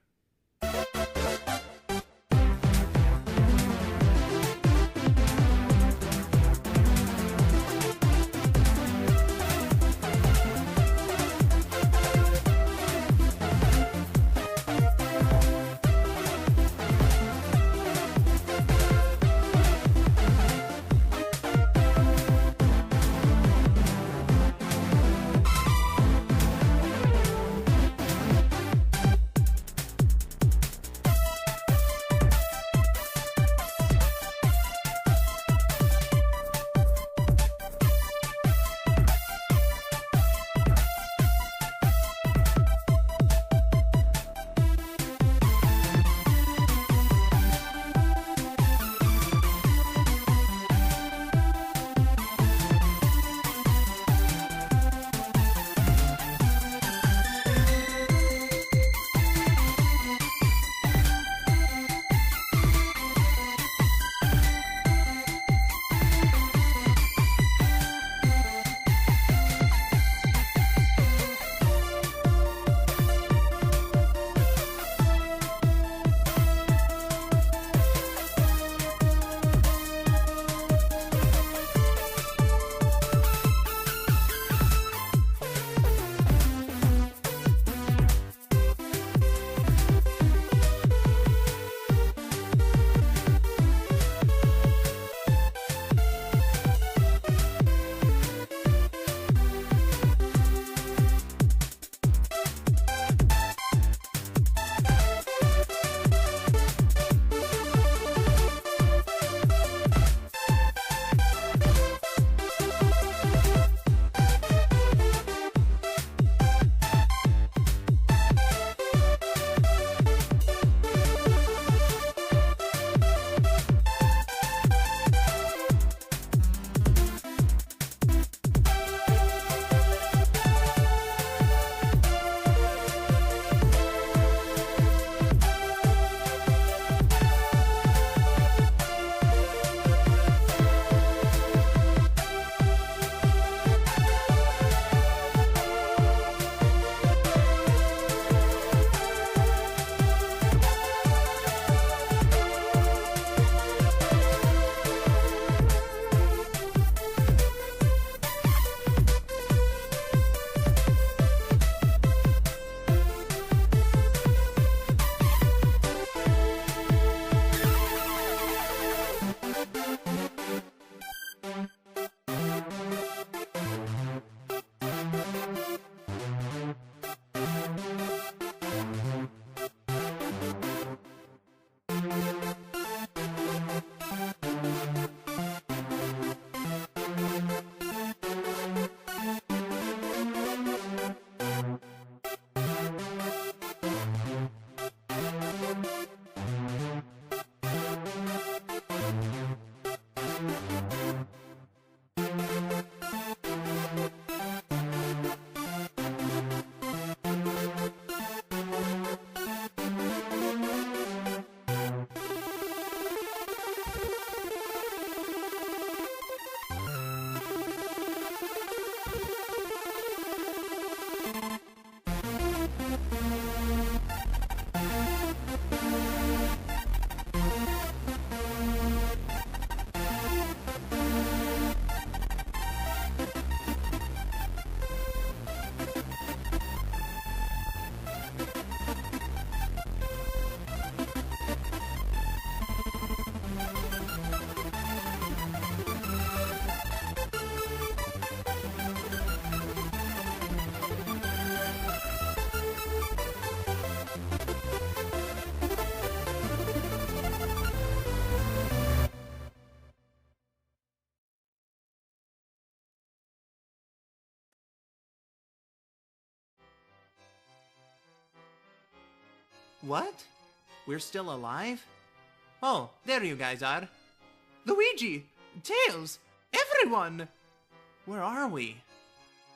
What? We're still alive? Oh, there you guys are. Luigi! Tails! Everyone! Where are we?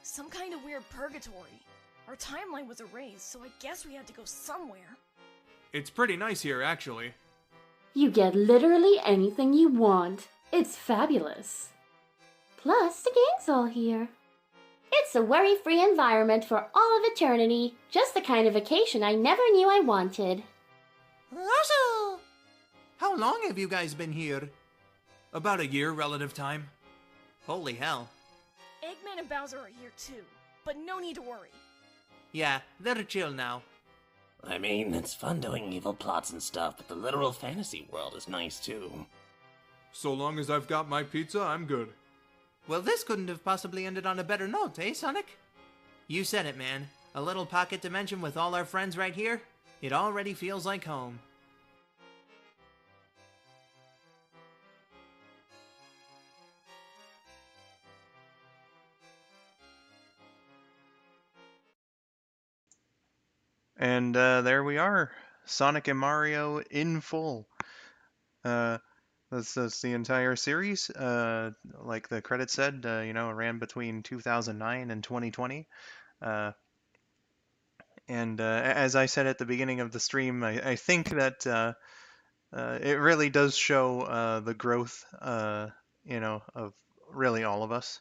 Some kind of weird purgatory. Our timeline was erased, so I guess we had to go somewhere. It's pretty nice here, actually. You get literally anything you want. It's fabulous. Plus, the gang's all here. It's a worry-free environment for all of eternity. Just the kind of vacation I never knew I wanted. Russell! How long have you guys been here? About a year relative time. Holy hell. Eggman and Bowser are here too, but no need to worry. Yeah, they're chill now. I mean, it's fun doing evil plots and stuff, but the literal fantasy world is nice too. So long as I've got my pizza, I'm good. Well, this couldn't have possibly ended on a better note, eh, Sonic? You said it, man. A little pocket dimension with all our friends right here? It already feels like home. And there we are, Sonic and Mario in full. That's the entire series. Like the credits said, it ran between 2009 and 2020. And as I said at the beginning of the stream, I think that it really does show the growth, of really all of us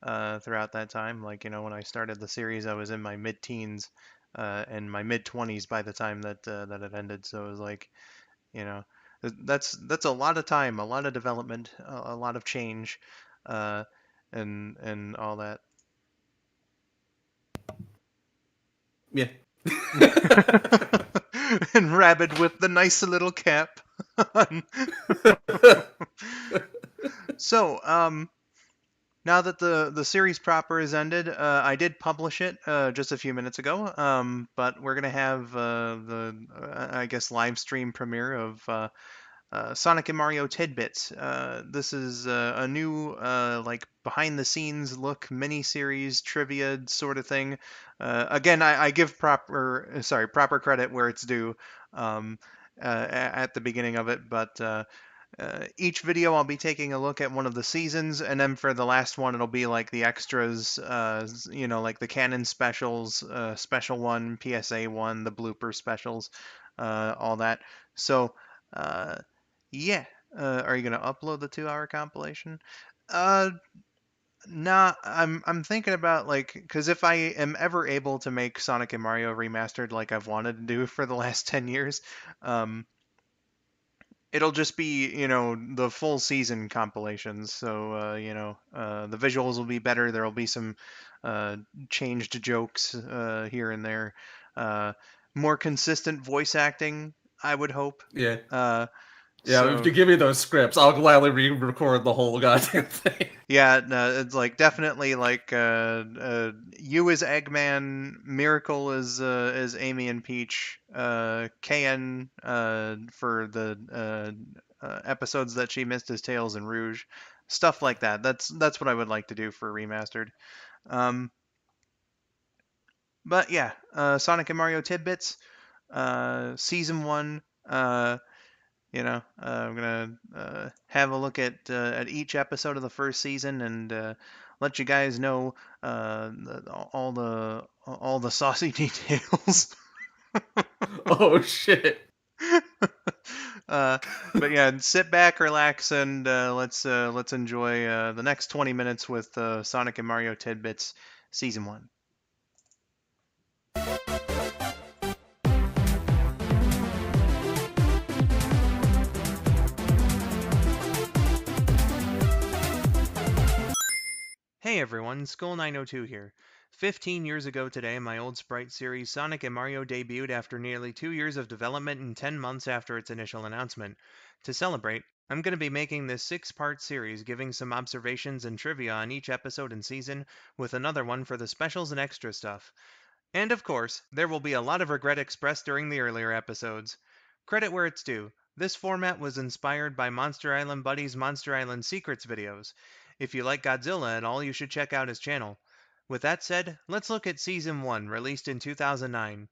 throughout that time. Like, when I started the series, I was in my mid-teens and my mid-20s by the time that it ended. So it was like, that's a lot of time, a lot of development, a lot of change, and all that. Yeah. And Rabid with the nice little cap on. So, now that the series proper is ended, I did publish it just a few minutes ago, but we're gonna have I guess, live stream premiere of Sonic and Mario Tidbits. This is a new like behind the scenes look mini-series trivia sort of thing. Again, I give proper credit where it's due at the beginning of it, but each video I'll be taking a look at one of the seasons, and then for the last one it'll be like the extras, like the canon specials, special one, PSA one, the blooper specials, all that. So yeah. Are you gonna upload the 2-hour compilation? Nah, I'm thinking about, like, because if I am ever able to make Sonic and Mario Remastered like I've wanted to do for the last 10 years, it'll just be, the full season compilations. So, the visuals will be better. There'll be some changed jokes here and there. More consistent voice acting, I would hope. Yeah. Yeah, so... if you give me those scripts, I'll gladly re-record the whole goddamn thing. Yeah, no, it's like definitely like you as Eggman, Miracle as Amy and Peach, KN for the episodes that she missed as Tails and Rouge, stuff like that. That's what I would like to do for Remastered. But yeah, Sonic and Mario Tidbits, Season 1. I'm gonna have a look at each episode of the first season and let you guys know all the saucy details. Oh shit! But yeah, sit back, relax, and let's enjoy the next 20 minutes with Sonic and Mario Tidbits Season 1. Hey everyone, skull902 here. 15 years ago today, my old sprite series Sonic and Mario debuted after nearly 2 years of development and 10 months after its initial announcement. To celebrate, I'm going to be making this 6-part series giving some observations and trivia on each episode and season, with another one for the specials and extra stuff. And of course, there will be a lot of regret expressed during the earlier episodes. Credit where it's due. This format was inspired by Monster Island Buddy's Monster Island Secrets videos. If you like Godzilla at all, you should check out his channel. With that said, let's look at Season 1, released in 2009.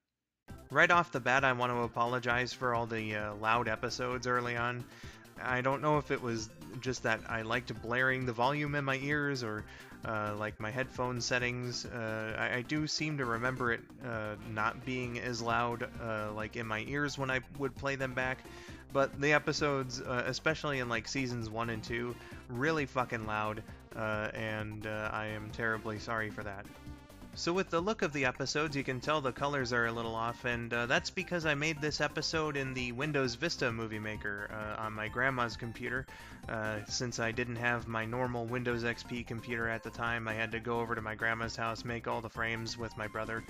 Right off the bat, I want to apologize for all the loud episodes early on. I don't know if it was just that I liked blaring the volume in my ears or like my headphone settings. I do seem to remember it not being as loud like in my ears when I would play them back. But the episodes, especially in like seasons 1 and 2, really fucking loud, and I am terribly sorry for that. So with the look of the episodes, you can tell the colors are a little off, and that's because I made this episode in the Windows Vista Movie Maker on my grandma's computer. Since I didn't have my normal Windows XP computer at the time, I had to go over to my grandma's house, make all the frames with my brother,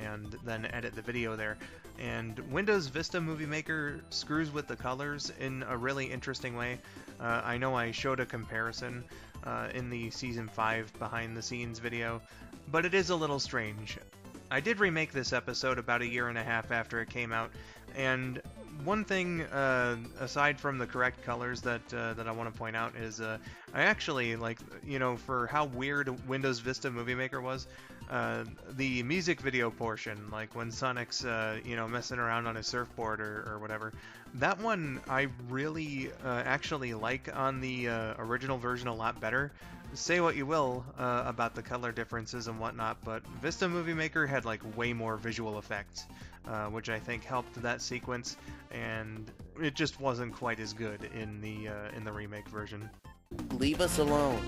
and then edit the video there. And Windows Vista Movie Maker screws with the colors in a really interesting way. I know I showed a comparison in the Season 5 behind-the-scenes video, but it is a little strange. I did remake this episode about a year and a half after it came out, and one thing, aside from the correct colors that I want to point out is, I actually, like, you know, for how weird Windows Vista Movie Maker was, the music video portion, like when Sonic's, you know, messing around on his surfboard or whatever, that one I really actually like on the original version a lot better. Say what you will about the color differences and whatnot, but Vista Movie Maker had like way more visual effects, which I think helped that sequence, and it just wasn't quite as good in the remake version. Leave us alone.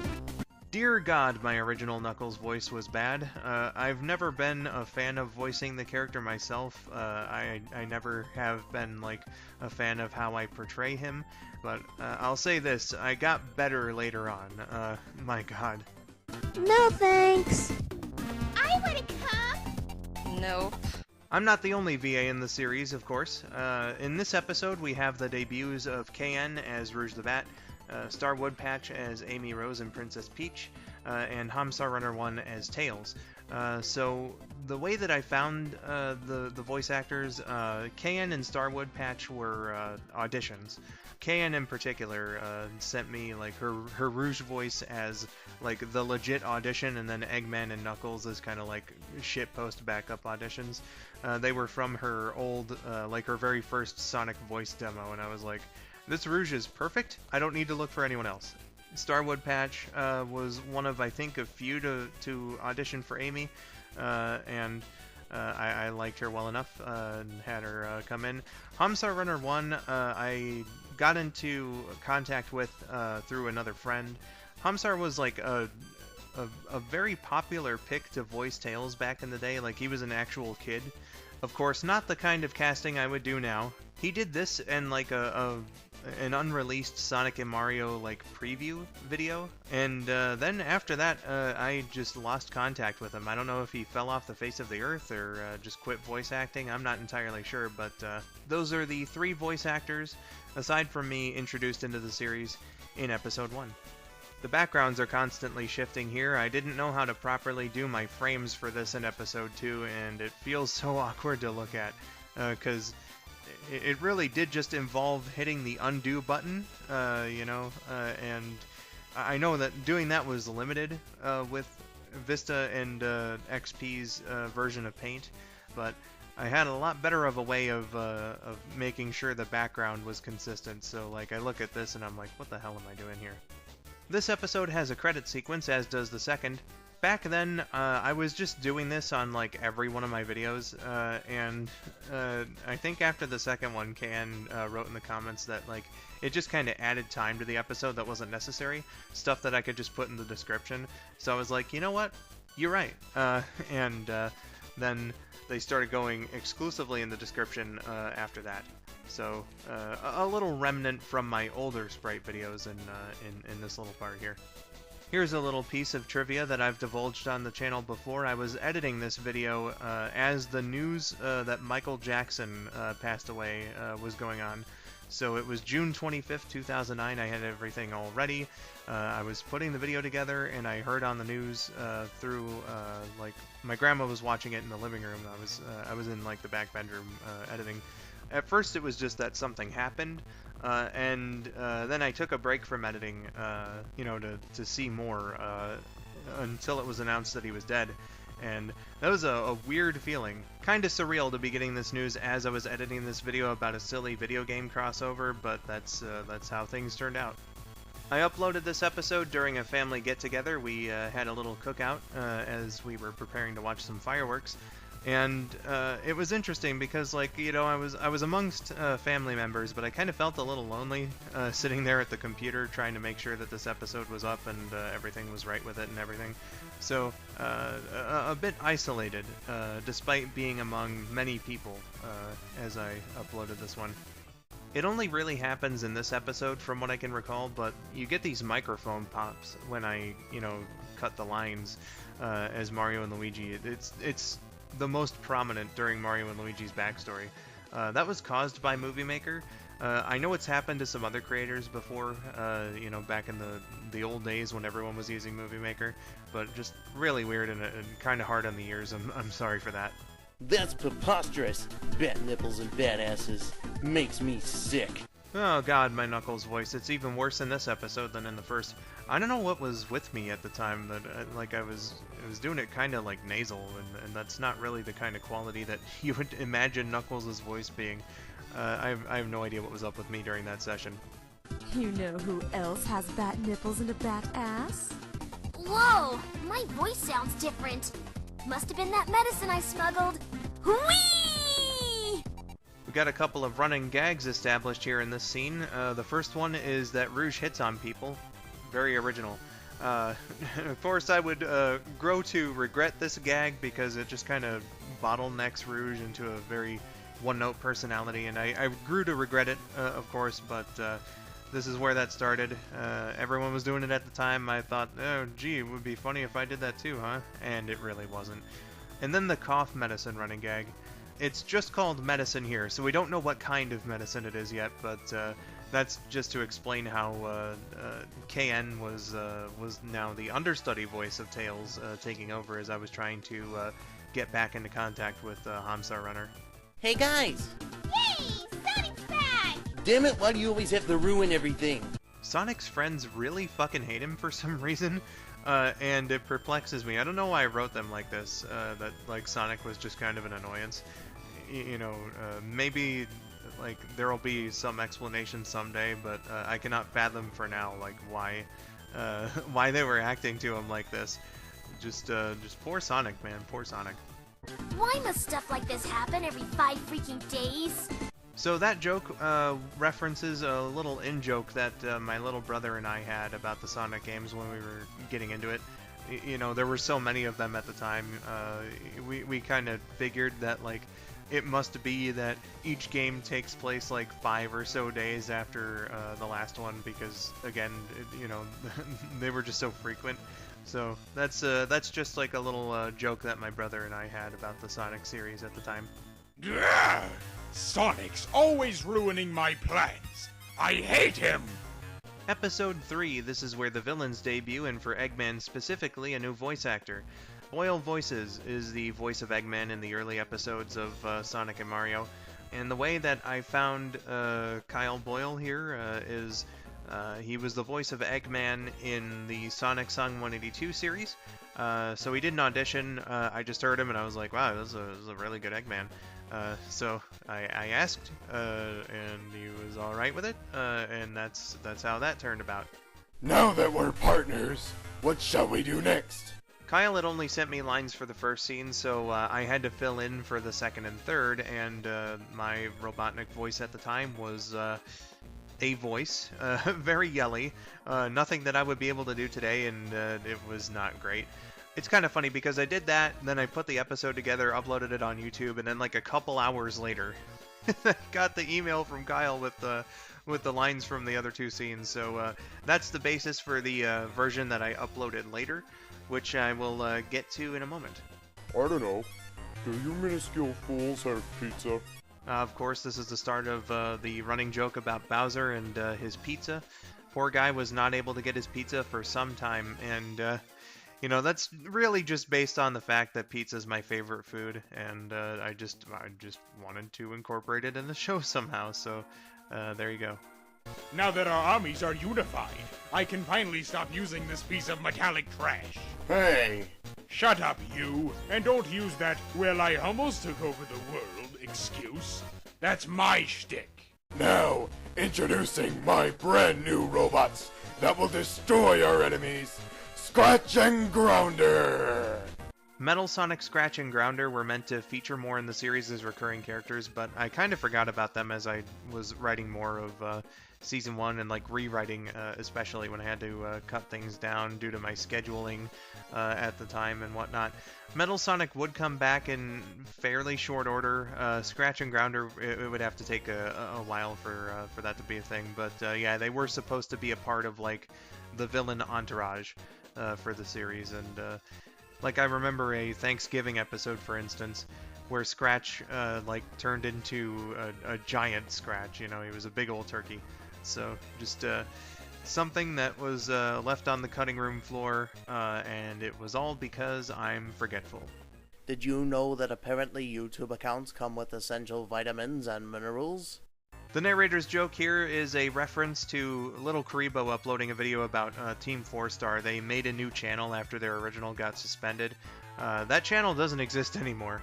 Dear God, my original Knuckles voice was bad. I've never been a fan of voicing the character myself. I never have been like a fan of how I portray him, but I'll say this, I got better later on. My God. No thanks. I want to come. Nope. I'm not the only VA in the series, of course. In this episode, we have the debuts of KN as Rouge the Bat, Star Woodpatch as Amy Rose and Princess Peach, and Hamstar Runner 1 as Tails. So the way that I found the voice actors, KN and Star Woodpatch were auditions. KN in particular sent me like her Rouge voice as like the legit audition, and then Eggman and Knuckles as kind of like shitpost backup auditions. They were from her old, like her very first Sonic voice demo, and I was like, this Rouge is perfect. I don't need to look for anyone else. Star Woodpatch was one of, I think, a few to audition for Amy, and I liked her well enough and had her come in. Hamstar Runner 1, I got into contact with through another friend. Hamstar was like a very popular pick to voice Tails back in the day. Like, he was an actual kid. Of course, not the kind of casting I would do now. He did this in like an unreleased Sonic and Mario like preview video, and then after that I just lost contact with him. I don't know if he fell off the face of the earth or just quit voice acting. I'm not entirely sure, but those are the 3 voice actors, aside from me, introduced into the series in episode 1. The backgrounds are constantly shifting here. I didn't know how to properly do my frames for this in episode 2, and it feels so awkward to look at, because it really did just involve hitting the undo button, you know, and I know that doing that was limited with Vista and XP's version of Paint, but I had a lot better of a way of making sure the background was consistent. So like, I look at this and I'm like, what the hell am I doing here? This episode has a credit sequence, as does the second. Back then, I was just doing this on like every one of my videos, and I think after the second one, Can wrote in the comments that like it just kind of added time to the episode that wasn't necessary, stuff that I could just put in the description. So I was like, you know what, you're right, and then they started going exclusively in the description after that. So a little remnant from my older sprite videos in this little part here. Here's a little piece of trivia that I've divulged on the channel before. I was editing this video as the news that Michael Jackson passed away was going on. So it was June 25th, 2009. I had everything all ready. I was putting the video together, and I heard on the news through, like, my grandma was watching it in the living room. I was in, like, the back bedroom editing. At first, it was just that something happened, and then I took a break from editing, you know, to see more, until it was announced that he was dead. And that was a weird feeling. Kinda surreal to be getting this news as I was editing this video about a silly video game crossover, but that's how things turned out. I uploaded this episode during a family get-together. We had a little cookout as we were preparing to watch some fireworks. And it was interesting because, like, you know, I was amongst family members, but I kind of felt a little lonely sitting there at the computer trying to make sure that this episode was up and everything was right with it and everything. So a bit isolated, despite being among many people as I uploaded this one. It only really happens in this episode from what I can recall, but you get these microphone pops when I, you know, cut the lines as Mario and Luigi. It's the most prominent during Mario and Luigi's backstory. That was caused by Movie Maker. I know it's happened to some other creators before, you know, back in the old days when everyone was using Movie Maker, but just really weird and kind of hard on the ears. I'm sorry for that. That's preposterous. Bat nipples and bat asses. Makes me sick. Oh god, my Knuckles voice. It's even worse in this episode than in the first. I don't know what was with me at the time, that like I was doing it kind of like nasal, and that's not really the kind of quality that you would imagine Knuckles' voice being. I have no idea what was up with me during that session. You know who else has bat nipples and a bat ass? Whoa! My voice sounds different. Must have been that medicine I smuggled. Whee! We got a couple of running gags established here in this scene. The first one is that Rouge hits on people. Very original. Of course, I would grow to regret this gag because it just kind of bottlenecks Rouge into a very one-note personality, and I grew to regret it, of course, but this is where that started. Everyone was doing it at the time. I thought, oh, gee, it would be funny if I did that too, huh? And it really wasn't. And then the cough medicine running gag. It's just called medicine here, so we don't know what kind of medicine it is yet, but that's just to explain how KN was now the understudy voice of Tails, taking over as I was trying to get back into contact with Hamstar Runner. Hey guys! Yay! Sonic's back! Damn it, why do you always have to ruin everything? Sonic's friends really fucking hate him for some reason, and it perplexes me. I don't know why I wrote them like this, that like Sonic was just kind of an annoyance. You know, maybe like there'll be some explanation someday, but I cannot fathom for now like why they were acting to him like this. Just poor Sonic, man, poor Sonic. Why must stuff like this happen every 5 freaking days? So that joke references a little in-joke that my little brother and I had about the Sonic games when we were getting into it. You know, there were so many of them at the time. We kind of figured that, like, it must be that each game takes place like 5 or so days after the last one because, again, you know, they were just so frequent. So that's just like a little joke that my brother and I had about the Sonic series at the time. Gah! Sonic's always ruining my plans. I hate him! Episode 3, this is where the villains debut, and for Eggman specifically, a new voice actor. Boyle Voices is the voice of Eggman in the early episodes of Sonic and Mario. And the way that I found Kyle Boyle here is he was the voice of Eggman in the Sonic Song 182 series. So he did an audition. I just heard him and I was like, wow, this is a really good Eggman. So I asked, and he was alright with it, and that's how that turned about. Now that we're partners, what shall we do next? Kyle had only sent me lines for the first scene, so I had to fill in for the second and third, and my Robotnik voice at the time was a voice, very yelly, nothing that I would be able to do today, and it was not great. It's kind of funny because I did that, then I put the episode together, uploaded it on YouTube, and then like a couple hours later, I got the email from Kyle with the lines from the other two scenes. So that's the basis for the version that I uploaded later, which I will get to in a moment. I don't know. Do you minuscule fools have pizza? Of course, this is the start of the running joke about Bowser and his pizza. Poor guy was not able to get his pizza for some time, and you know, that's really just based on the fact that pizza is my favorite food, and I just wanted to incorporate it in the show somehow, so there you go. Now that our armies are unified, I can finally stop using this piece of metallic trash. Hey, Shut up, you, and don't use that, well, I almost took over the world excuse. That's my shtick. Now, introducing my brand new robots that will destroy our enemies, Scratch and Grounder! Metal Sonic, Scratch, and Grounder were meant to feature more in the series as recurring characters, but I kind of forgot about them as I was writing more of Season 1 and like rewriting, especially when I had to cut things down due to my scheduling at the time and whatnot. Metal Sonic would come back in fairly short order. Scratch and Grounder, it would have to take a while for that to be a thing, but yeah, they were supposed to be a part of like the villain entourage for the series, and like I remember a Thanksgiving episode, for instance, where Scratch like turned into a giant Scratch. You know, he was a big old turkey. So just something that was left on the cutting room floor, and it was all because I'm forgetful. Did you know that apparently YouTube accounts come with essential vitamins and minerals? The narrator's joke here is a reference to Little Karibo uploading a video about Team 4-Star. They made a new channel after their original got suspended. That channel doesn't exist anymore.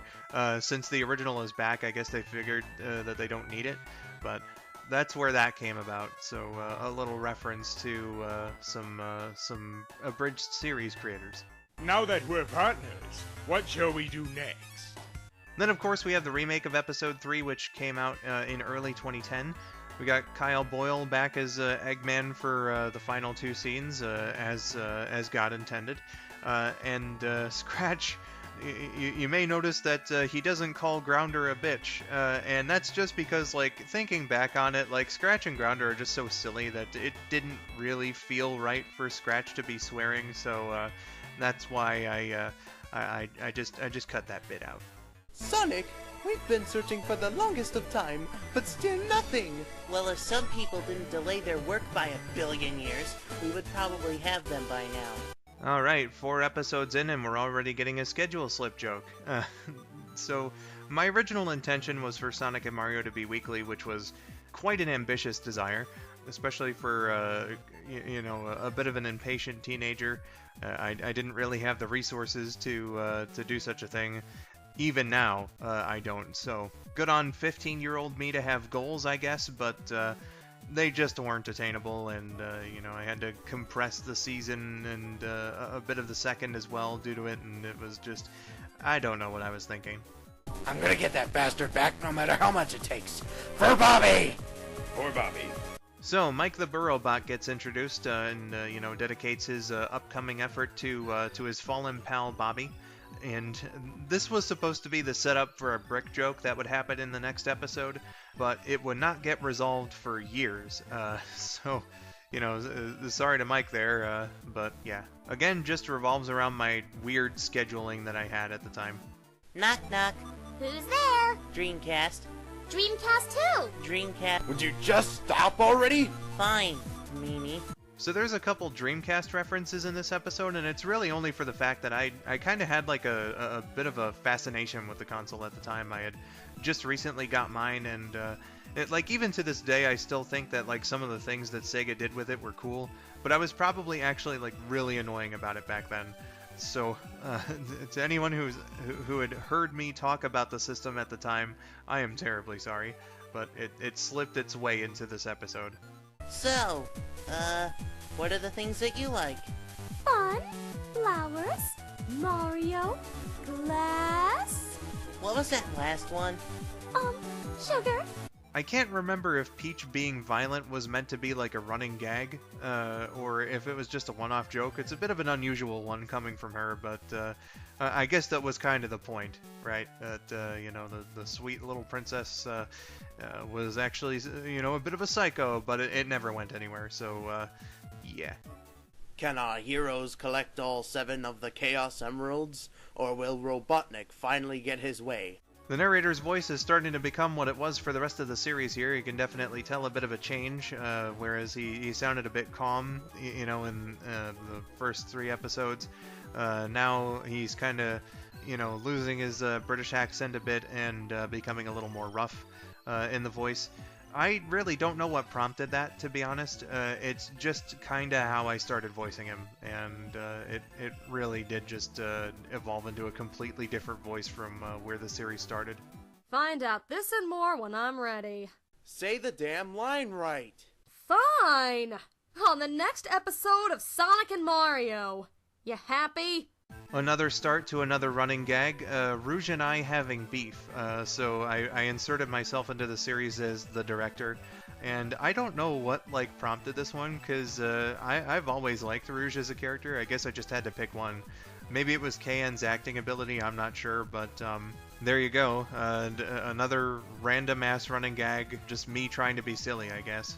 Since the original is back, I guess they figured that they don't need it, but that's where that came about. So a little reference to some abridged series creators. Now that we're partners, what shall we do next? Then, of course, we have the remake of Episode 3, which came out in early 2010. We got Kyle Boyle back as Eggman for the final two scenes, as God intended. And Scratch, you may notice that he doesn't call Grounder a bitch. And that's just because, like, thinking back on it, like, Scratch and Grounder are just so silly that it didn't really feel right for Scratch to be swearing. So that's why I just cut that bit out. Sonic, we've been searching for the longest of time, but still nothing. Well, if some people didn't delay their work by 1 billion years, we would probably have them by now. Alright, 4 episodes in and we're already getting a schedule slip joke. So, my original intention was for Sonic and Mario to be weekly, which was quite an ambitious desire, especially for, a bit of an impatient teenager. I didn't really have the resources to do such a thing. Even now, I don't. So, good on 15-year-old me to have goals, I guess, but they just weren't attainable, and, I had to compress the season and a bit of the second as well due to it, and it was just, I don't know what I was thinking. I'm gonna get that bastard back no matter how much it takes. For Bobby! For Bobby. So, Mike the Burrowbot gets introduced and, dedicates his upcoming effort to his fallen pal, Bobby. And this was supposed to be the setup for a brick joke that would happen in the next episode, but it would not get resolved for years. So, sorry to Mike there, but yeah. Again, just revolves around my weird scheduling that I had at the time. Knock, knock. Who's there? Dreamcast. Dreamcast who? Dreamcast. Would you just stop already? Fine, meanie. So there's a couple Dreamcast references in this episode, and it's really only for the fact that I kind of had like a bit of a fascination with the console at the time. I had just recently got mine, and even to this day, I still think that like some of the things that Sega did with it were cool, but I was probably actually like really annoying about it back then. So to anyone who had heard me talk about the system at the time, I am terribly sorry, but it slipped its way into this episode. So, what are the things that you like? Fun, flowers, Mario, glass. What was that last one? Sugar. I can't remember if Peach being violent was meant to be like a running gag, or if it was just a one-off joke. It's a bit of an unusual one coming from her, but I guess that was kind of the point, right? That, the sweet little princess was actually, a bit of a psycho, but it never went anywhere, so, yeah. Can our heroes collect all 7 of the Chaos Emeralds, or will Robotnik finally get his way? The narrator's voice is starting to become what it was for the rest of the series here. You can definitely tell a bit of a change, whereas he sounded a bit calm, in the first 3 episodes. Now he's kind of, losing his British accent a bit and becoming a little more rough in the voice. I really don't know what prompted that, to be honest. It's just kind of how I started voicing him, and it really did just evolve into a completely different voice from where the series started. Find out this and more when I'm ready. Say the damn line right. Fine! On the next episode of Sonic and Mario. You happy? Another start to another running gag, Rouge and I having beef. So I inserted myself into the series as the director, and I don't know what prompted this one, because I've always liked Rouge as a character. I guess I just had to pick one. Maybe it was KN's acting ability, I'm not sure, but there you go. Another random ass running gag, just me trying to be silly, I guess.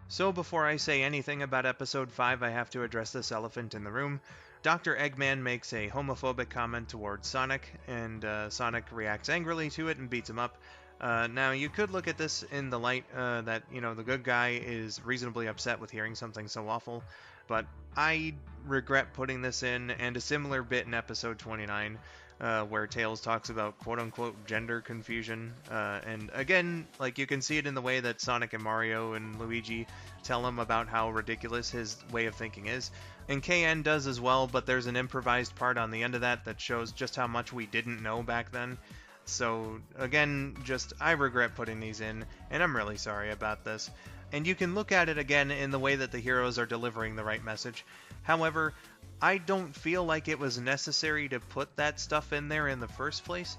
So before I say anything about episode 5, I have to address this elephant in the room. Dr. Eggman makes a homophobic comment towards Sonic, and Sonic reacts angrily to it and beats him up. Now, you could look at this in the light that, the good guy is reasonably upset with hearing something so awful, but I regret putting this in, and a similar bit in episode 29, where Tails talks about quote-unquote gender confusion, and again, you can see it in the way that Sonic and Mario and Luigi tell him about how ridiculous his way of thinking is, and KN does as well, but there's an improvised part on the end of that shows just how much we didn't know back then. So, again, I regret putting these in, and I'm really sorry about this. And you can look at it again in the way that the heroes are delivering the right message. However, I don't feel like it was necessary to put that stuff in there in the first place.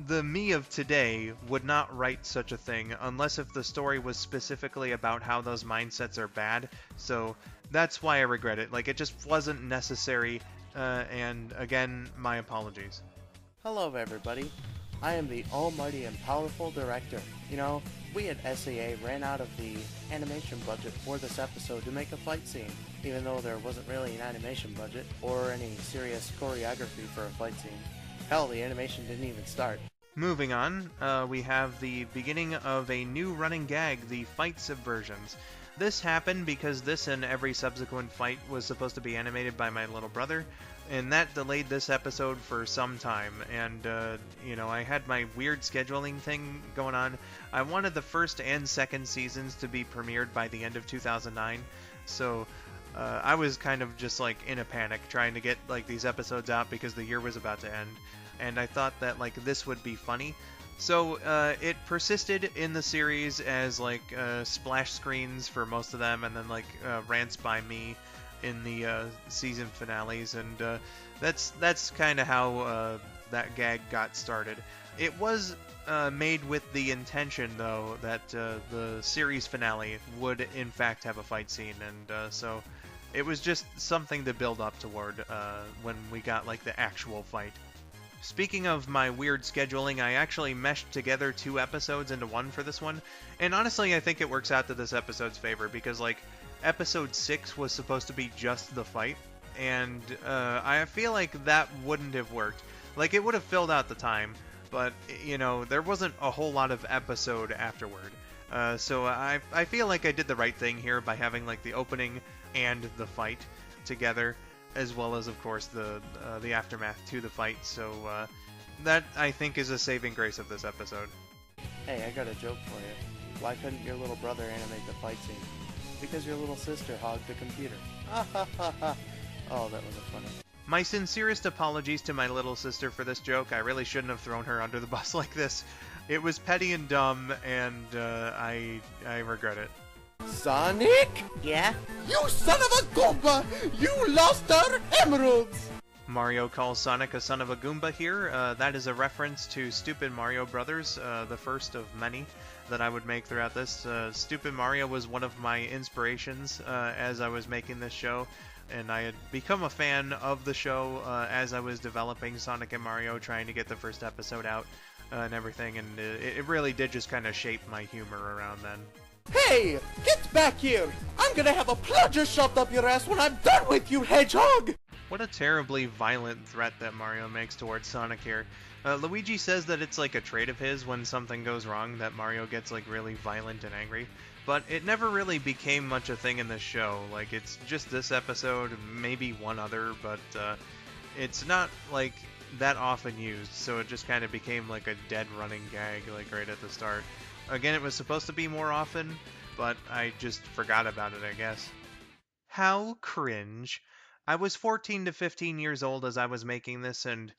The me of today would not write such a thing unless if the story was specifically about how those mindsets are bad. So that's why I regret it. It just wasn't necessary, and again, my apologies. Hello everybody, I am the almighty and powerful director. We at SAA ran out of the animation budget for this episode to make a fight scene, even though there wasn't really an animation budget or any serious choreography for a fight scene. Hell, the animation didn't even start. Moving on, we have the beginning of a new running gag, the fight subversions. This happened because this and every subsequent fight was supposed to be animated by my little brother, and that delayed this episode for some time, and, I had my weird scheduling thing going on. I wanted the first and second seasons to be premiered by the end of 2009, so I was kind of just, in a panic, trying to get, these episodes out because the year was about to end, and I thought that, this would be funny. So, it persisted in the series as, splash screens for most of them, and then, rants by me in the season finales, and that's kind of how that gag got started. It was made with the intention, though, that the series finale would, in fact, have a fight scene, and so it was just something to build up toward when we got, the actual fight. Speaking of my weird scheduling, I actually meshed together 2 episodes into one for this one, and honestly I think it works out to this episode's favor, because episode 6 was supposed to be just the fight, and I feel like that wouldn't have worked. It would have filled out the time, but, there wasn't a whole lot of episode afterward. So I feel like I did the right thing here by having, the opening and the fight together, as well as, of course, the aftermath to the fight, so that, I think, is a saving grace of this episode. Hey, I got a joke for you. Why couldn't your little brother animate the fight scene? Because your little sister hogged the computer. Ah ha ha ha. Oh, that wasn't funny. My sincerest apologies to my little sister for this joke. I really shouldn't have thrown her under the bus like this. It was petty and dumb, and I regret it. Sonic? Yeah? You son of a Goomba! You lost our emeralds! Mario calls Sonic a son of a Goomba here. That is a reference to Stupid Mario Brothers, the first of many that I would make throughout this. Stupid Mario was one of my inspirations as I was making this show, and I had become a fan of the show as I was developing Sonic and Mario, trying to get the first episode out and everything, and it really did just kind of shape my humor around then. Hey! Get back here! I'm gonna have a plunger shoved up your ass when I'm done with you, hedgehog! What a terribly violent threat that Mario makes towards Sonic here. Luigi says that it's a trait of his when something goes wrong, that Mario gets really violent and angry, but it never really became much a thing in the show. It's just this episode, maybe one other, but it's not that often used, so it just kind of became a dead running gag right at the start. Again, it was supposed to be more often, but I just forgot about it, I guess. How cringe. I was 14 to 15 years old as I was making this, and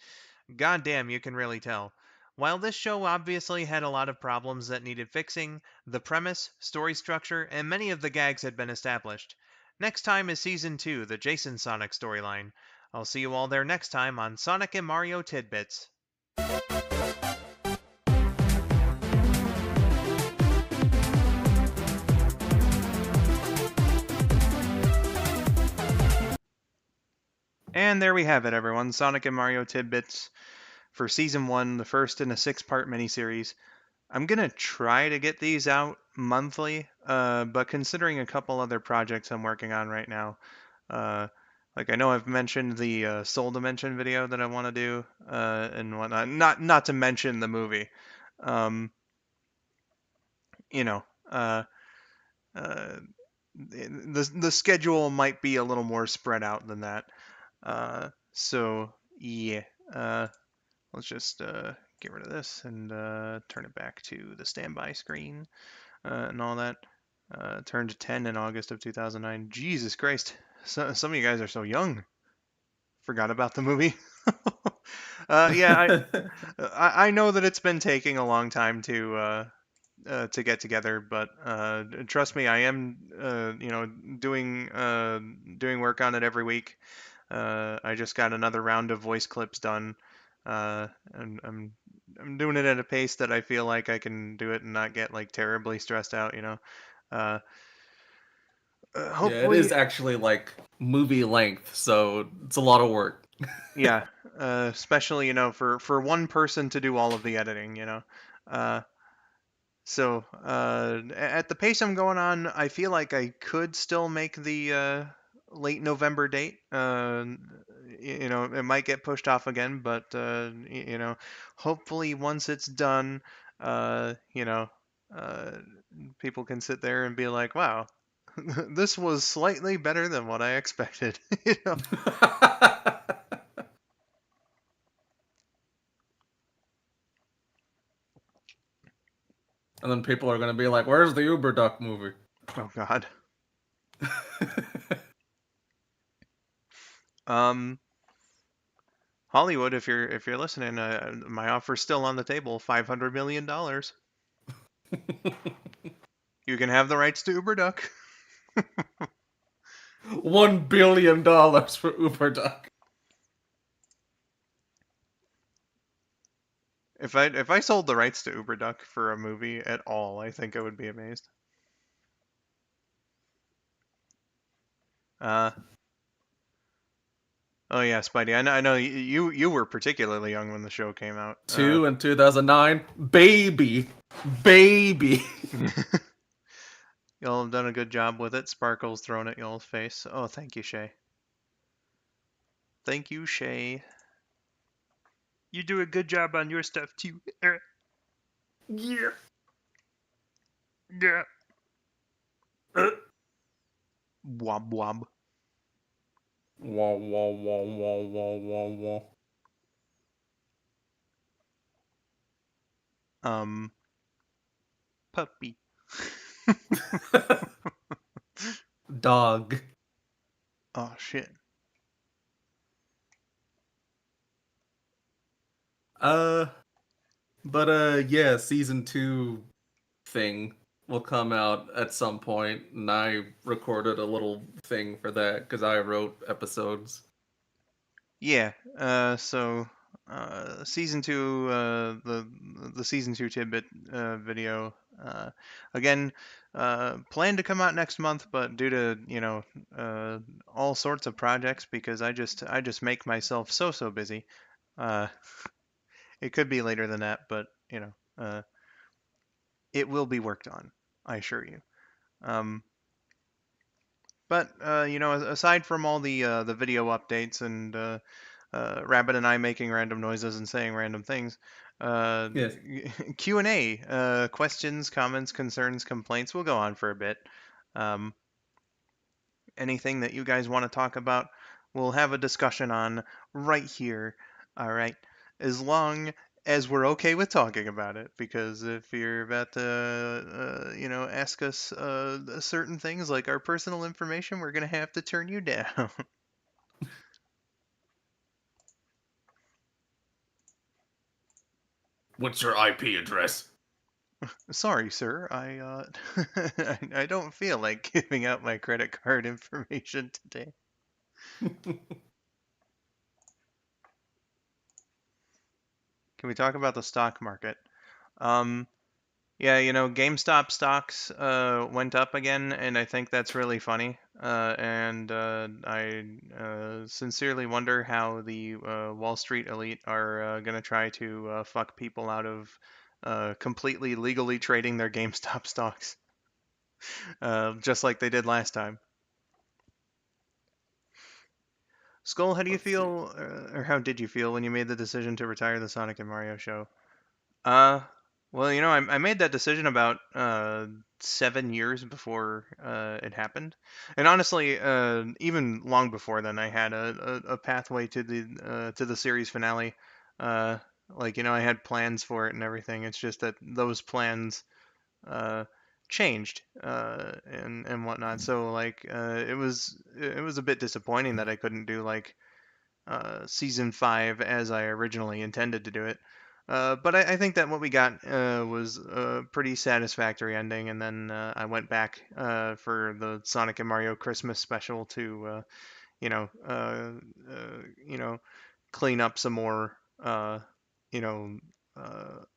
goddamn, you can really tell. While this show obviously had a lot of problems that needed fixing, the premise, story structure, and many of the gags had been established. Next time is Season 2, the Jason Sonic storyline. I'll see you all there next time on Sonic and Mario Tidbits. And there we have it, everyone. Sonic and Mario Tidbits for Season 1, the first in a 6-part miniseries. I'm going to try to get these out monthly, but considering a couple other projects I'm working on right now, like I know I've mentioned the Soul Dimension video that I want to do, and whatnot. Not to mention the movie. You know, the schedule might be a little more spread out than that. So yeah, let's just get rid of this and turn it back to the standby screen and all that. Turned 10 in August of 2009. Jesus Christ, some of you guys are so young. Forgot about the movie. Yeah, I know that it's been taking a long time to get together, but trust me, I am doing work on it every week. I just got another round of voice clips done, and I'm doing it at a pace that I feel like I can do it and not get like terribly stressed out. Yeah, it Hopefully, is actually like movie length, so it's a lot of work. yeah, especially for one person to do all of the editing. So at the pace I'm going on, I feel like I could still make the late November date. It might get pushed off again, but hopefully once it's done, uh, people can sit there and be like, "Wow, this was slightly better than what I expected." And then people are going to be like, where's the Uber Duck movie? Oh, God. Hollywood, if you're listening, my offer's still on the table, $500 million. You can have the rights to Uber Duck. $1 billion for Uber Duck. If I sold the rights to Uber Duck for a movie at all, I think I would be amazed. Oh yeah, Spidey. I know you were particularly young when the show came out. 2 in 2009. Baby. Y'all have done a good job with it. Sparkles thrown at y'all's face. Oh, thank you, Shay. Thank you, Shay. You do a good job on your stuff too. Yeah. Yeah. Wob wob. Wah, wah, wah, wah, wah, wah, wah. Puppy. Dog. Oh, shit. Yeah, season 2 thing will come out at some point, and I recorded a little thing for that because I wrote episodes. Yeah. Season 2, the season 2 tidbit video. Again, planned to come out next month, but due to all sorts of projects, because I just make myself so busy. It could be later than that, but it will be worked on, I assure you. But aside from all the video updates and Rabid and I making random noises and saying random things, Yes. Q&A, questions, comments, concerns, complaints will go on for a bit. Anything that you guys want to talk about, we'll have a discussion on right here. All right. As long as we're okay with talking about it, because if you're about to, ask us certain things like our personal information, we're gonna have to turn you down. What's your IP address? Sorry, sir. I don't feel like giving out my credit card information today. Can we talk about the stock market? Yeah, GameStop stocks went up again, and I think that's really funny. And I sincerely wonder how the Wall Street elite are going to try to fuck people out of completely legally trading their GameStop stocks, just like they did last time. Skull, how do you feel, or how did you feel when you made the decision to retire the Sonic and Mario show? Uh, well, I made that decision about 7 years before it happened, and honestly, even long before then, I had a pathway to the series finale. Uh, I had plans for it and everything. It's just that those plans uh changed and whatnot. So it was a bit disappointing that I couldn't do season 5 as I originally intended to do it. But I think that what we got was a pretty satisfactory ending, and then I went back for the Sonic and Mario Christmas special to, you know, uh, you know, clean up some more, you know,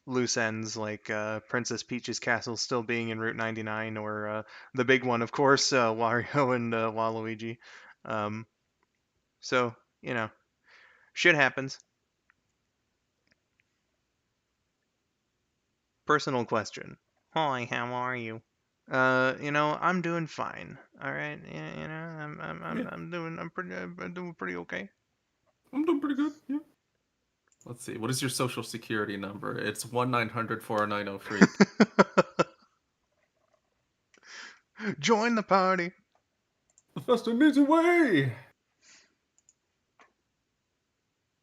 loose ends like Princess Peach's castle still being in Route 99, or the big one, of course, Wario and Waluigi. Um, so, shit happens. Personal question. Hi, how are you? I'm doing fine. All right. Yeah, I'm doing pretty okay. I'm doing pretty good. Yeah. Let's see. What is your social security number? It's 1-900-409-03. Join the party. The fast and easy way.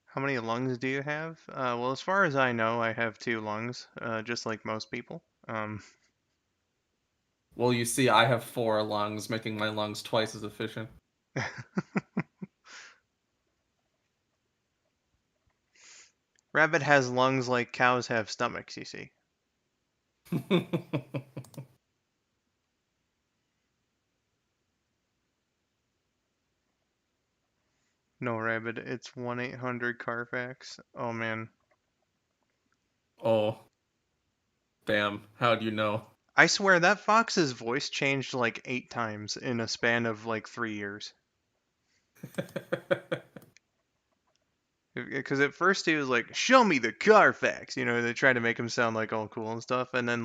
How many lungs do you have? Well, as far as I know, I have 2 lungs, just like most people. Well, you see, I have 4 lungs, making my lungs twice as efficient. Rabbit has lungs like cows have stomachs, you see. No, Rabbit, it's 1-800-CARFAX. Oh, man. Oh. Damn, how'd you know? I swear that fox's voice changed like 8 times in a span of like 3 years. Because at first he was like, "Show me the Carfax," they tried to make him sound like all cool and stuff, and then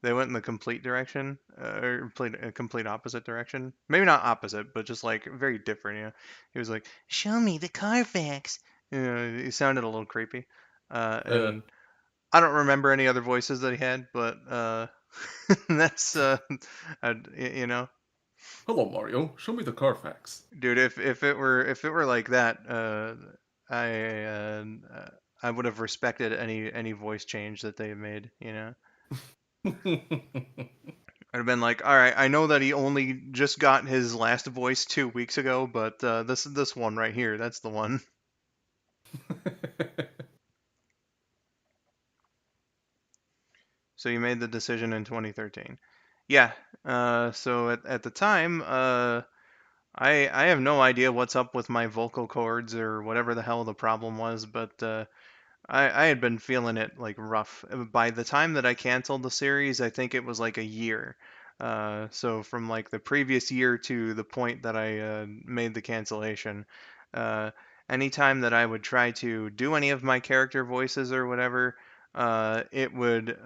they went in the complete direction, or played a complete opposite direction. Maybe not opposite, but just like very different. He was like, "Show me the Carfax." He sounded a little creepy, and I don't remember any other voices that he had, but that's Hello, Mario. Show me the Carfax. Dude, if it were like that, I uh, I would have respected any voice change that they made. I'd have been like, all right, I know that he only just got his last voice 2 weeks ago, but this one right here, that's the one. So you made the decision in 2013. Yeah. So at the time, I have no idea what's up with my vocal cords or whatever the hell the problem was, but I had been feeling it like rough. By the time that I canceled the series, I think it was like a year. So from like the previous year to the point that I made the cancellation, uh, anytime that I would try to do any of my character voices or whatever, it would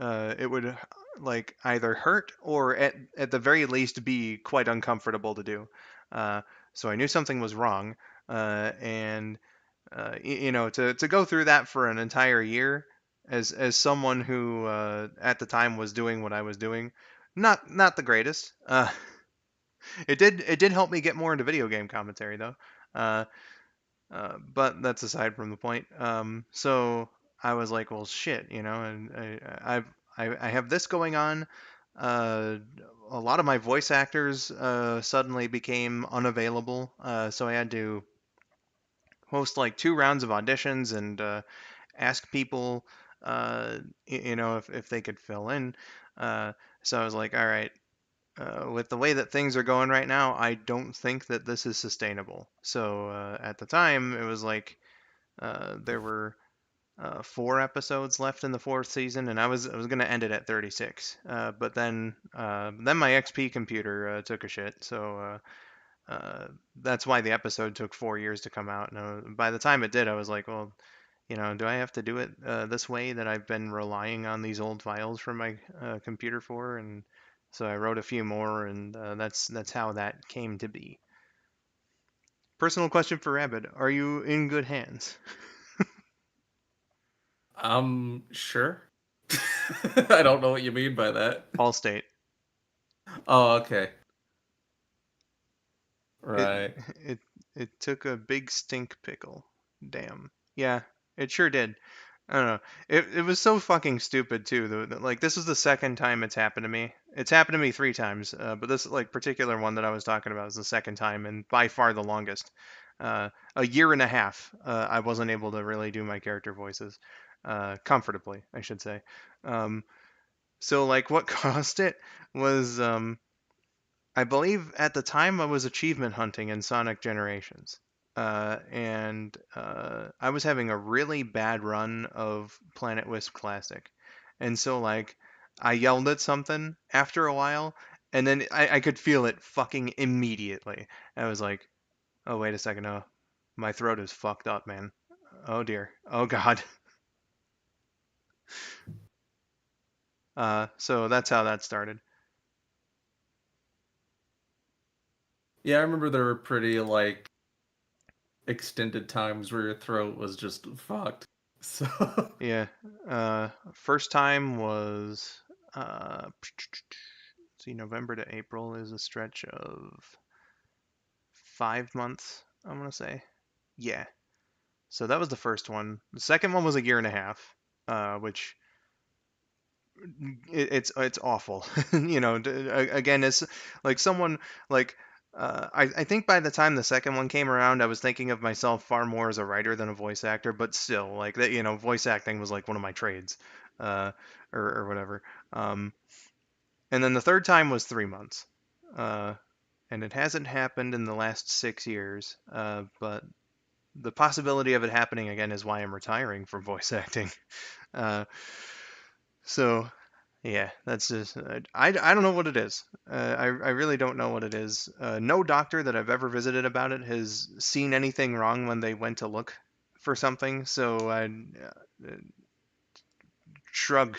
like either hurt or at the very least be quite uncomfortable to do. So I knew something was wrong, and to go through that for an entire year as someone who at the time was doing what I was doing, not the greatest. It did help me get more into video game commentary though. But that's aside from the point. So I was like, well, shit, and I have this going on. Uh, a lot of my voice actors suddenly became unavailable, so I had to host like 2 rounds of auditions and ask people, if they could fill in. So I was like, all right, with the way that things are going right now, I don't think that this is sustainable. So at the time, it was like there were 4 episodes left in the 4th season, and I was gonna end it at 36. But then my XP computer took a shit, so that's why the episode took 4 years to come out. And by the time it did, I was like, well, do I have to do it this way that I've been relying on these old files from my computer for? And so I wrote a few more, and that's how that came to be. Personal question for Rabid: are you in good hands? Sure. I don't know what you mean by that. Allstate. Oh, okay. It, Right. it took a big stink pickle. Damn. Yeah, it sure did. I don't know. It was so fucking stupid too. Like this was the second time it's happened to me. It's happened to me 3 times, but this like particular one that I was talking about is the second time and by far the longest. A year and a half, I wasn't able to really do my character voices comfortably, I should say. So like what caused it was I believe at the time I was achievement hunting in Sonic Generations. And I was having a really bad run of Planet Wisp Classic. And so, like, I yelled at something after a while, and then I could feel it fucking immediately. I was like, oh, wait a second. Oh, my throat is fucked up, man. Oh, dear. Oh, God. So that's how that started. Yeah, I remember there were pretty, like, extended times where your throat was just fucked. So. Yeah. First time was, see, November to April is a stretch of 5 months, I'm gonna say. Yeah. So that was the first one. The second one was a year and a half, which it's awful. Again, it's like someone like I think by the time the second one came around, I was thinking of myself far more as a writer than a voice actor. But still, like that, voice acting was like one of my trades, uh, or whatever. And then the third time was 3 months, uh, and it hasn't happened in the last 6 years. But the possibility of it happening again is why I'm retiring from voice acting. Uh, so yeah, that's just I don't know what it is. I really don't know what it is. No doctor that I've ever visited about it has seen anything wrong when they went to look for something. So I shrug.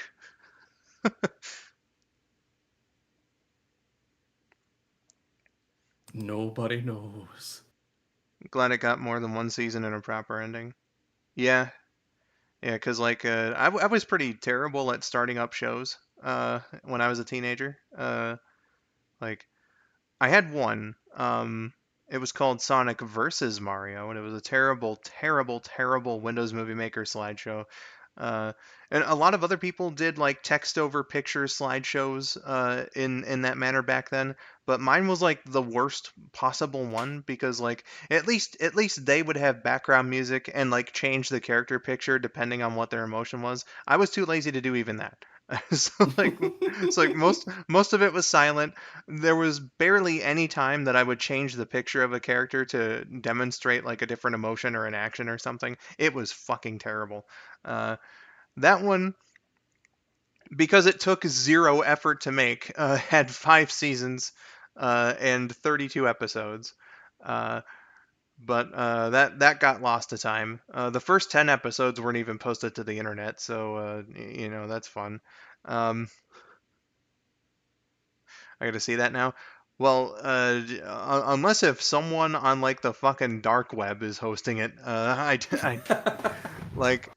Nobody knows. Glad it got more than one season and a proper ending. Yeah, yeah, because like I was pretty terrible at starting up shows when I was a teenager. Like I had one. It was called Sonic versus Mario, and it was a terrible, terrible, terrible Windows Movie Maker slideshow. Uh, and a lot of other people did like text over picture slideshows in that manner back then, but mine was like the worst possible one because like at least they would have background music and like change the character picture depending on what their emotion was. I was too lazy to do even that. So like most of it was silent. There was barely any time that I would change the picture of a character to demonstrate like a different emotion or an action or something. It was fucking terrible. Uh, that one, because it took zero effort to make, had 5 seasons and 32 episodes. Uh, but that got lost to time. The first 10 episodes weren't even posted to the internet, so that's fun. Um, I got to see that now. Well, unless if someone on like the fucking dark web is hosting it, I like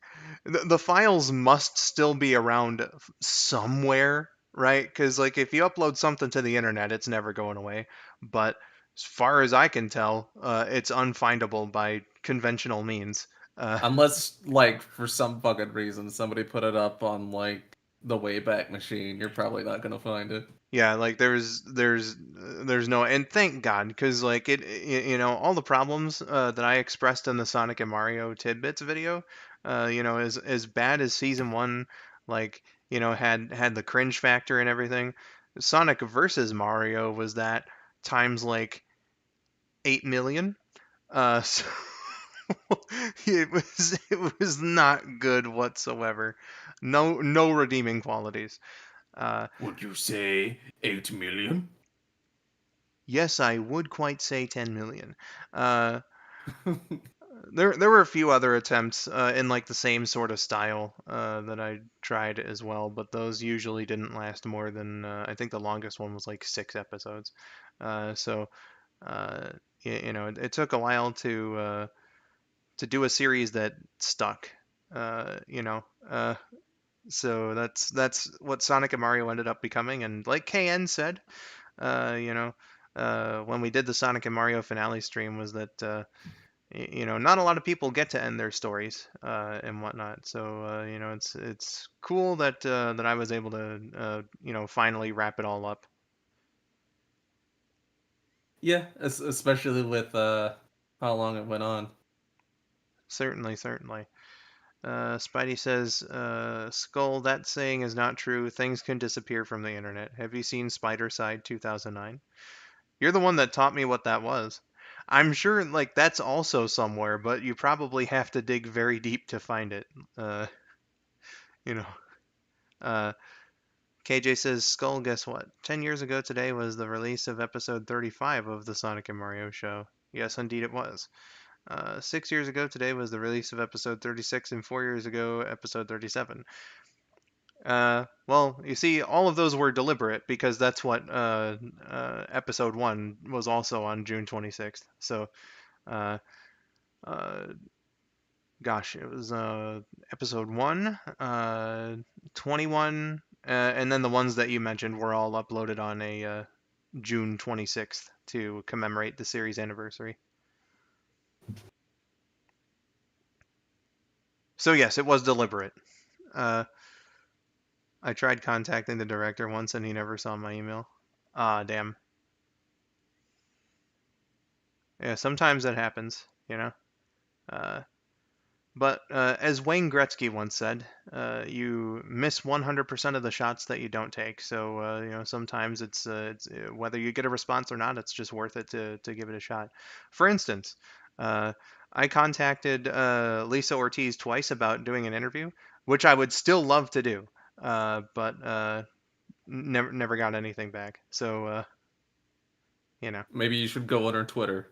the files must still be around somewhere, right? Because like if you upload something to the internet, it's never going away. But as far as I can tell, it's unfindable by conventional means. Unless, like, for some fucking reason, somebody put it up on, like, the Wayback Machine, you're probably not gonna find it. Yeah, like there's no, and thank God, because like all the problems that I expressed in the Sonic and Mario Tidbits video, as bad as season one, like had the cringe factor and everything. Sonic versus Mario was that times like 8 million. So it was not good whatsoever. No redeeming qualities. Would you say 8 million? Yes, I would quite say 10 million. Uh, there were a few other attempts in like the same sort of style that I tried as well, but those usually didn't last more than I think the longest one was like 6 episodes. So it took a while to do a series that stuck. Uh, you know, uh, so that's what Sonic and Mario ended up becoming, and like KN said, when we did the Sonic and Mario finale stream, was that not a lot of people get to end their stories and whatnot. So it's cool that I was able to finally wrap it all up. Yeah, especially with how long it went on. Certainly, certainly. Spidey says, Skull, that saying is not true. Things can disappear from the internet. Have you seen Spider Side 2009? You're the one that taught me what that was. I'm sure, like, that's also somewhere, but you probably have to dig very deep to find it. You know. Uh, KJ says, Skull, guess what? 10 years ago today was the release of episode 35 of the Sonic and Mario show. Yes, indeed it was. 6 years ago today was the release of episode 36, and 4 years ago, episode 37. Well, you see, all of those were deliberate because that's what episode 1 was also on June 26th. So, uh, uh, gosh, it was episode 1, 21, and then the ones that you mentioned were all uploaded on a June 26th to commemorate the series anniversary. So, yes, it was deliberate. I tried contacting the director once and he never saw my email. Ah, damn. Yeah, sometimes that happens, you know? Uh, but as Wayne Gretzky once said, you miss 100% of the shots that you don't take. So, sometimes it's whether you get a response or not, it's just worth it to give it a shot. For instance, I contacted Lisa Ortiz twice about doing an interview, which I would still love to do, but never got anything back. So, Maybe you should go on her Twitter.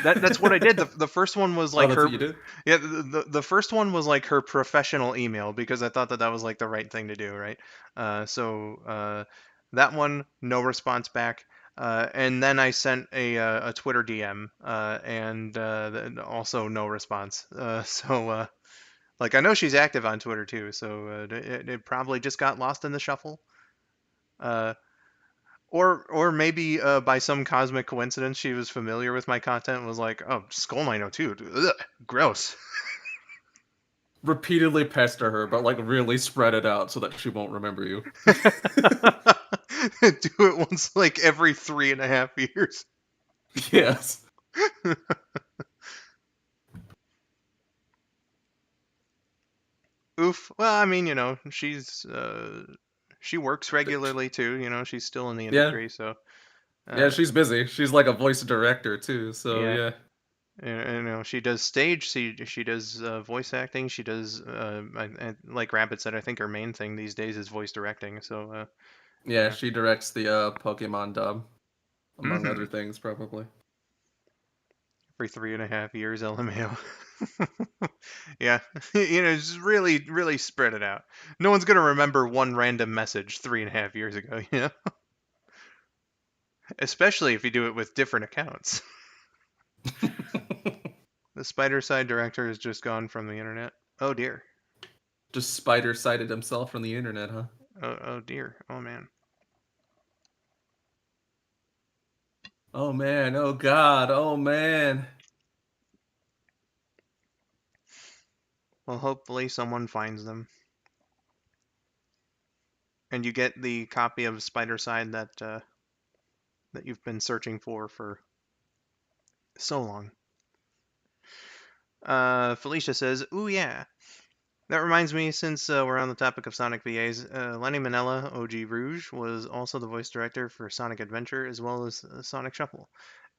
That's what I did. The first one was Oh, like that's her. what you did? Yeah, the first one was like her professional email because I thought that was like the right thing to do, right? So that one, no response back. And then I sent a Twitter DM, and also no response. So like I know she's active on Twitter too, so it probably just got lost in the shuffle. Uh, or maybe by some cosmic coincidence, she was familiar with my content and was like, "Oh, skull902, ugh, gross." Repeatedly pester her, but like really spread it out so that she won't remember you. Do it once like every 3.5 years. Yes. Oof. Well, I mean, she works regularly too. She's still in the Yeah. industry, so. Yeah, she's busy. She's like a voice director too, so Yeah. yeah. And, she does stage. She does voice acting. She does, like Rabbit said, I think her main thing these days is voice directing. So. Yeah, she directs the Pokemon dub, among Mhm. other things, probably. Every 3.5 years, LMAO. Yeah, just really spread it out. No one's gonna remember one random message 3.5 years ago, Especially if you do it with different accounts. The Spider Side director is just gone from the internet. Oh dear. Just spider sighted himself from the internet, huh? Oh dear. Oh man. Oh man, oh god, oh man. Well, hopefully someone finds them. And you get the copy of Spider-Side that you've been searching for so long. Felicia says, "Ooh yeah." That reminds me, since we're on the topic of Sonic VAs, Lenny Minella, OG Rouge, was also the voice director for Sonic Adventure as well as Sonic Shuffle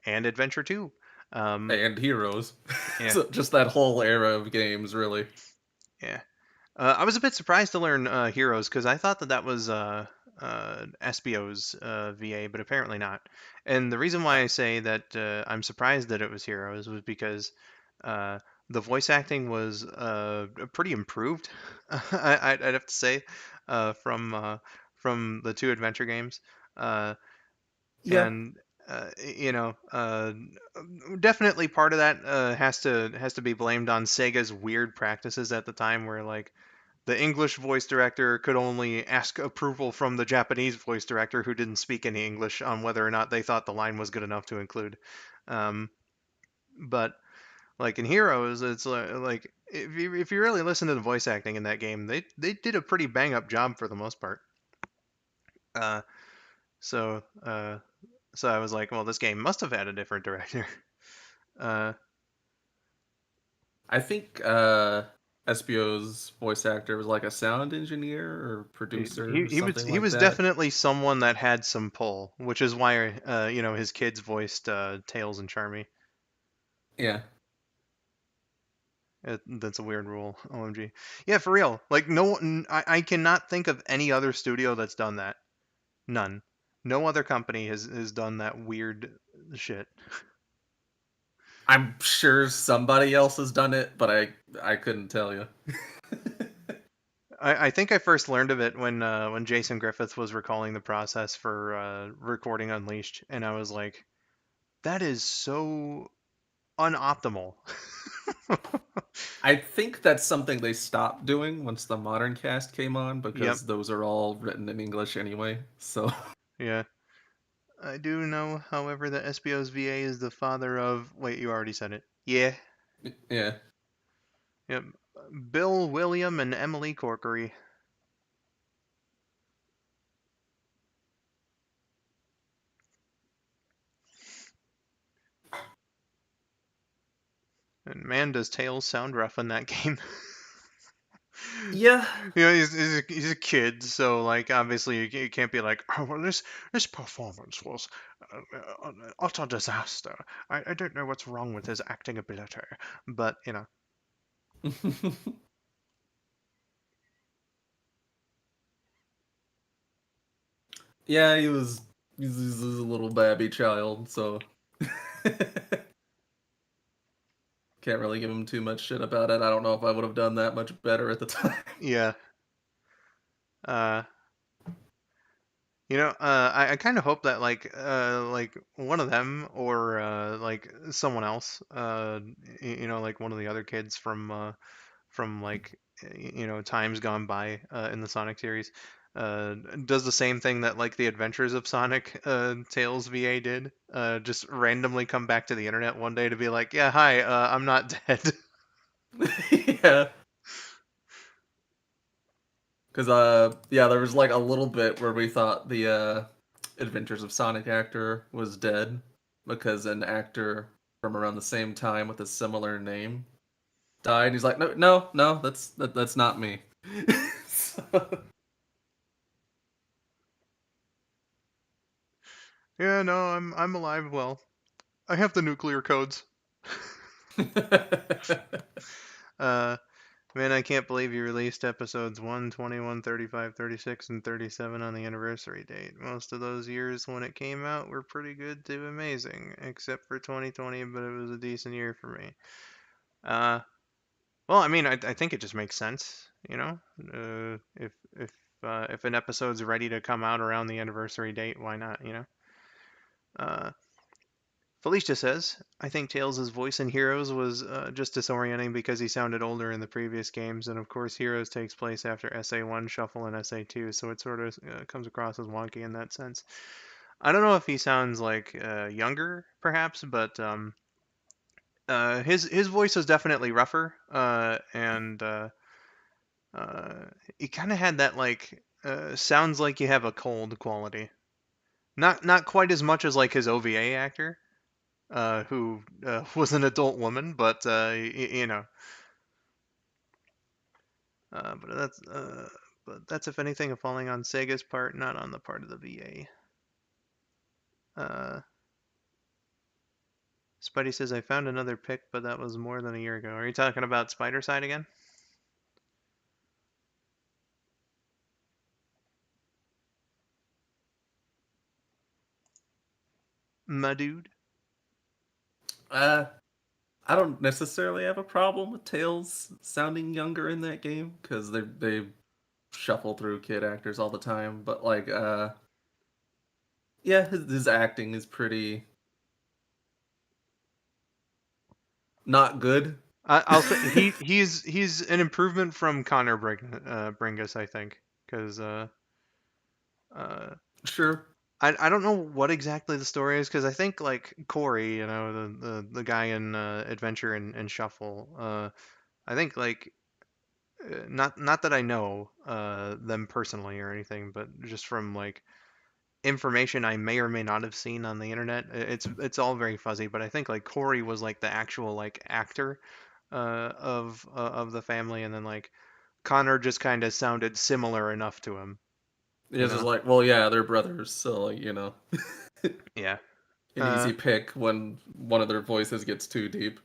and Adventure 2. And Heroes. Yeah. So just that whole era of games, really. Yeah. I was a bit surprised to learn Heroes because I thought that was Espio's VA, but apparently not. And the reason why I say that I'm surprised that it was Heroes was because the voice acting was pretty improved. I'd have to say from the two adventure games, Yeah. and you know, definitely part of that has to be blamed on Sega's weird practices at the time, where like the English voice director could only ask approval from the Japanese voice director who didn't speak any English on whether or not they thought the line was good enough to include. But like in Heroes, it's like if you really listen to the voice acting in that game, they did a pretty bang up job for the most part. Uh, so uh, so I was like, well, this game must have had a different director. Uh, I think Espio's voice actor was like a sound engineer or producer or something he like was that. definitely someone that had some pull, which is why you know, his kids voiced Tails and Charmy. Yeah. That's a weird rule. OMG. Yeah, for real. Like I cannot think of any other studio that's done that. None. No other company has done that weird shit. I'm sure somebody else has done it, but I couldn't tell you. I think I first learned of it when Jason Griffith was recalling the process for recording Unleashed, and I was like, that is so unoptimal. I think that's something they stopped doing once the modern cast came on, Yep. because those are all written in English anyway. So Yeah. I do know, however, that SBO's VA is the father of. Wait, you already said it. Yeah. yeah. Yep. Bill, William, and Emily Corkery. And man, does Tails sound rough in that game. Yeah. You know, he's a kid, so like obviously you can't be like, oh well, this performance was an utter disaster. I don't know what's wrong with his acting ability, but you know. Yeah, he's a little babby child, so can't really give him too much shit about it. I don't know if I would have done that much better at the time. Yeah. You know, I kind of hope that like one of them or like someone else, you know, like one of the other kids from like you know, times gone by in the Sonic series, does the same thing that like the Adventures of Sonic Tails VA did, just randomly come back to the internet one day to be like, yeah, hi, I'm not dead. Yeah. Because yeah, there was like a little bit where we thought the Adventures of Sonic actor was dead because an actor from around the same time with a similar name died. He's like, no, that's not me. So, Yeah, no, I'm alive. Well, I have the nuclear codes. Man, I can't believe you released episodes 1, 21, 35, 36, and 37 on the anniversary date. Most of those years when it came out were pretty good to amazing, except for 2020, but it was a decent year for me. Well, I mean, I think it just makes sense, you know? If an episode's ready to come out around the anniversary date, why not, you know? Uh, Felicia says, I think Tails' voice in Heroes was just disorienting because he sounded older in the previous games, and of course Heroes takes place after SA1, Shuffle, and SA2, so it sort of comes across as wonky in that sense. I don't know if he sounds like younger, perhaps, but his voice is definitely rougher, and he kind of had that like sounds like you have a cold quality. Not quite as much as like his OVA actor, who was an adult woman, but you know, uh, but that's uh, but that's if anything falling on Sega's part, not on the part of the VA. Spidey says I found another pic, but that was more than a year ago. Are you talking about Spider Side again? My dude. I don't necessarily have a problem with Tails sounding younger in that game because they shuffle through kid actors all the time. But like, yeah, his acting is pretty not good. I'll say he's an improvement from Connor Bringus, I think, because uh, Sure. I don't know what exactly the story is because I think like Corey, you know, the guy in Adventure and Shuffle, I think like not that I know them personally or anything, but just from like information I may or may not have seen on the internet, it's all very fuzzy. But I think like Corey was like the actual like actor of the family, and then like Connor just kind of sounded similar enough to him, you It's just know? like, well, yeah, they're brothers, so like, you know, Yeah. an easy pick when one of their voices gets too deep.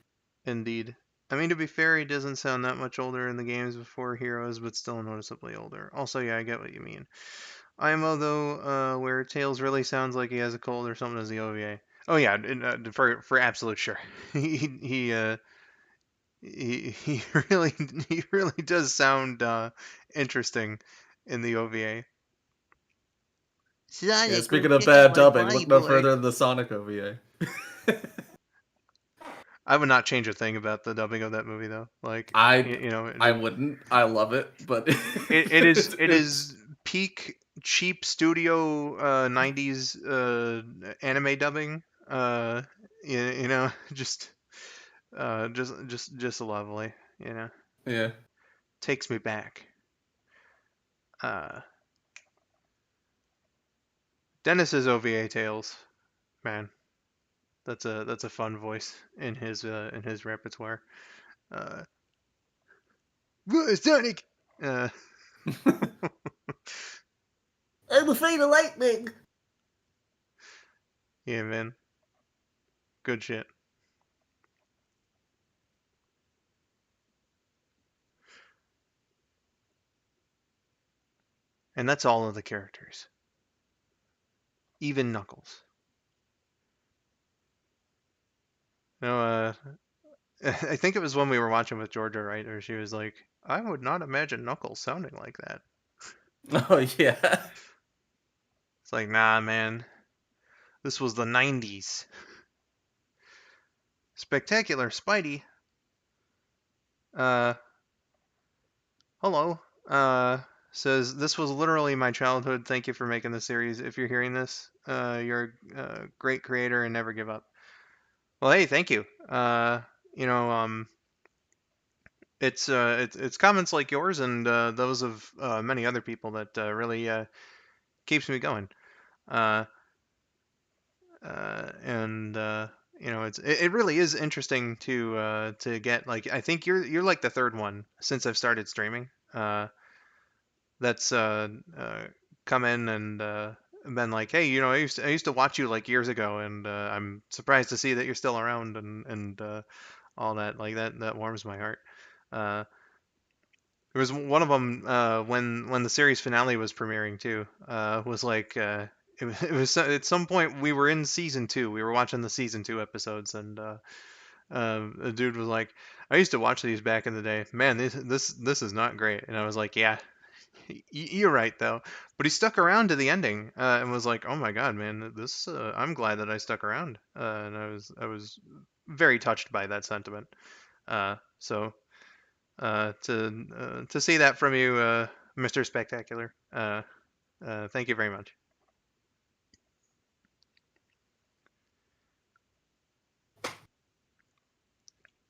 Indeed. I mean, to be fair, he doesn't sound that much older in the games before Heroes, but still noticeably older. Also, yeah, I get what you mean. IMO, though, where Tails really sounds like he has a cold or something as the OVA. Oh, yeah, for absolute sure. He he really he really does sound interesting in the OVA. Yeah, Sonic, speaking look of at bad my dubbing, look no Bible. further than the Sonic OVA. I would not change a thing about the dubbing of that movie, though. Like, I you know, I wouldn't. I love it, but it is peak cheap studio 90s anime dubbing. You know, just lovely, you know. Yeah. Takes me back. Uh Dennis's OVA tales, man. That's a fun voice in his repertoire. Uh Sonic. Uh I'm afraid of lightning. yeah, man. Good shit. And that's all of the characters. Even Knuckles. No, I think it was when we were watching with Georgia, right? Or she was like, I would not imagine Knuckles sounding like that. Oh yeah. It's like, nah, man. This was the 90s. Spectacular Spidey. Uh, hello. Says, this was literally my childhood. Thank you for making the series. If you're hearing this, you're a great creator and never give up. Well, hey, thank you. You know, it's comments like yours and those of many other people that really keeps me going. Uh, and you know, it really is interesting to get like I think you're like the third one since I've started streaming. That's come in and been like, hey, you know, I used to watch you like years ago, and I'm surprised to see that you're still around and all that. Like that warms my heart. Uh, There was one of them when the series finale was premiering too. Was like it was at some point we were in season two. We were watching the season two episodes, and a dude was like, "I used to watch these back in the day. Man, this is not great." And I was like, "Yeah, you're right though." But he stuck around to the ending and was like, "Oh my God, man, this I'm glad that I stuck around." And I was very touched by that sentiment. So to see that from you, Mr. Spectacular. Thank you very much.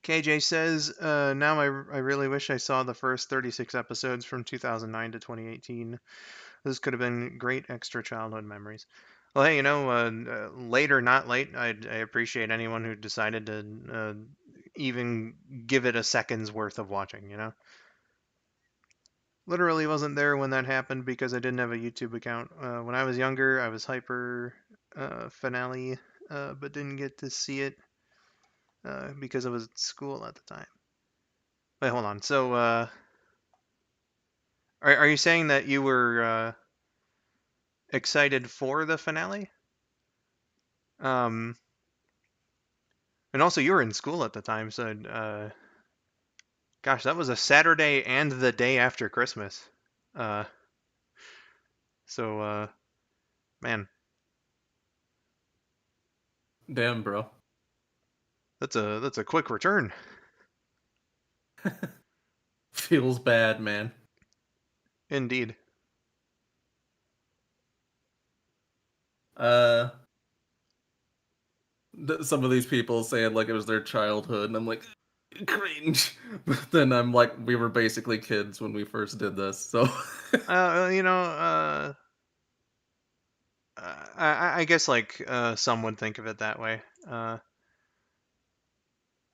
KJ says, now I really wish I saw the first 36 episodes from 2009 to 2018. This could have been great extra childhood memories. Well, hey, late or not late, I appreciate anyone who decided to even give it a second's worth of watching, Literally wasn't there when that happened because I didn't have a YouTube account. When I was younger, I was hyper finale, but didn't get to see it because I was at school at the time. Wait, hold on. So, are you saying that you were excited for the finale? And also you were in school at the time, so gosh, that was a Saturday and the day after Christmas. Uh, so man, Damn, bro. that's a quick return. Feels bad, man. Indeed. Some of these people saying like it was their childhood, and I'm like, cringe. But then I'm like, we were basically kids when we first did this, so. I guess like some would think of it that way.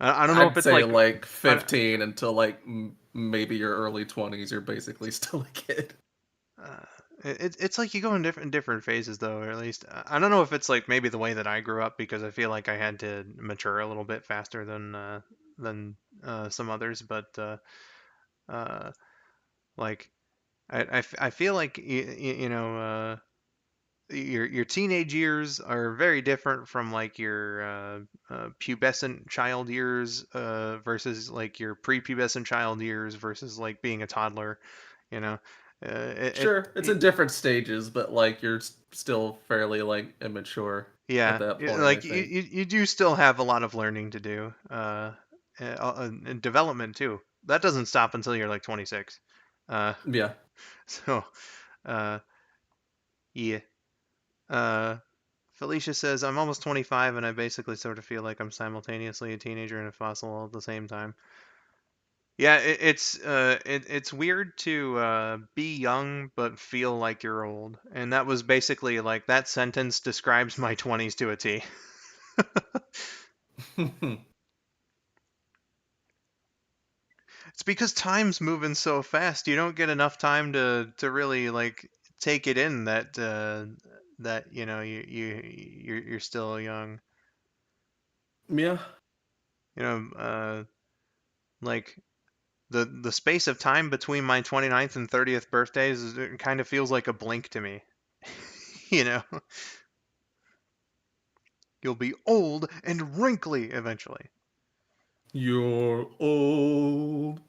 I don't know if I'd it's say like 15 until like maybe your early 20s. You're basically still a kid. It's like you go in different phases though, or at least I don't know if it's like maybe the way that I grew up because I feel like I had to mature a little bit faster than some others, but like I feel like your teenage years are very different from like your pubescent child years versus like your prepubescent child years versus like being a toddler, you know. Sure, it's in different stages, but like you're still fairly like immature at Yeah, that point, I like think. you do still have a lot of learning to do, and development too. That doesn't stop until you're like 26. Yeah. So, uh, yeah. Uh, Felicia says, I'm almost 25 and I basically sort of feel like I'm simultaneously a teenager and a fossil all at the same time. Yeah, it's weird to be young but feel like you're old, and that was basically like that sentence describes my 20s to a T. It's because time's moving so fast. You don't get enough time to really like take it in that you're still young. Yeah. Like the space of time between my 29th and 30th birthdays it kind of feels like a blink to me. you know, You'll be old and wrinkly eventually. You're old.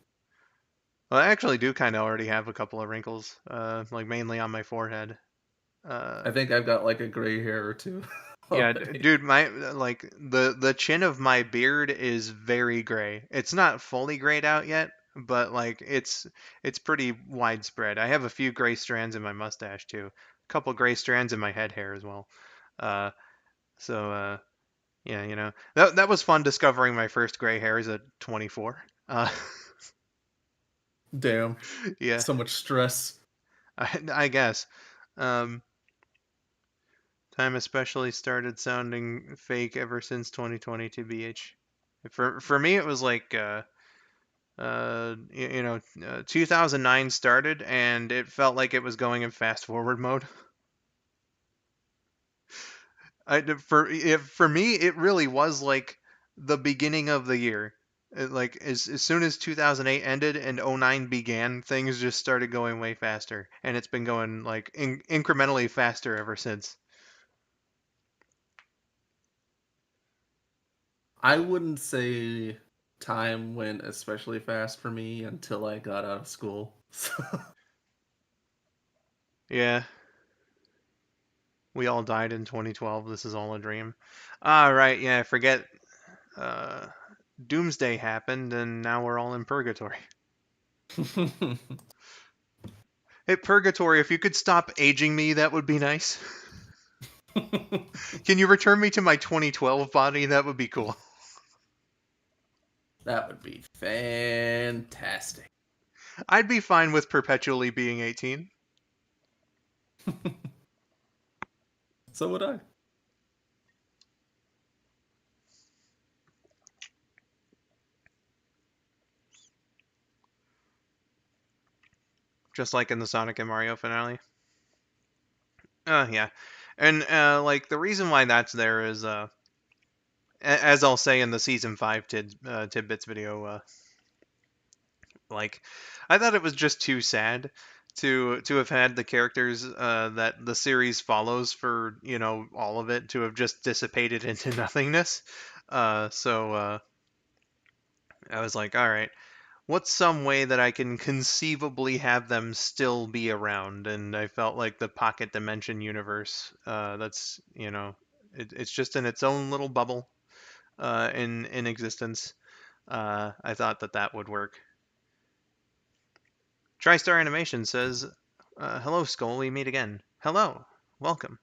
Well, I actually do kind of already have a couple of wrinkles, like mainly on my forehead. I think I've got like a gray hair or two. Yeah, already. dude, my like the chin of my beard is very gray. It's not fully grayed out yet, but like it's pretty widespread. I have a few gray strands in my mustache too. A couple gray strands in my head hair as well. Uh, so yeah, that was fun discovering my first gray hairs at 24. Damn. Yeah. So much stress. I guess. Time especially started sounding fake ever since 2020 TBH. For me, it was like 2009 started, and it felt like it was going in fast forward mode. For me, it really was like the beginning of the year. Like as soon as 2008 ended and '09 began, things just started going way faster, and it's been going like incrementally faster ever since. I wouldn't say time went especially fast for me until I got out of school. Yeah. We all died in 2012. This is all a dream. Ah, right. Yeah, I forget. Doomsday happened, and now we're all in purgatory. Hey, purgatory, if you could stop aging me, that would be nice. Can you return me to my 2012 body? That would be cool. That would be fantastic. I'd be fine with perpetually being 18. So would I. Just like in the Sonic and Mario finale. Yeah. And, like, the reason why that's there is, as I'll say in the Season 5 Tidbits video, like, I thought it was just too sad to have had the characters that the series follows for, all of it to have just dissipated into nothingness. So I was like, all right, what's some way that I can conceivably have them still be around? And I felt like the Pocket Dimension universe, that's, it's just in its own little bubble in existence. I thought that would work. TriStar Animation says, hello, Skull, we meet again. Hello, welcome.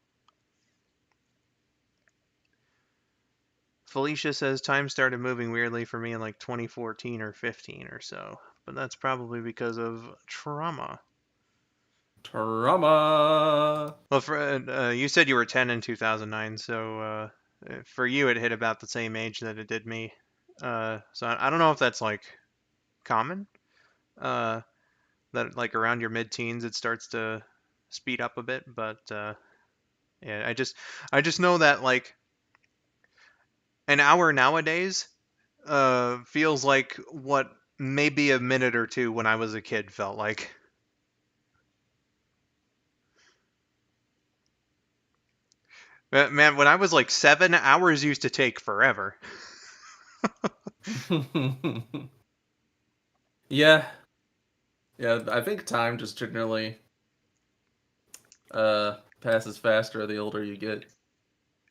Felicia says, time started moving weirdly for me in like 2014 or 15 or so, but that's probably because of trauma. Trauma! Well, you said you were 10 in 2009, so for you it hit about the same age that it did me. So I don't know if that's like common, that like around your mid-teens it starts to speed up a bit, but yeah, I just know that like an hour nowadays feels like what maybe a minute or two when I was a kid felt like. Man, when I was like 7, hours used to take forever. Yeah. Yeah, I think time just generally passes faster the older you get.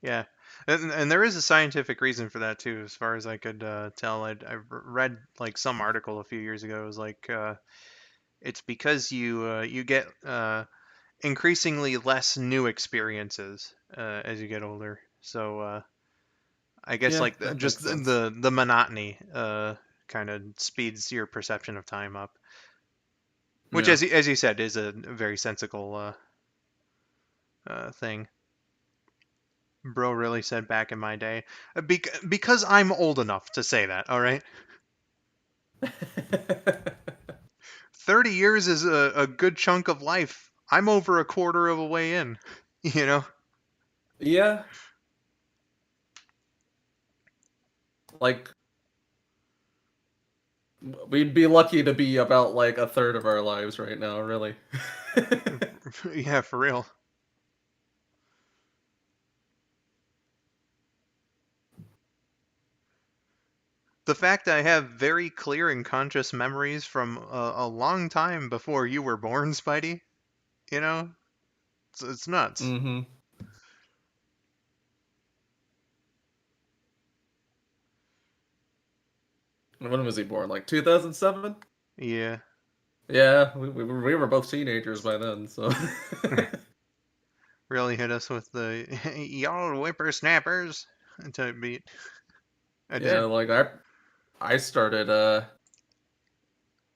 Yeah, and there is a scientific reason for that too, as far as I could tell. I read like some article a few years ago. It was like it's because you get increasingly less new experiences as you get older. So I guess Yeah, like that just makes sense. the monotony kind of speeds your perception of time up, which Yeah. as you said is a very sensical thing. Bro really said back in my day. Because I'm old enough to say that, all right? 30 years is a good chunk of life. I'm over a quarter of a way in, you know? Yeah. Like, we'd be lucky to be about like a third of our lives right now, really. Yeah, for real. The fact I have very clear and conscious memories from a long time before you were born, Spidey, it's nuts. Mm-hmm. When was he born? Like 2007? Yeah. Yeah, we were both teenagers by then, so. Really hit us with the y'all whippersnappers type beat. I Yeah, did. like I started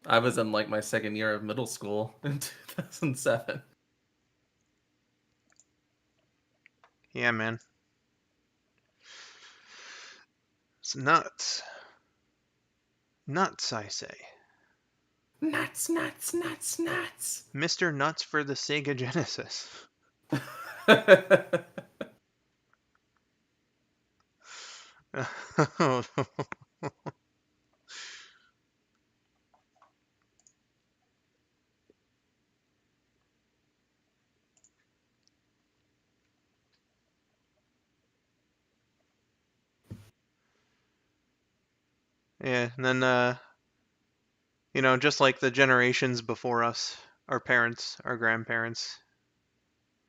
I was in like my second year of middle school in 2007. Yeah, man. It's nuts. Nuts, I say. Nuts, nuts, nuts, nuts. Mr. Nuts for the Sega Genesis. Yeah, and then just like the generations before us, our parents, our grandparents,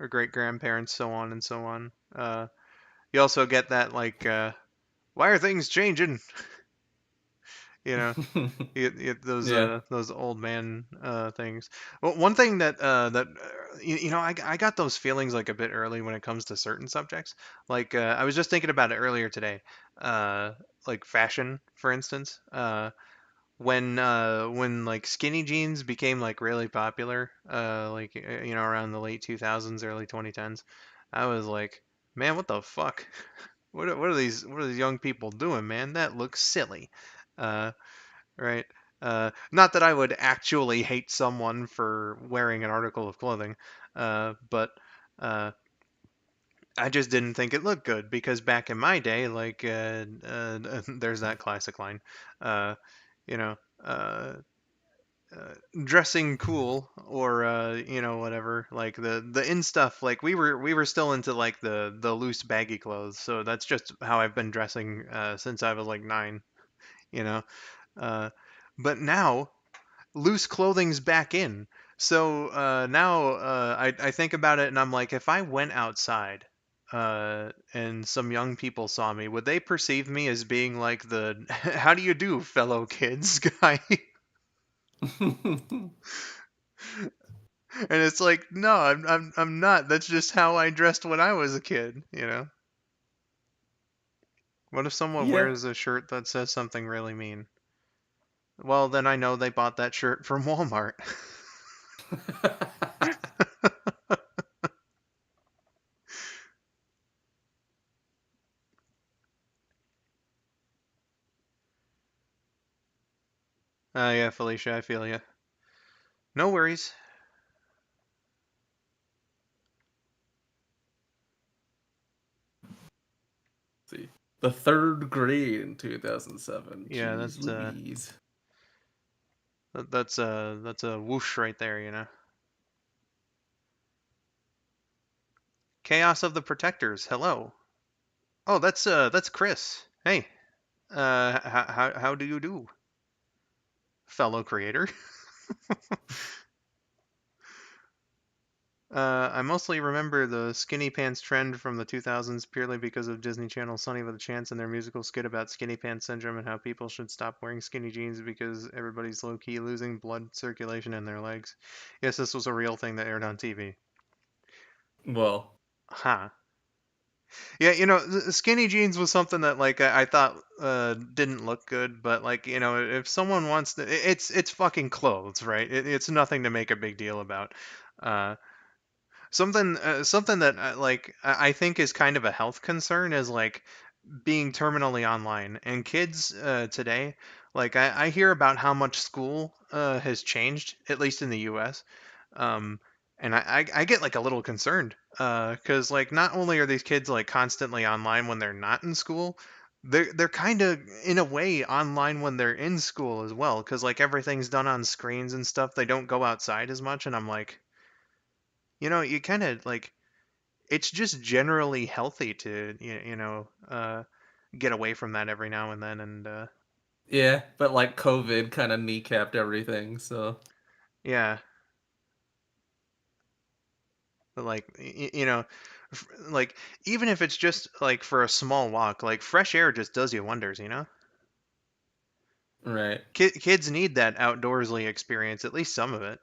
our great grandparents, so on and so on. You also get that like, why are things changing? You know, Yeah. those old man things. Well, one thing that I got those feelings like a bit early when it comes to certain subjects. Like I was just thinking about it earlier today. Uh, like fashion, for instance. When like skinny jeans became like really popular, around the late 2000s, early 2010s, I was like, man, what the fuck? What are these young people doing, man? That looks silly. Uh, right? Not that I would actually hate someone for wearing an article of clothing, but uh, I just didn't think it looked good because back in my day, like, there's that classic line, uh, you know, uh, dressing cool or whatever, like the in stuff. Like we were still into like the loose baggy clothes, so that's just how I've been dressing since I was like 9, you know. Uh, but now loose clothing's back in. So now I think about it and I'm like, if I went outside and some young people saw me, would they perceive me as being like the "How do you do, fellow kids" guy? And it's like, no, I'm not. That's just how I dressed when I was a kid, you know. What if someone Yeah. wears a shirt that says something really mean? Well, then I know they bought that shirt from Walmart. Yeah, Felicia, I feel you. No worries. See, the third grade in 2007. Yeah, Jeez Louise. that's a whoosh right there, you know. Chaos of the Protectors. Hello. Oh, that's Chris. Hey. How do you do, fellow creator? I mostly remember the skinny pants trend from the 2000s purely because of Disney Channel's Sunny with a Chance and their musical skit about skinny pants syndrome and how people should stop wearing skinny jeans because everybody's low-key losing blood circulation in their legs. Yes, this was a real thing that aired on TV. Well, Huh. Yeah, skinny jeans was something that like I thought didn't look good, but like if someone wants to, it's fucking clothes, right? It's nothing to make a big deal about. Uh, something that like I think is kind of a health concern is like being terminally online and kids today. Like I hear about how much school has changed, at least in the U.S. Um, and I get like a little concerned because like not only are these kids like constantly online when they're not in school, they're kind of in a way online when they're in school as well because like everything's done on screens and stuff. They don't go outside as much, and I'm like, you kind of like it's just generally healthy to get away from that every now and then and yeah, but like COVID kind of kneecapped everything, so. yeah, but like like even if it's just like for a small walk, like fresh air just does you wonders, you know. Right. Kids need that outdoorsly experience, at least some of it.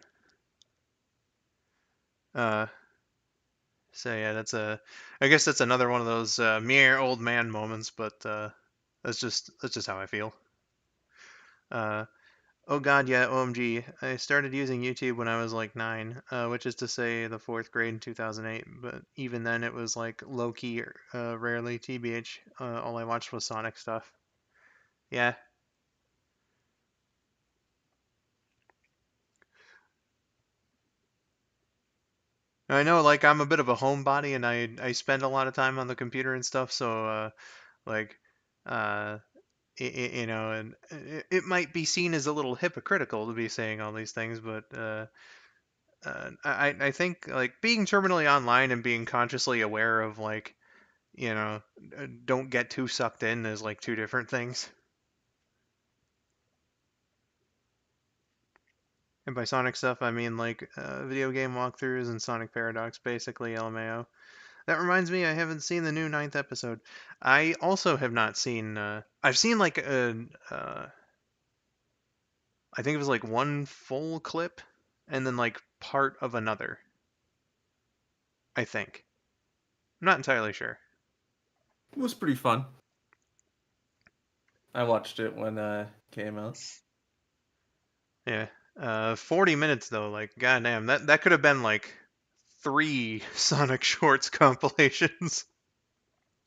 uh so yeah, I guess that's another one of those mere old man moments, but that's just how I feel. uh Oh God, yeah, OMG. I started using YouTube when I was like 9, which is to say the 4th grade in 2008, but even then it was like low-key, rarely TBH. All I watched was Sonic stuff. Yeah. I know, like, I'm a bit of a homebody and I spend a lot of time on the computer and stuff, so, like, uh, and it might be seen as a little hypocritical to be saying all these things, but, I think like being terminally online and being consciously aware of like don't get too sucked in is like two different things. And by Sonic stuff, I mean like video game walkthroughs and Sonic Paradox, basically LMAO. That reminds me, I haven't seen the new ninth episode. I also have not seen. I've seen like I think it was like one full clip and then like part of another. I think. I'm not entirely sure. It was pretty fun. I watched it when it came out. Yeah. 40 minutes though, like goddamn, that could have been like 3 Sonic Shorts compilations.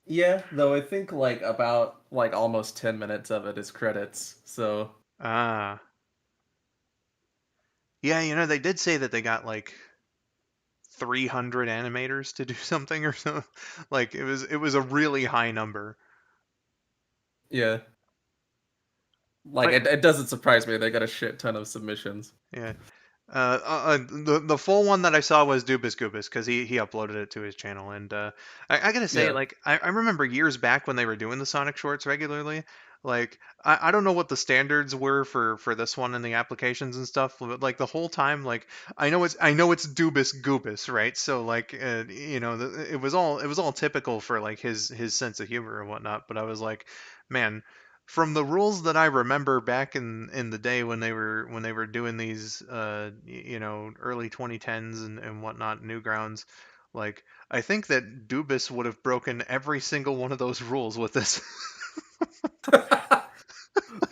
Yeah, though I think like about like almost 10 minutes of it is credits. So Ah. Yeah, you know, they did say that they got like 300 animators to do something or something. Like it was a really high number. yeah. Like it doesn't surprise me they got a shit ton of submissions. Yeah. The full one that I saw was Dubus Goobus because he uploaded it to his channel, and I gotta say, Yeah. like I remember years back when they were doing the Sonic Shorts regularly. Like I don't know what the standards were for this one and the applications and stuff, but like the whole time, like I know it's Dubus Goobus, right? So like you know it was all typical for like his sense of humor and whatnot. But I was like, man, from the rules that I remember back in the day when they were doing these you know, early 2010s and whatnot, Newgrounds, like I think that Dubis would have broken every single one of those rules with this.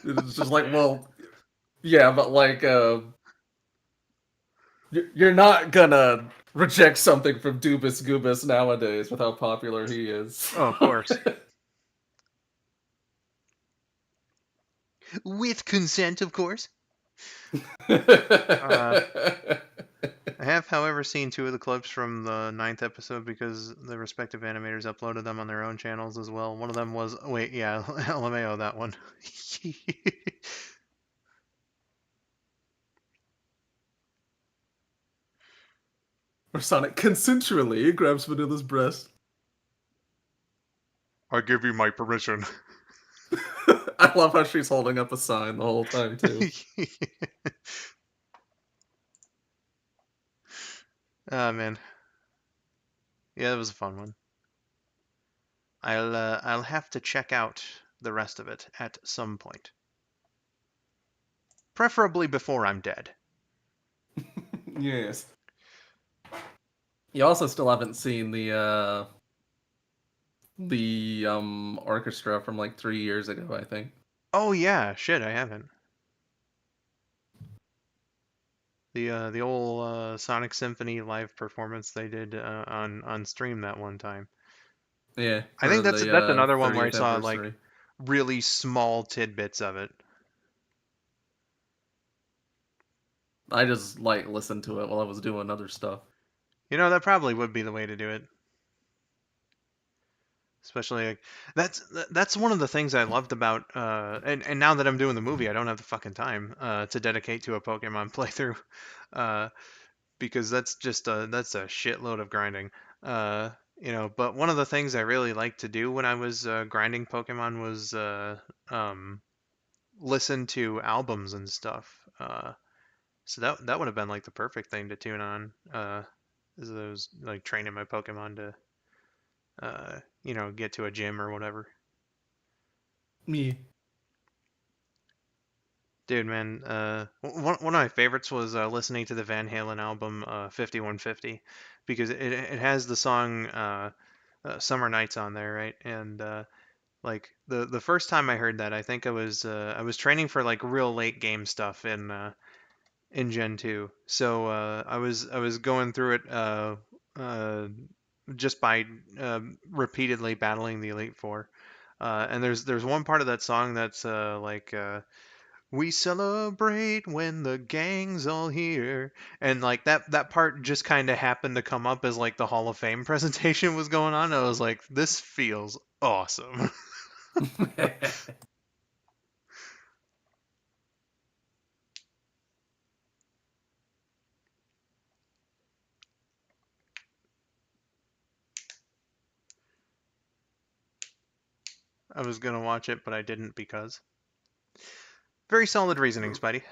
It's just like, well, yeah, but like you're not gonna reject something from Dubus Goobus nowadays with how popular he is. Oh, of course. With consent, of course. I have, however, seen 2 of the clips from the 9th episode because the respective animators uploaded them on their own channels as well. One of them was, wait, yeah, LMAO, that one. Where Sonic consensually grabs Vanilla's breast. I give you my permission. I love how she's holding up a sign the whole time too. Oh man, yeah, that was a fun one. I'll have to check out the rest of it at some point, preferably before I'm dead. Yes. You also still haven't seen the orchestra from like 3 years ago, I think. Oh yeah, shit, I haven't. The old Sonic Symphony live performance they did on stream that one time. Yeah, I think for that's the another one where I 30th saw like anniversary. really small tidbits of it. I just like listened to it while I was doing other stuff. You know, that probably would be the way to do it. Especially like, that's one of the things I loved about and now that I'm doing the movie, I don't have the fucking time to dedicate to a Pokemon playthrough. Uh because that's a shitload of grinding. You know, but one of the things I really liked to do when I was grinding Pokemon was listen to albums and stuff. So that would have been like the perfect thing to tune on. As I was like training my Pokemon to you know, get to a gym or whatever. Me. Dude, man, one of my favorites was listening to the Van Halen album 5150 because it has the song Summer Nights on there, right? And like the first time I heard that, I think I was training for like real late game stuff in Gen 2. So I was going through it just by repeatedly battling the Elite Four. And there's one part of that song that's like we celebrate when the gang's all here, and like that part just kind of happened to come up as like the Hall of Fame presentation was going on. I was like, this feels awesome. I was gonna watch it, but I didn't because very solid reasoning, Spidey.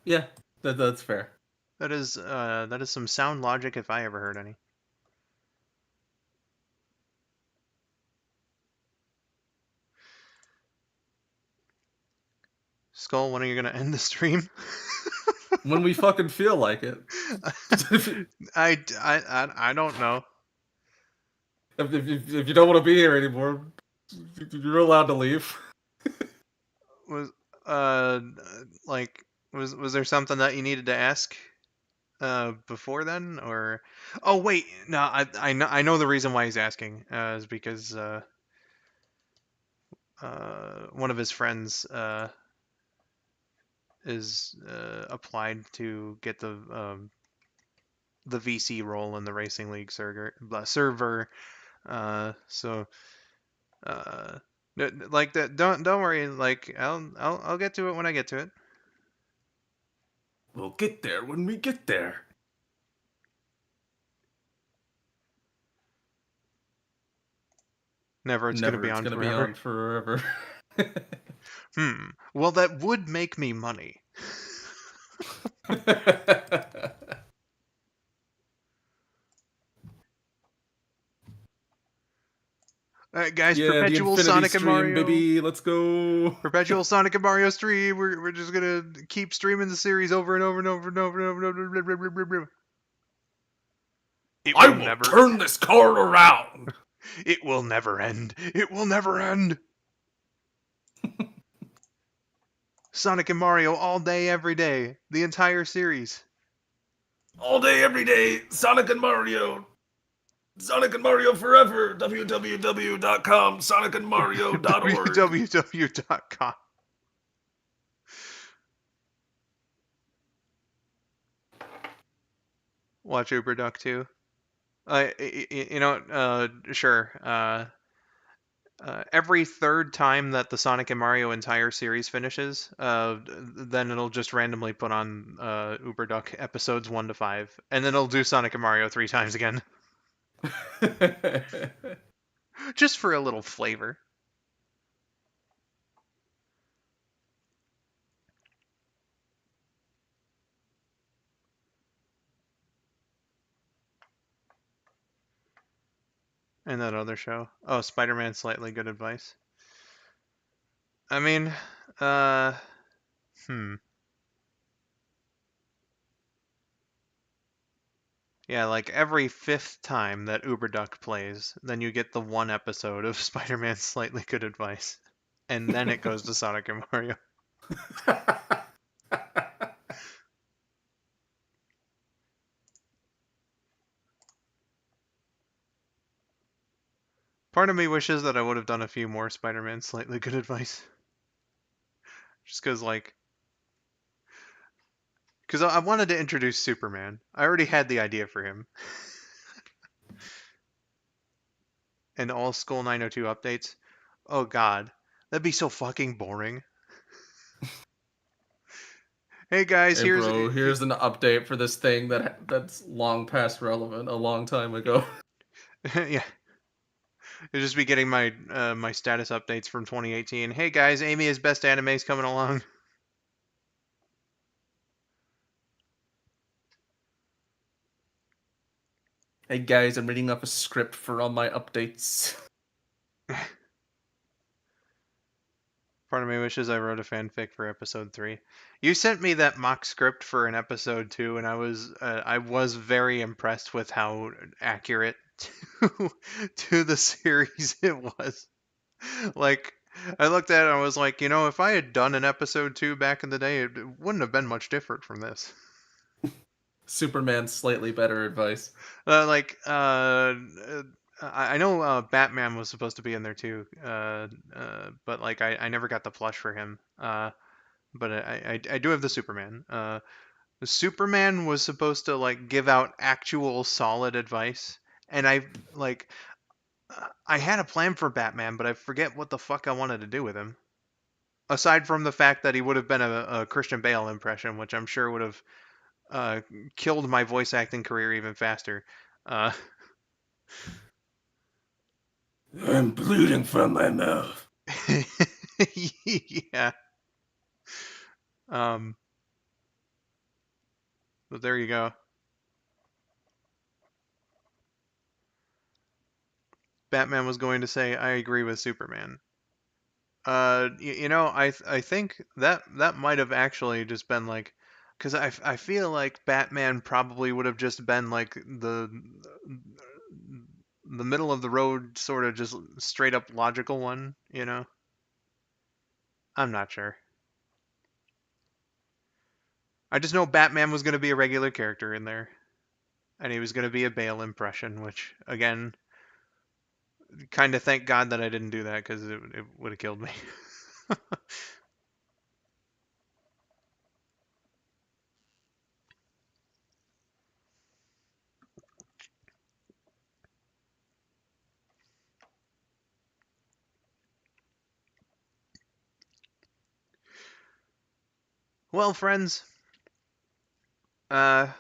Yeah, that's fair. That is some sound logic if I ever heard any. Skull, when are you gonna end the stream? When we fucking feel like it. I don't know. If you don't want to be here anymore, you're allowed to leave. Was like was there something that you needed to ask before then, or oh wait, no, I know the reason why he's asking is because one of his friends is applied to get the VC role in the Racing League server. So like that. Don't worry. Like I'll get to it when I get to it. We'll get there when we get there. Never. It's Never. gonna be It's on gonna forever. be on forever. Well, that would make me money. Alright, guys, Yeah, perpetual the Infinity Sonic and stream, Mario. baby. Let's go. Perpetual Sonic and Mario stream. We're just gonna keep streaming the series over and over and over and over and over and over. It I will will never turn this car around. It will never end. It will never end. Sonic and Mario all day, every day. The entire series. All day, every day, Sonic and Mario. Sonic and Mario forever. www.com, sonicandmario.org. www.com. Watch Uber Duck 2. Sure. Every third time that the Sonic and Mario entire series finishes, then it'll just randomly put on Uber Duck episodes 1 to 5, and then it'll do Sonic and Mario 3 times again. Just for a little flavor. And that other show. Oh, Spider-Man Slightly Good Advice. I mean, Yeah, like every 5th time that Uber Duck plays, then you get the one episode of Spider-Man Slightly Good Advice. And then it goes to Sonic and Mario. Part of me wishes that I would have done a few more Spider-Man Slightly Good Advice. Just because, like... Because I wanted to introduce Superman. I already had the idea for him. And all skull902 updates. Oh god. That'd be so fucking boring. Hey guys, Hey bro, here's an update for this thing that's long past relevant, a long time ago. Yeah. You'll just be getting my my status updates from 2018. Hey guys, Amy is Best Anime's coming along. Hey guys, I'm reading off a script for all my updates. Part of me wishes I wrote a fanfic for episode 3. You sent me that mock script for an episode 2, and I was very impressed with how accurate to the series it was. Like, I looked at it and I was like, if I had done an episode 2 back in the day, it wouldn't have been much different from this. Superman's slightly better advice. I know Batman was supposed to be in there too, but like I never got the plush for him. But I do have the Superman. The Superman was supposed to like give out actual solid advice, and I had a plan for Batman, but I forget what the fuck I wanted to do with him. Aside from the fact that he would have been a Christian Bale impression, which I'm sure would have killed my voice acting career even faster. I'm bleeding from my mouth. Yeah. But there you go. Batman was going to say, I agree with Superman. I think that might have actually just been like, because I feel like Batman probably would have just been like the middle of the road, sort of just straight up logical one, you know? I'm not sure. I just know Batman was going to be a regular character in there, and he was going to be a Bale impression, which, again, kind of thank God that I didn't do that, because it would have killed me. Well, friends, I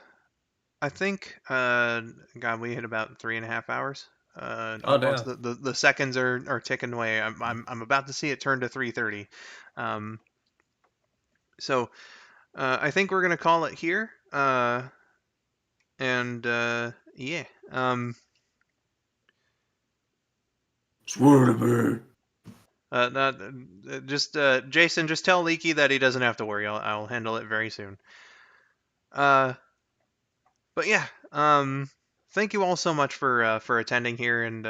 think, God, we hit about 3.5 hours. Oh, Almost. damn. The seconds are ticking away. I'm about to see it turn to 3:30. Um, so I think we're gonna call it here. And yeah. Swear to me. Just Jason, just tell Leaky that he doesn't have to worry. I'll handle it very soon. But yeah. Thank you all so much for attending here and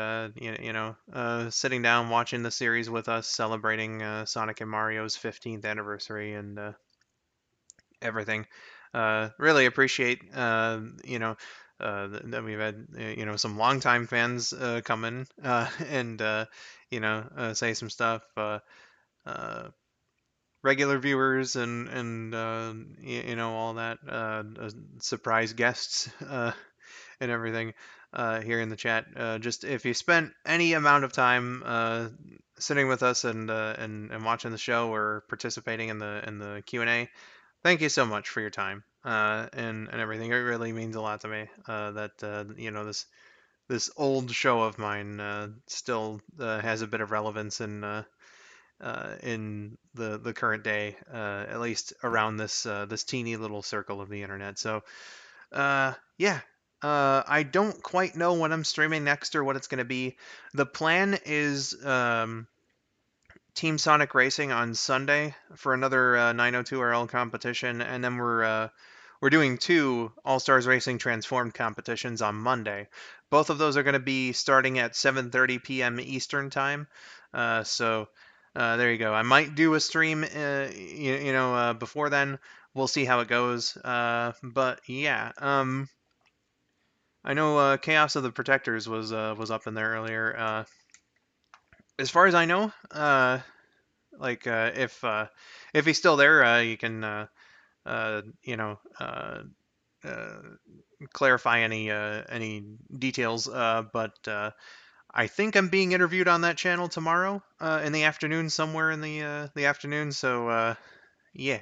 sitting down watching the series with us, celebrating Sonic and Mario's 15th anniversary and everything. Really appreciate that we've had some longtime fans come in and say some stuff. Regular viewers and all that surprise guests and everything here in the chat. Just if you spent any amount of time sitting with us and watching the show or participating in the Q&A, thank you so much for your time and everything. It really means a lot to me that this old show of mine still has a bit of relevance in the current day, at least around this teeny little circle of the internet. So yeah. I don't quite know what I'm streaming next or what it's going to be. The plan is Team Sonic Racing on Sunday for another 902 RL competition, and then we're doing 2 All Stars Racing Transformed competitions on Monday. Both of those are going to be starting at 7:30 p.m. Eastern time. So there you go. I might do a stream, before then. We'll see how it goes. But yeah. I know Chaos of the Protectors was up in there earlier. As far as I know, if he's still there, you can clarify any details. But I think I'm being interviewed on that channel tomorrow in the afternoon, somewhere in the afternoon. So yeah.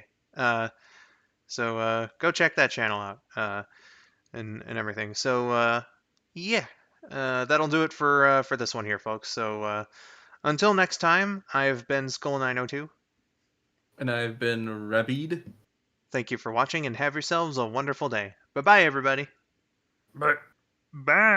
So go check that channel out. And everything. So yeah, that'll do it for this one here, folks. So until next time, I've been skull902. And I've been Rabid. Thank you for watching and have yourselves a wonderful day. Bye bye, everybody. Bye. Bye.